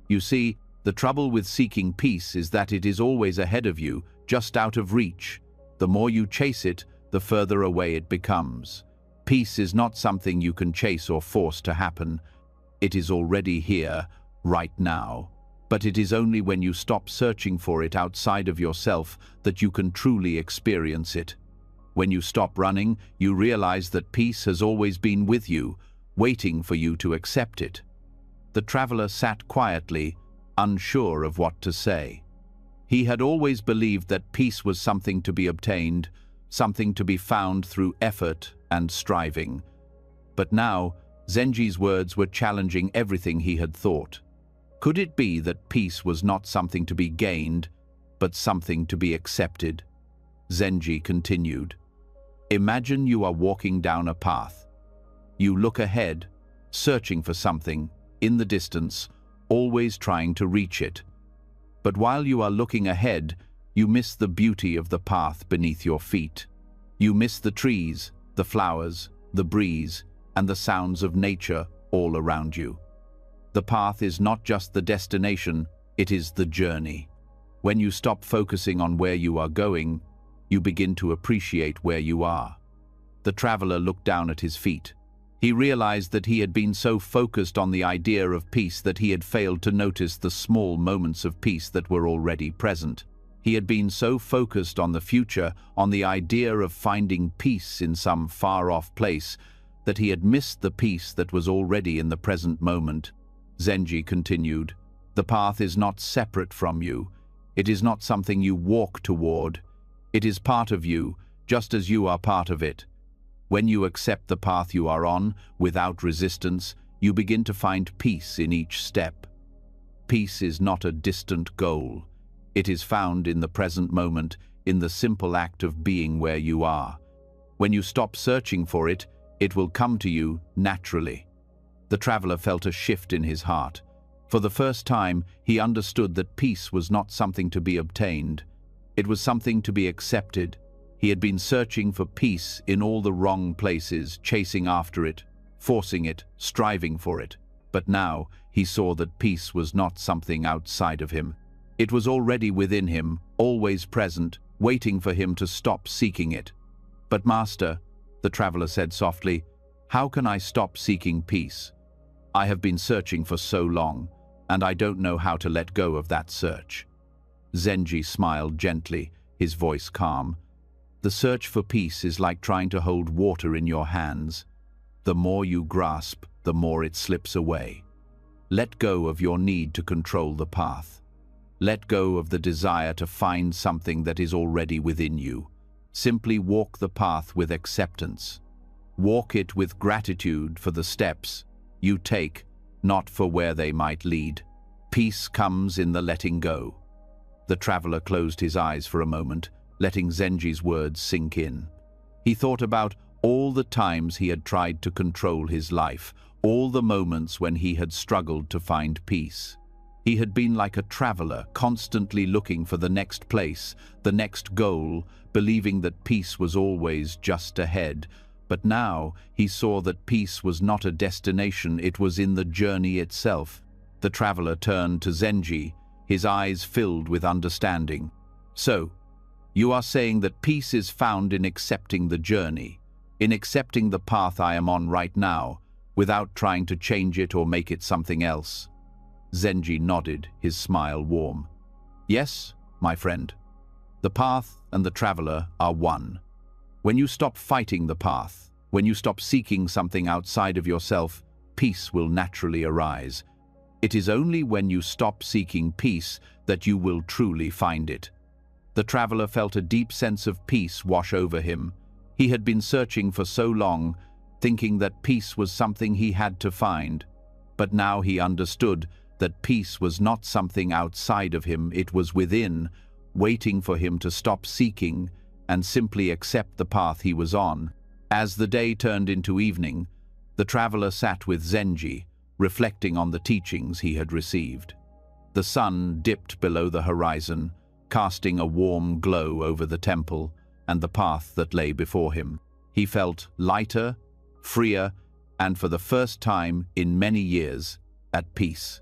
You see, the trouble with seeking peace is that it is always ahead of you, just out of reach. The more you chase it, the further away it becomes. Peace is not something you can chase or force to happen. It is already here, right now. But it is only when you stop searching for it outside of yourself that you can truly experience it. When you stop running, you realize that peace has always been with you, waiting for you to accept it. The traveler sat quietly, unsure of what to say. He had always believed that peace was something to be obtained, something to be found through effort and striving. But now, Zenji's words were challenging everything he had thought. Could it be that peace was not something to be gained, but something to be accepted? Zenji continued. Imagine you are walking down a path. You look ahead, searching for something, in the distance, always trying to reach it. But while you are looking ahead, you miss the beauty of the path beneath your feet. You miss the trees, the flowers, the breeze, and the sounds of nature all around you. The path is not just the destination, it is the journey. When you stop focusing on where you are going, you begin to appreciate where you are. The traveler looked down at his feet. He realized that he had been so focused on the idea of peace that he had failed to notice the small moments of peace that were already present. He had been so focused on the future, on the idea of finding peace in some far-off place, that he had missed the peace that was already in the present moment. Zenji continued, "The path is not separate from you. It is not something you walk toward. It is part of you, just as you are part of it. When you accept the path you are on, without resistance, you begin to find peace in each step. Peace is not a distant goal. It is found in the present moment, in the simple act of being where you are. When you stop searching for it, it will come to you naturally." The traveler felt a shift in his heart. For the first time, he understood that peace was not something to be obtained. It was something to be accepted. He had been searching for peace in all the wrong places, chasing after it, forcing it, striving for it. But now he saw that peace was not something outside of him. It was already within him, always present, waiting for him to stop seeking it. "But Master," the traveler said softly, "how can I stop seeking peace? I have been searching for so long, and I don't know how to let go of that search." Zenji smiled gently, his voice calm. "The search for peace is like trying to hold water in your hands. The more you grasp, the more it slips away. Let go of your need to control the path. Let go of the desire to find something that is already within you. Simply walk the path with acceptance. Walk it with gratitude for the steps you take, not for where they might lead. Peace comes in the letting go." The traveler closed his eyes for a moment, letting Zenji's words sink in. He thought about all the times he had tried to control his life, all the moments when he had struggled to find peace. He had been like a traveler, constantly looking for the next place, the next goal, believing that peace was always just ahead. But now he saw that peace was not a destination, it was in the journey itself. The traveler turned to Zenji, his eyes filled with understanding. "So, you are saying that peace is found in accepting the journey, in accepting the path I am on right now, without trying to change it or make it something else?" Zenji nodded, his smile warm. "Yes, my friend. The path and the traveler are one. When you stop fighting the path, when you stop seeking something outside of yourself, peace will naturally arise. It is only when you stop seeking peace that you will truly find it." The traveler felt a deep sense of peace wash over him. He had been searching for so long, thinking that peace was something he had to find. But now he understood that peace was not something outside of him, it was within, waiting for him to stop seeking and simply accept the path he was on. As the day turned into evening, the traveler sat with Zenji, reflecting on the teachings he had received. The sun dipped below the horizon, casting a warm glow over the temple and the path that lay before him. He felt lighter, freer, and for the first time in many years, at peace.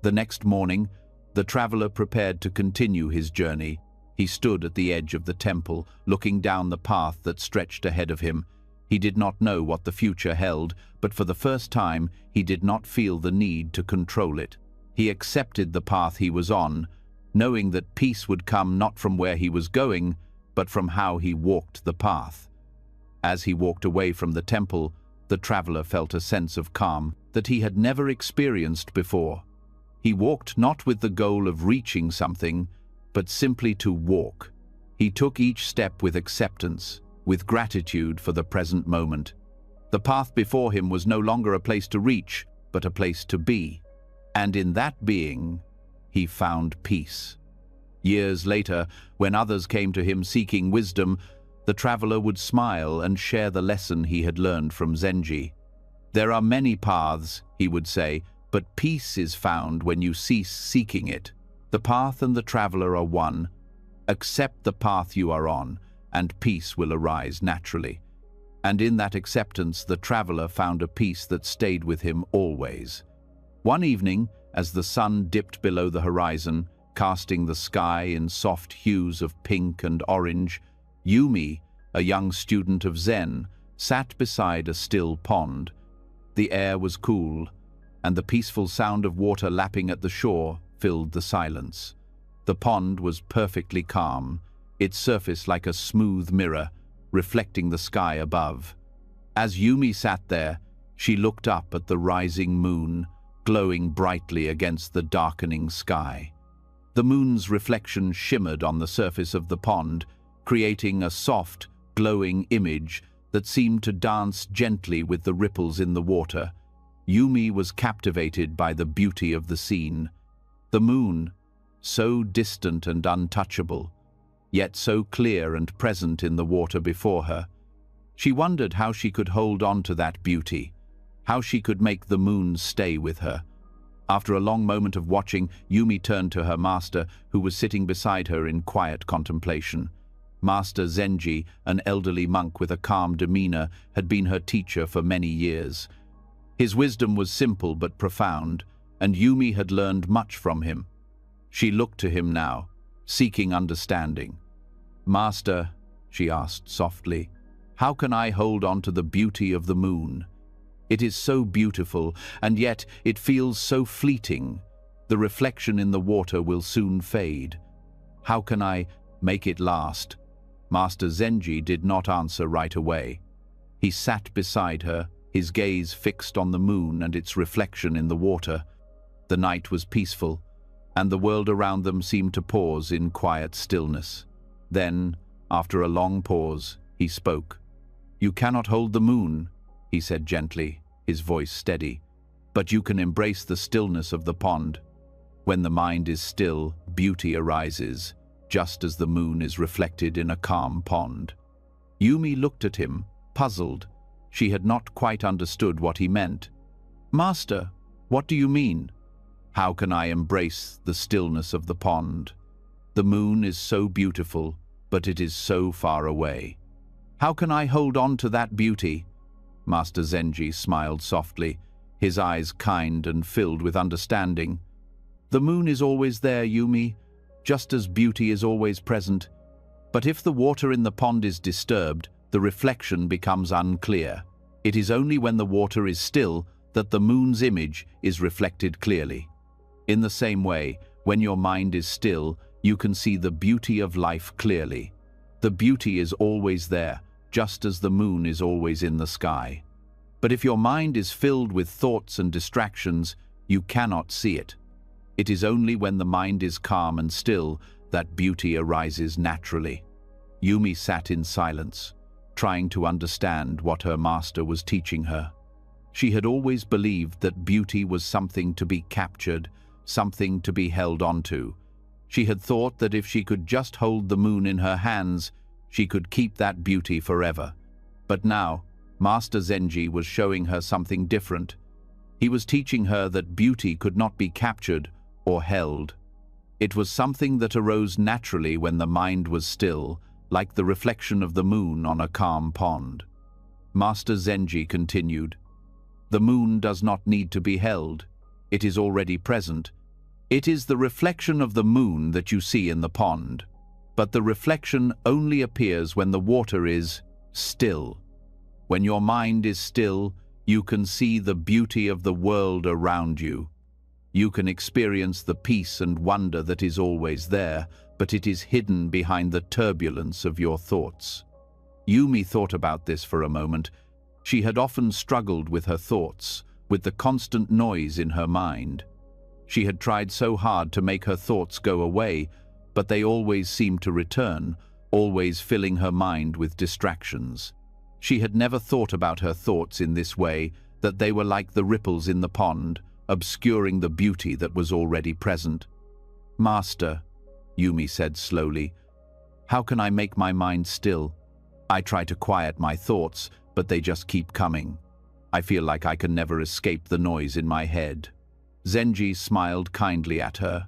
The next morning, the traveler prepared to continue his journey. He stood at the edge of the temple, looking down the path that stretched ahead of him. He did not know what the future held, but for the first time, he did not feel the need to control it. He accepted the path he was on, knowing that peace would come not from where he was going, but from how he walked the path. As he walked away from the temple, the traveler felt a sense of calm that he had never experienced before. He walked not with the goal of reaching something, but simply to walk. He took each step with acceptance, with gratitude for the present moment. The path before him was no longer a place to reach, but a place to be. And in that being, he found peace. Years later, when others came to him seeking wisdom, the traveler would smile and share the lesson he had learned from Zenji. There are many paths, he would say, but peace is found when you cease seeking it. The path and the traveler are one. Accept the path you are on, and peace will arise naturally. And in that acceptance, the traveler found a peace that stayed with him always. One evening, as the sun dipped below the horizon, casting the sky in soft hues of pink and orange, Yumi, a young student of Zen, sat beside a still pond. The air was cool, and the peaceful sound of water lapping at the shore filled the silence. The pond was perfectly calm, its surface like a smooth mirror, reflecting the sky above. As Yumi sat there, she looked up at the rising moon, glowing brightly against the darkening sky. The moon's reflection shimmered on the surface of the pond, creating a soft, glowing image that seemed to dance gently with the ripples in the water. Yumi was captivated by the beauty of the scene. The moon, so distant and untouchable, yet so clear and present in the water before her. She wondered how she could hold on to that beauty, how she could make the moon stay with her. After a long moment of watching, Yumi turned to her master, who was sitting beside her in quiet contemplation. Master Zenji, an elderly monk with a calm demeanor, had been her teacher for many years. His wisdom was simple but profound, and Yumi had learned much from him. She looked to him now, seeking understanding. "Master," she asked softly, "how can I hold on to the beauty of the moon? It is so beautiful, and yet it feels so fleeting. The reflection in the water will soon fade. How can I make it last?" Master Zenji did not answer right away. He sat beside her, his gaze fixed on the moon and its reflection in the water. The night was peaceful, and the world around them seemed to pause in quiet stillness. Then, after a long pause, he spoke. "You cannot hold the moon," he said gently, his voice steady, "but you can embrace the stillness of the pond. When the mind is still, beauty arises, just as the moon is reflected in a calm pond." Yumi looked at him, puzzled. She had not quite understood what he meant. "Master, what do you mean?" "How can I embrace the stillness of the pond? The moon is so beautiful, but it is so far away. How can I hold on to that beauty?" Master Zenji smiled softly, his eyes kind and filled with understanding. "The moon is always there, Yumi, just as beauty is always present. But if the water in the pond is disturbed, the reflection becomes unclear. It is only when the water is still that the moon's image is reflected clearly. In the same way, when your mind is still, you can see the beauty of life clearly. The beauty is always there, just as the moon is always in the sky. But if your mind is filled with thoughts and distractions, you cannot see it. It is only when the mind is calm and still that beauty arises naturally." Yumi sat in silence, trying to understand what her master was teaching her. She had always believed that beauty was something to be captured, something to be held onto. She had thought that if she could just hold the moon in her hands, she could keep that beauty forever. But now, Master Zenji was showing her something different. He was teaching her that beauty could not be captured or held. It was something that arose naturally when the mind was still, like the reflection of the moon on a calm pond. Master Zenji continued, The moon does not need to be held. It is already present. It is the reflection of the moon that you see in the pond. But the reflection only appears when the water is still. When your mind is still, you can see the beauty of the world around you. You can experience the peace and wonder that is always there, but it is hidden behind the turbulence of your thoughts. Yumi thought about this for a moment. She had often struggled with her thoughts, with the constant noise in her mind. She had tried so hard to make her thoughts go away, but they always seemed to return, always filling her mind with distractions. She had never thought about her thoughts in this way, that they were like the ripples in the pond, obscuring the beauty that was already present. "Master," Yumi said slowly, "how can I make my mind still? I try to quiet my thoughts, but they just keep coming. I feel like I can never escape the noise in my head." Zenji smiled kindly at her.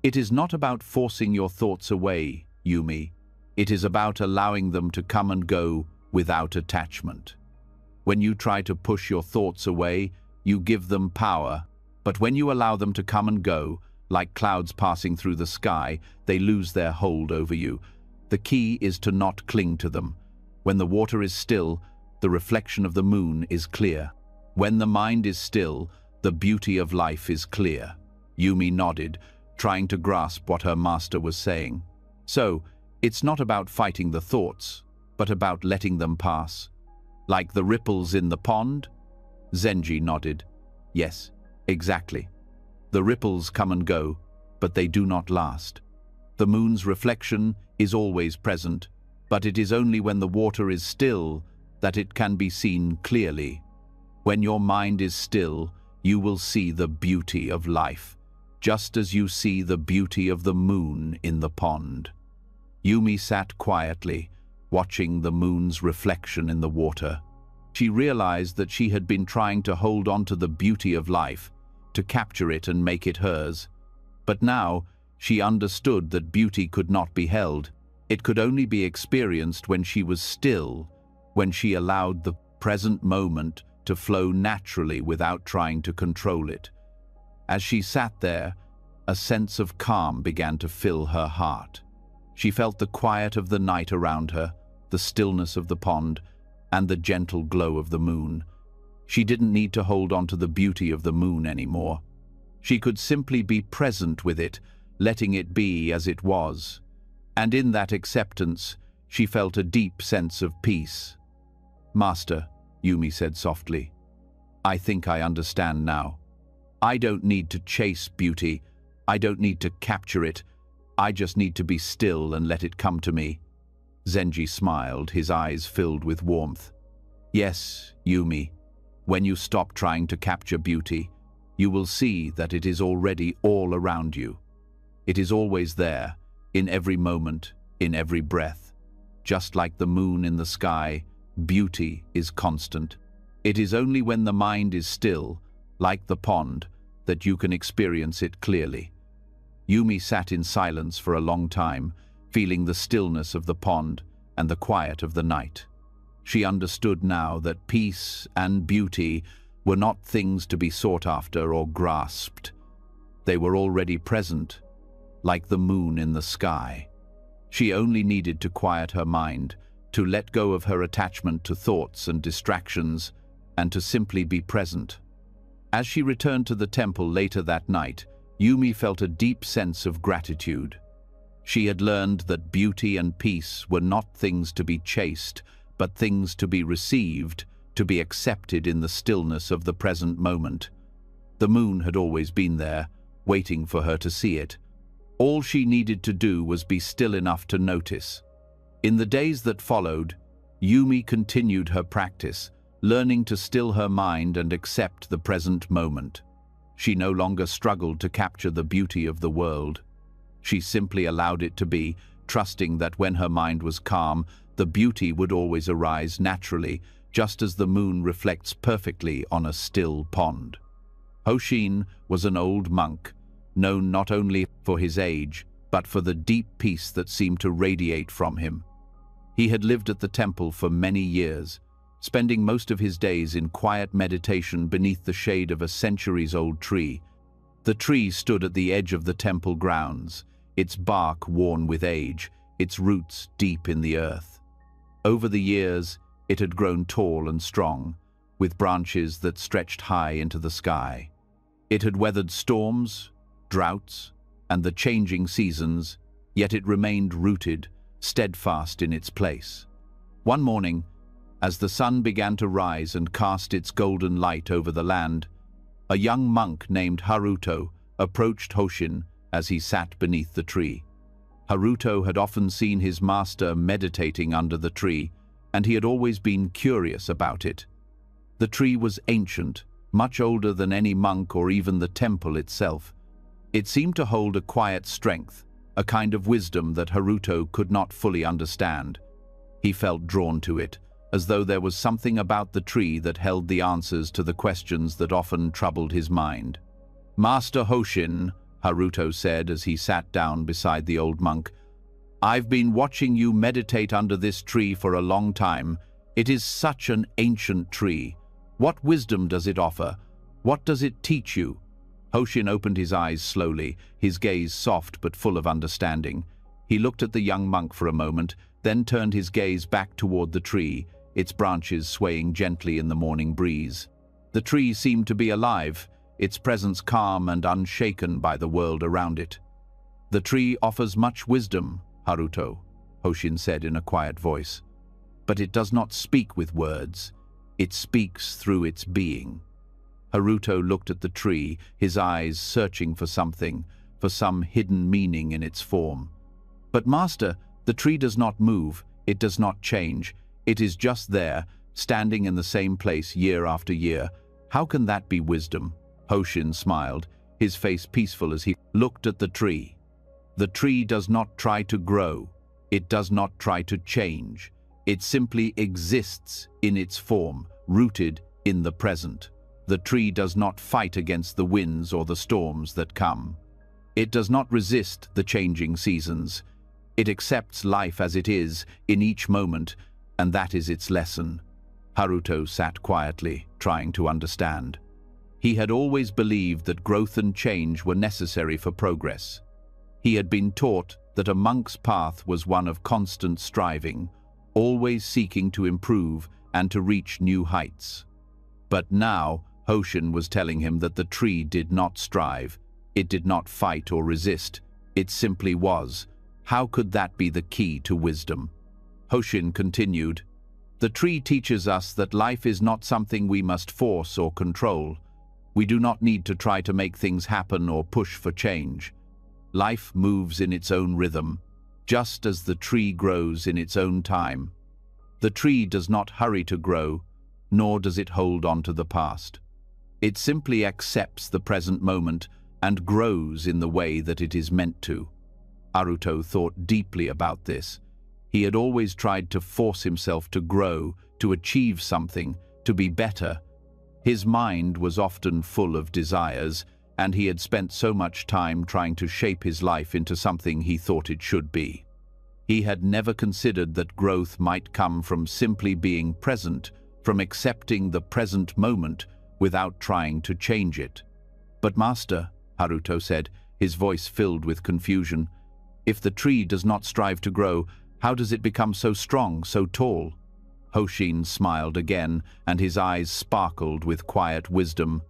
"It is not about forcing your thoughts away, Yumi. It is about allowing them to come and go without attachment. When you try to push your thoughts away, you give them power, but when you allow them to come and go, like clouds passing through the sky, they lose their hold over you. The key is to not cling to them. When the water is still, the reflection of the moon is clear. When the mind is still, the beauty of life is clear." Yumi nodded, trying to grasp what her master was saying. "So, it's not about fighting the thoughts, but about letting them pass. Like the ripples in the pond?" Zenji nodded. "Yes, exactly. The ripples come and go, but they do not last. The moon's reflection is always present, but it is only when the water is still that it can be seen clearly. When your mind is still, you will see the beauty of life, just as you see the beauty of the moon in the pond." Yumi sat quietly, watching the moon's reflection in the water. She realized that she had been trying to hold on to the beauty of life, to capture it and make it hers. But now, she understood that beauty could not be held. It could only be experienced when she was still, when she allowed the present moment to flow naturally without trying to control it. As she sat there, a sense of calm began to fill her heart. She felt the quiet of the night around her, the stillness of the pond, and the gentle glow of the moon. She didn't need to hold on to the beauty of the moon anymore. She could simply be present with it, letting it be as it was. And in that acceptance, she felt a deep sense of peace. "Master," Yumi said softly, "I think I understand now. I don't need to chase beauty. I don't need to capture it. I just need to be still and let it come to me." Zenji smiled, his eyes filled with warmth. "Yes, Yumi, when you stop trying to capture beauty, you will see that it is already all around you. It is always there, in every moment, in every breath. Just like the moon in the sky, beauty is constant. It is only when the mind is still, like the pond, that you can experience it clearly." Yumi sat in silence for a long time, feeling the stillness of the pond and the quiet of the night. She understood now that peace and beauty were not things to be sought after or grasped. They were already present, like the moon in the sky. She only needed to quiet her mind, to let go of her attachment to thoughts and distractions, and to simply be present. As she returned to the temple later that night, Yumi felt a deep sense of gratitude. She had learned that beauty and peace were not things to be chased, but things to be received, to be accepted in the stillness of the present moment. The moon had always been there, waiting for her to see it. All she needed to do was be still enough to notice. In the days that followed, Yumi continued her practice, learning to still her mind and accept the present moment. She no longer struggled to capture the beauty of the world. She simply allowed it to be, trusting that when her mind was calm, the beauty would always arise naturally, just as the moon reflects perfectly on a still pond. Hoshin was an old monk, known not only for his age, but for the deep peace that seemed to radiate from him. He had lived at the temple for many years, spending most of his days in quiet meditation beneath the shade of a centuries-old tree. The tree stood at the edge of the temple grounds, its bark worn with age, its roots deep in the earth. Over the years, it had grown tall and strong, with branches that stretched high into the sky. It had weathered storms, droughts, and the changing seasons, yet it remained rooted, steadfast in its place. One morning, as the sun began to rise and cast its golden light over the land, a young monk named Haruto approached Hoshin as he sat beneath the tree. Haruto had often seen his master meditating under the tree, and he had always been curious about it. The tree was ancient, much older than any monk or even the temple itself. It seemed to hold a quiet strength, a kind of wisdom that Haruto could not fully understand. He felt drawn to it, as though there was something about the tree that held the answers to the questions that often troubled his mind. "Master Hoshin," Haruto said as he sat down beside the old monk, "I've been watching you meditate under this tree for a long time. It is such an ancient tree. What wisdom does it offer? What does it teach you?" Hoshin opened his eyes slowly, his gaze soft but full of understanding. He looked at the young monk for a moment, then turned his gaze back toward the tree, its branches swaying gently in the morning breeze. The tree seemed to be alive, its presence calm and unshaken by the world around it. "The tree offers much wisdom, Haruto," Hoshin said in a quiet voice. "But it does not speak with words. It speaks through its being." Haruto looked at the tree, his eyes searching for something, for some hidden meaning in its form. "But master, the tree does not move, it does not change. It is just there, standing in the same place year after year. How can that be wisdom?" Hoshin smiled, his face peaceful as he looked at the tree. "The tree does not try to grow. It does not try to change. It simply exists in its form, rooted in the present. The tree does not fight against the winds or the storms that come. It does not resist the changing seasons. It accepts life as it is in each moment, and that is its lesson." Haruto sat quietly, trying to understand. He had always believed that growth and change were necessary for progress. He had been taught that a monk's path was one of constant striving, always seeking to improve and to reach new heights. But now, Hoshin was telling him that the tree did not strive, it did not fight or resist, it simply was. How could that be the key to wisdom? Hoshin continued, "The tree teaches us that life is not something we must force or control. We do not need to try to make things happen or push for change. Life moves in its own rhythm, just as the tree grows in its own time. The tree does not hurry to grow, nor does it hold on to the past. It simply accepts the present moment and grows in the way that it is meant to." Haruto thought deeply about this. He had always tried to force himself to grow, to achieve something, to be better. His mind was often full of desires, and he had spent so much time trying to shape his life into something he thought it should be. He had never considered that growth might come from simply being present, from accepting the present moment without trying to change it. "But master," Haruto said, his voice filled with confusion, "if the tree does not strive to grow, how does it become so strong, so tall?" Hoshin smiled again, and his eyes sparkled with quiet wisdom.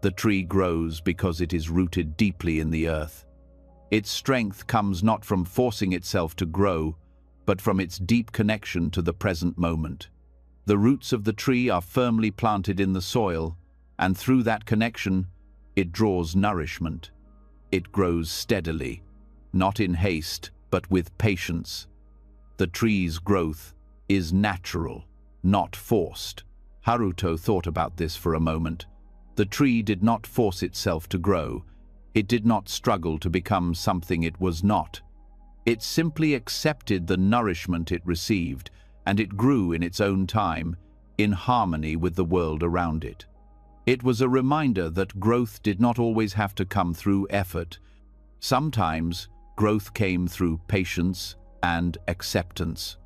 "The tree grows because it is rooted deeply in the earth. Its strength comes not from forcing itself to grow, but from its deep connection to the present moment. The roots of the tree are firmly planted in the soil, and through that connection, it draws nourishment. It grows steadily, not in haste, but with patience. The tree's growth is natural, not forced." Haruto thought about this for a moment. The tree did not force itself to grow. It did not struggle to become something it was not. It simply accepted the nourishment it received, and it grew in its own time, in harmony with the world around it. It was a reminder that growth did not always have to come through effort. Sometimes, growth came through patience and acceptance.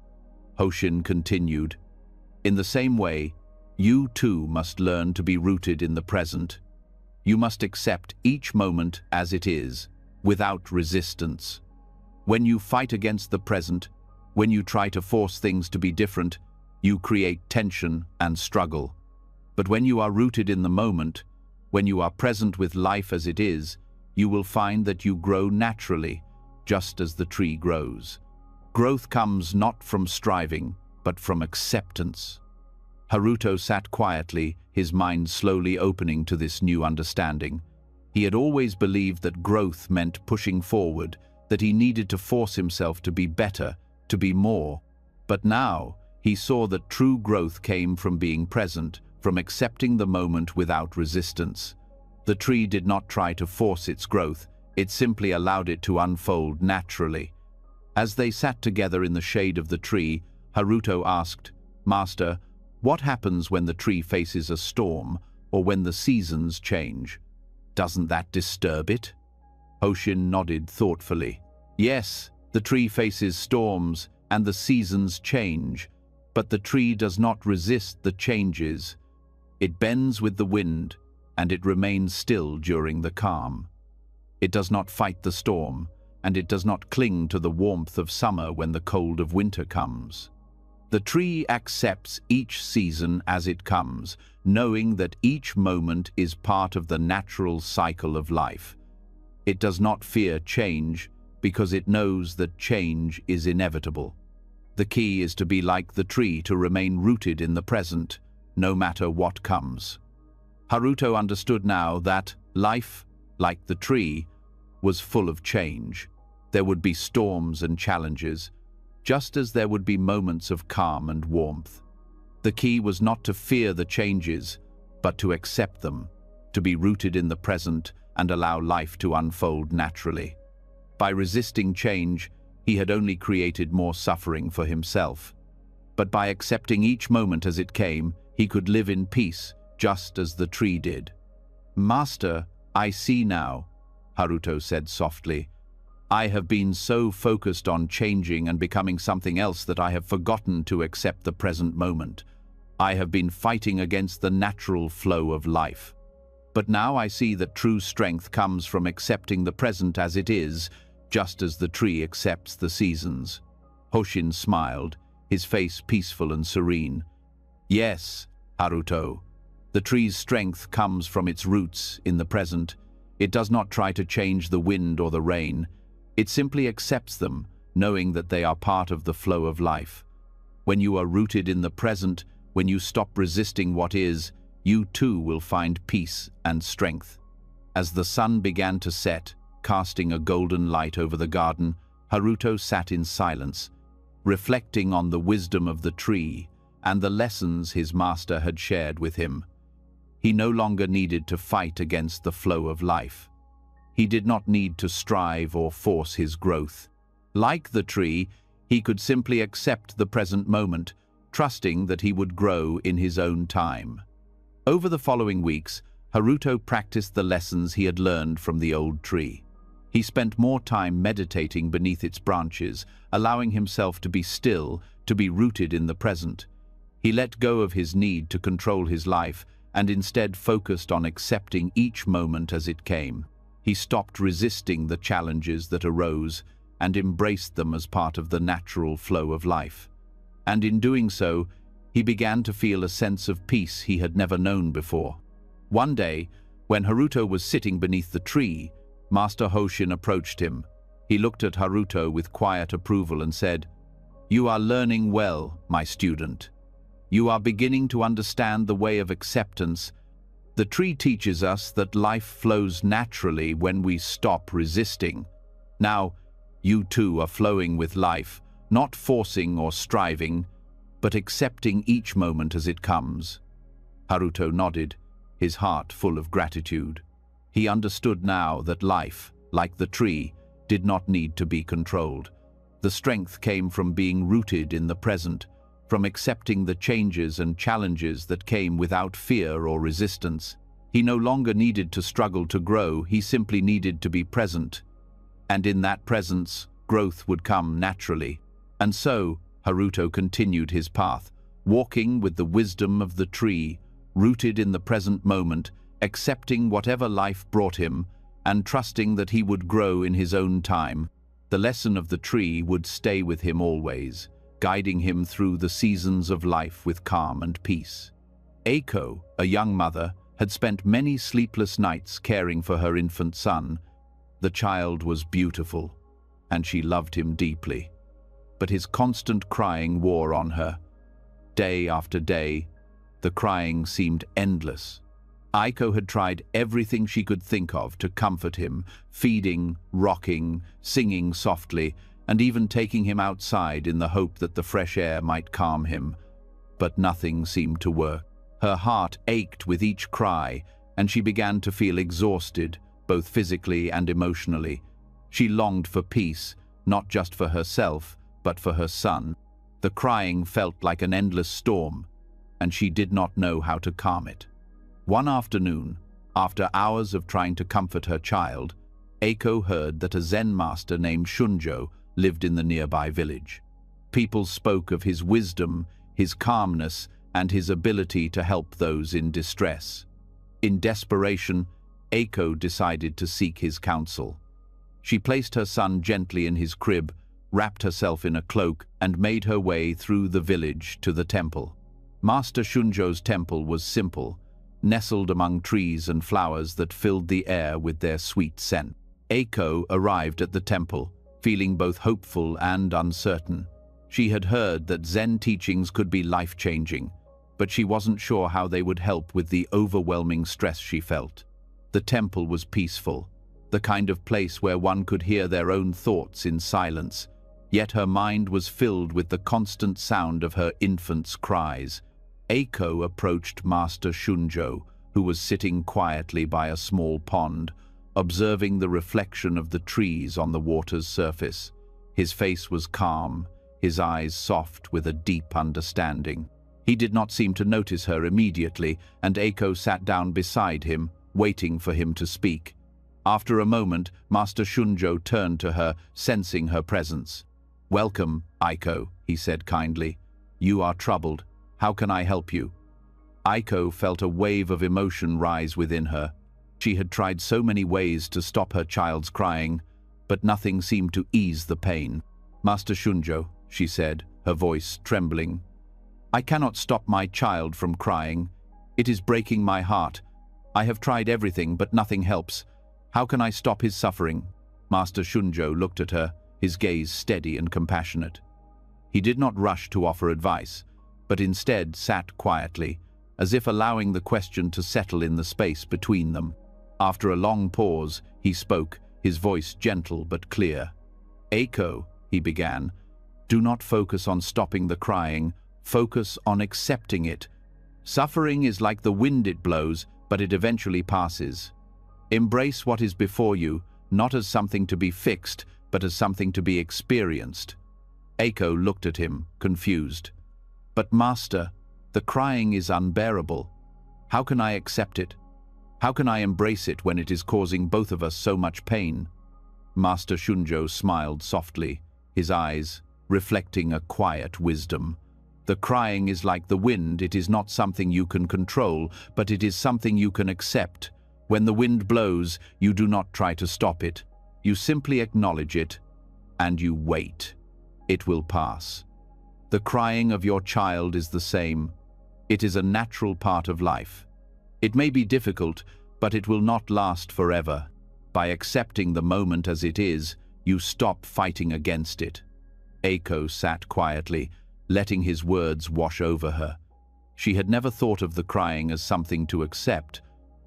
Hoshin continued, In the same way, you too must learn to be rooted in the present. You must accept each moment as it is, without resistance. When you fight against the present, when you try to force things to be different, you create tension and struggle. But when you are rooted in the moment, when you are present with life as it is, you will find that you grow naturally, just as the tree grows. Growth comes not from striving, but from acceptance. Haruto sat quietly, his mind slowly opening to this new understanding. He had always believed that growth meant pushing forward, that he needed to force himself to be better, to be more. But now, he saw that true growth came from being present, from accepting the moment without resistance. The tree did not try to force its growth, it simply allowed it to unfold naturally. As they sat together in the shade of the tree, Haruto asked, "Master, what happens when the tree faces a storm, or when the seasons change? Doesn't that disturb it?" Hoshin nodded thoughtfully. "Yes, the tree faces storms, and the seasons change, but the tree does not resist the changes. It bends with the wind, and it remains still during the calm. It does not fight the storm, and it does not cling to the warmth of summer when the cold of winter comes. The tree accepts each season as it comes, knowing that each moment is part of the natural cycle of life. It does not fear change because it knows that change is inevitable. The key is to be like the tree, to remain rooted in the present, no matter what comes." Haruto understood now that life, like the tree, was full of change. There would be storms and challenges, just as there would be moments of calm and warmth. The key was not to fear the changes, but to accept them, to be rooted in the present and allow life to unfold naturally. By resisting change, he had only created more suffering for himself. But by accepting each moment as it came, he could live in peace, just as the tree did. "Master, I see now," Haruto said softly. "I have been so focused on changing and becoming something else that I have forgotten to accept the present moment. I have been fighting against the natural flow of life. But now I see that true strength comes from accepting the present as it is, just as the tree accepts the seasons." Hoshin smiled, his face peaceful and serene. "Yes, Haruto, the tree's strength comes from its roots in the present. It does not try to change the wind or the rain. It simply accepts them, knowing that they are part of the flow of life. When you are rooted in the present, when you stop resisting what is, you too will find peace and strength." As the sun began to set, casting a golden light over the garden, Haruto sat in silence, reflecting on the wisdom of the tree and the lessons his master had shared with him. He no longer needed to fight against the flow of life. He did not need to strive or force his growth. Like the tree, he could simply accept the present moment, trusting that he would grow in his own time. Over the following weeks, Haruto practiced the lessons he had learned from the old tree. He spent more time meditating beneath its branches, allowing himself to be still, to be rooted in the present. He let go of his need to control his life and instead focused on accepting each moment as it came. He stopped resisting the challenges that arose and embraced them as part of the natural flow of life. And in doing so, he began to feel a sense of peace he had never known before. One day, when Haruto was sitting beneath the tree, Master Hoshin approached him. He looked at Haruto with quiet approval and said, "You are learning well, my student. You are beginning to understand the way of acceptance. The tree teaches us that life flows naturally when we stop resisting. Now, you too are flowing with life, not forcing or striving, but accepting each moment as it comes." Haruto nodded, his heart full of gratitude. He understood now that life, like the tree, did not need to be controlled. The strength came from being rooted in the present, from accepting the changes and challenges that came without fear or resistance. He no longer needed to struggle to grow, he simply needed to be present. And in that presence, growth would come naturally. And so, Haruto continued his path, walking with the wisdom of the tree, rooted in the present moment, accepting whatever life brought him, and trusting that he would grow in his own time. The lesson of the tree would stay with him always, guiding him through the seasons of life with calm and peace. Eiko, a young mother, had spent many sleepless nights caring for her infant son. The child was beautiful, and she loved him deeply. But his constant crying wore on her. Day after day, the crying seemed endless. Eiko had tried everything she could think of to comfort him, feeding, rocking, singing softly, and even taking him outside in the hope that the fresh air might calm him. But nothing seemed to work. Her heart ached with each cry, and she began to feel exhausted, both physically and emotionally. She longed for peace, not just for herself, but for her son. The crying felt like an endless storm, and she did not know how to calm it. One afternoon, after hours of trying to comfort her child, Eiko heard that a Zen master named Shunjo lived in the nearby village. People spoke of his wisdom, his calmness, and his ability to help those in distress. In desperation, Eiko decided to seek his counsel. She placed her son gently in his crib, wrapped herself in a cloak, and made her way through the village to the temple. Master Shunjo's temple was simple, nestled among trees and flowers that filled the air with their sweet scent. Eiko arrived at the temple, feeling both hopeful and uncertain. She had heard that Zen teachings could be life-changing, but she wasn't sure how they would help with the overwhelming stress she felt. The temple was peaceful, the kind of place where one could hear their own thoughts in silence, yet her mind was filled with the constant sound of her infant's cries. Eiko approached Master Shunjo, who was sitting quietly by a small pond, observing the reflection of the trees on the water's surface. His face was calm, his eyes soft with a deep understanding. He did not seem to notice her immediately, and Eiko sat down beside him, waiting for him to speak. After a moment, Master Shunjo turned to her, sensing her presence. "Welcome, Eiko," he said kindly. "You are troubled. How can I help you?" Eiko felt a wave of emotion rise within her. She had tried so many ways to stop her child's crying, but nothing seemed to ease the pain. "Master Shunjo," she said, her voice trembling, "I cannot stop my child from crying. It is breaking my heart. I have tried everything, but nothing helps. How can I stop his suffering?" Master Shunjo looked at her, his gaze steady and compassionate. He did not rush to offer advice, but instead sat quietly, as if allowing the question to settle in the space between them. After a long pause, he spoke, his voice gentle but clear. "Eiko," he began, "do not focus on stopping the crying, focus on accepting it. Suffering is like the wind, it blows, but it eventually passes. Embrace what is before you, not as something to be fixed, but as something to be experienced." Eiko looked at him, confused. "But Master, the crying is unbearable. How can I accept it? How can I embrace it when it is causing both of us so much pain?" Master Shunjo smiled softly, his eyes reflecting a quiet wisdom. "The crying is like the wind. It is not something you can control, but it is something you can accept. When the wind blows, you do not try to stop it. You simply acknowledge it, and you wait. It will pass. The crying of your child is the same. It is a natural part of life. It may be difficult, but it will not last forever. By accepting the moment as it is, you stop fighting against it." Eiko sat quietly, letting his words wash over her. She had never thought of the crying as something to accept.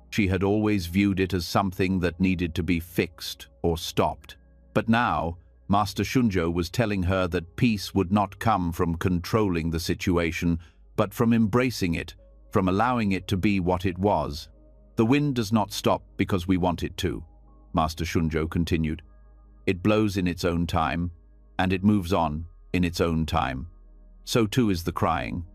She had always viewed it as something that needed to be fixed or stopped. But now, Master Shunjo was telling her that peace would not come from controlling the situation, but from embracing it, from allowing it to be what it was. "The wind does not stop because we want it to," Master Shunjo continued. "It blows in its own time, and it moves on in its own time. So too is the crying.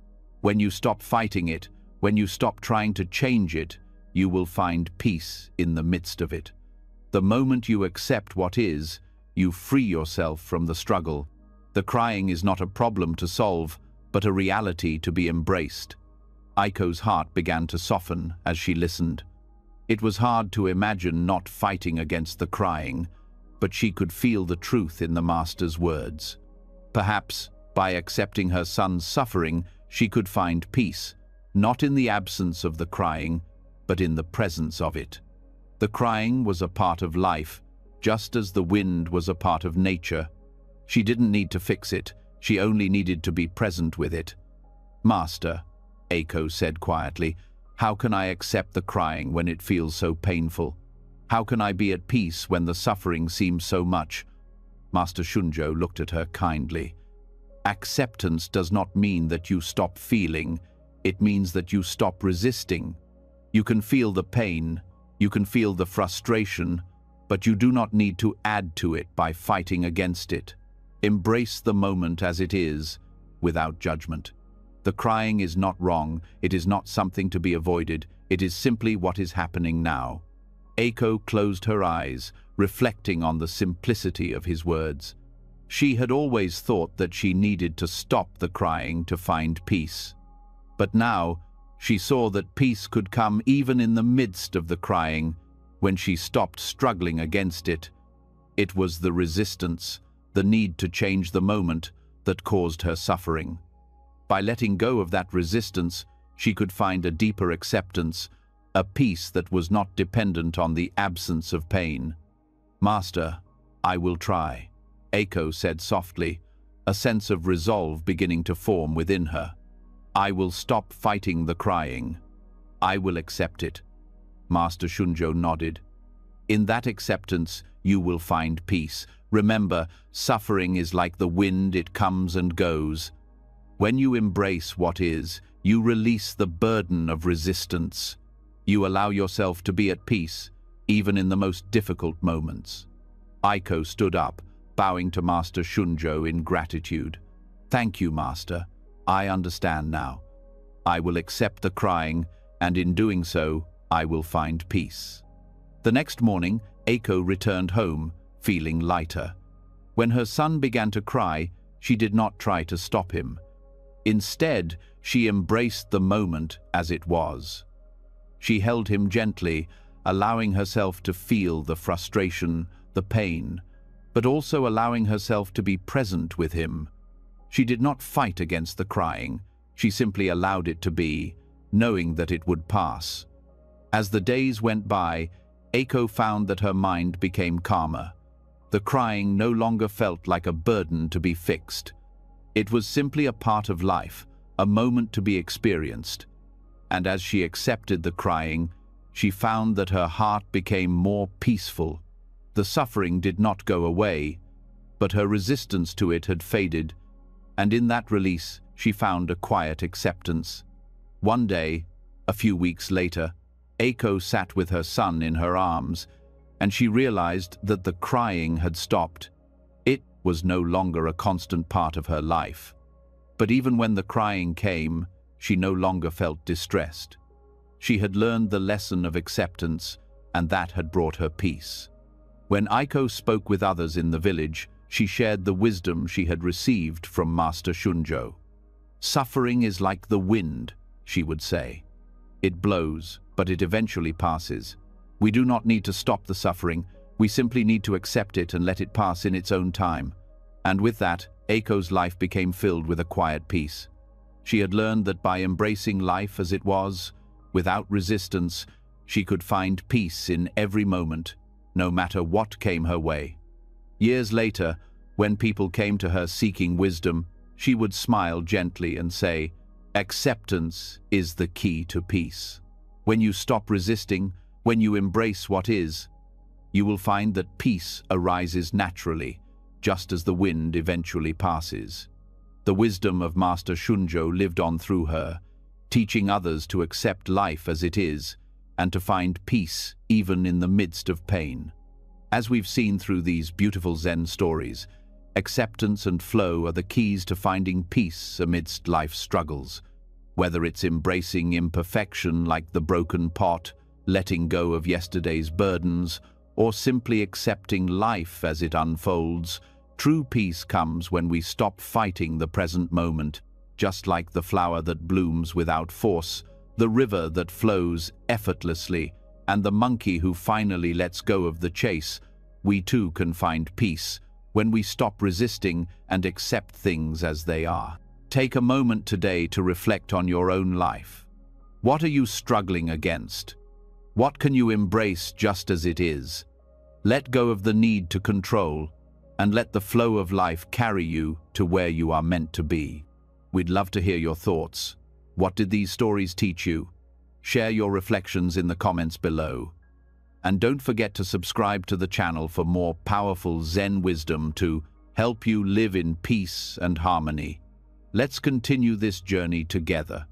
When you stop fighting it, when you stop trying to change it, you will find peace in the midst of it. The moment you accept what is, you free yourself from the struggle. The crying is not a problem to solve, but a reality to be embraced. Aiko's heart began to soften as she listened. It was hard to imagine not fighting against the crying, but she could feel the truth in the master's words. Perhaps, by accepting her son's suffering, she could find peace, not in the absence of the crying, but in the presence of it. The crying was a part of life, just as the wind was a part of nature. She didn't need to fix it, she only needed to be present with it. "Master," Aiko said quietly, "how can I accept the crying when it feels so painful? How can I be at peace when the suffering seems so much?" Master Shunjo looked at her kindly. "Acceptance does not mean that you stop feeling, it means that you stop resisting. You can feel the pain, you can feel the frustration, but you do not need to add to it by fighting against it. Embrace the moment as it is, without judgment. The crying is not wrong, it is not something to be avoided, it is simply what is happening now." Aiko closed her eyes, reflecting on the simplicity of his words. She had always thought that she needed to stop the crying to find peace. But now, she saw that peace could come even in the midst of the crying, when she stopped struggling against it. It was the resistance, the need to change the moment, that caused her suffering. By letting go of that resistance, she could find a deeper acceptance, a peace that was not dependent on the absence of pain. "Master, I will try," Aiko said softly, a sense of resolve beginning to form within her. "I will stop fighting the crying. I will accept it." Master Shunjo nodded. "In that acceptance, you will find peace. Remember, suffering is like the wind, it comes and goes. When you embrace what is, you release the burden of resistance. You allow yourself to be at peace, even in the most difficult moments." Aiko stood up, bowing to Master Shunjo in gratitude. "Thank you, Master. I understand now. I will accept the crying, and in doing so, I will find peace." The next morning, Aiko returned home, feeling lighter. When her son began to cry, she did not try to stop him. Instead, she embraced the moment as it was. She held him gently, allowing herself to feel the frustration, the pain, but also allowing herself to be present with him. She did not fight against the crying, she simply allowed it to be, knowing that it would pass. As the days went by, Aiko found that her mind became calmer. The crying no longer felt like a burden to be fixed. It was simply a part of life, a moment to be experienced. And as she accepted the crying, she found that her heart became more peaceful. The suffering did not go away, but her resistance to it had faded, and in that release, she found a quiet acceptance. One day, a few weeks later, Aiko sat with her son in her arms, and she realized that the crying had stopped. It was no longer a constant part of her life. But even when the crying came, she no longer felt distressed. She had learned the lesson of acceptance, and that had brought her peace. When Aiko spoke with others in the village, she shared the wisdom she had received from Master Shunjo. "Suffering is like the wind," she would say. "It blows, but it eventually passes. We do not need to stop the suffering, we simply need to accept it and let it pass in its own time." And with that, Aiko's life became filled with a quiet peace. She had learned that by embracing life as it was, without resistance, she could find peace in every moment, no matter what came her way. Years later, when people came to her seeking wisdom, she would smile gently and say, "Acceptance is the key to peace. When you stop resisting, when you embrace what is, you will find that peace arises naturally, just as the wind eventually passes." The wisdom of Master Shunjo lived on through her, teaching others to accept life as it is and to find peace even in the midst of pain. As we've seen through these beautiful Zen stories, acceptance and flow are the keys to finding peace amidst life's struggles. Whether it's embracing imperfection like the broken pot, letting go of yesterday's burdens, or simply accepting life as it unfolds, true peace comes when we stop fighting the present moment. just like the flower that blooms without force, the river that flows effortlessly, and the monkey who finally lets go of the chase, we too can find peace when we stop resisting and accept things as they are. Take a moment today to reflect on your own life. What are you struggling against? What can you embrace just as it is? Let go of the need to control and let the flow of life carry you to where you are meant to be. We'd love to hear your thoughts. What did these stories teach you? Share your reflections in the comments below. And don't forget to subscribe to the channel for more powerful Zen wisdom to help you live in peace and harmony. Let's continue this journey together.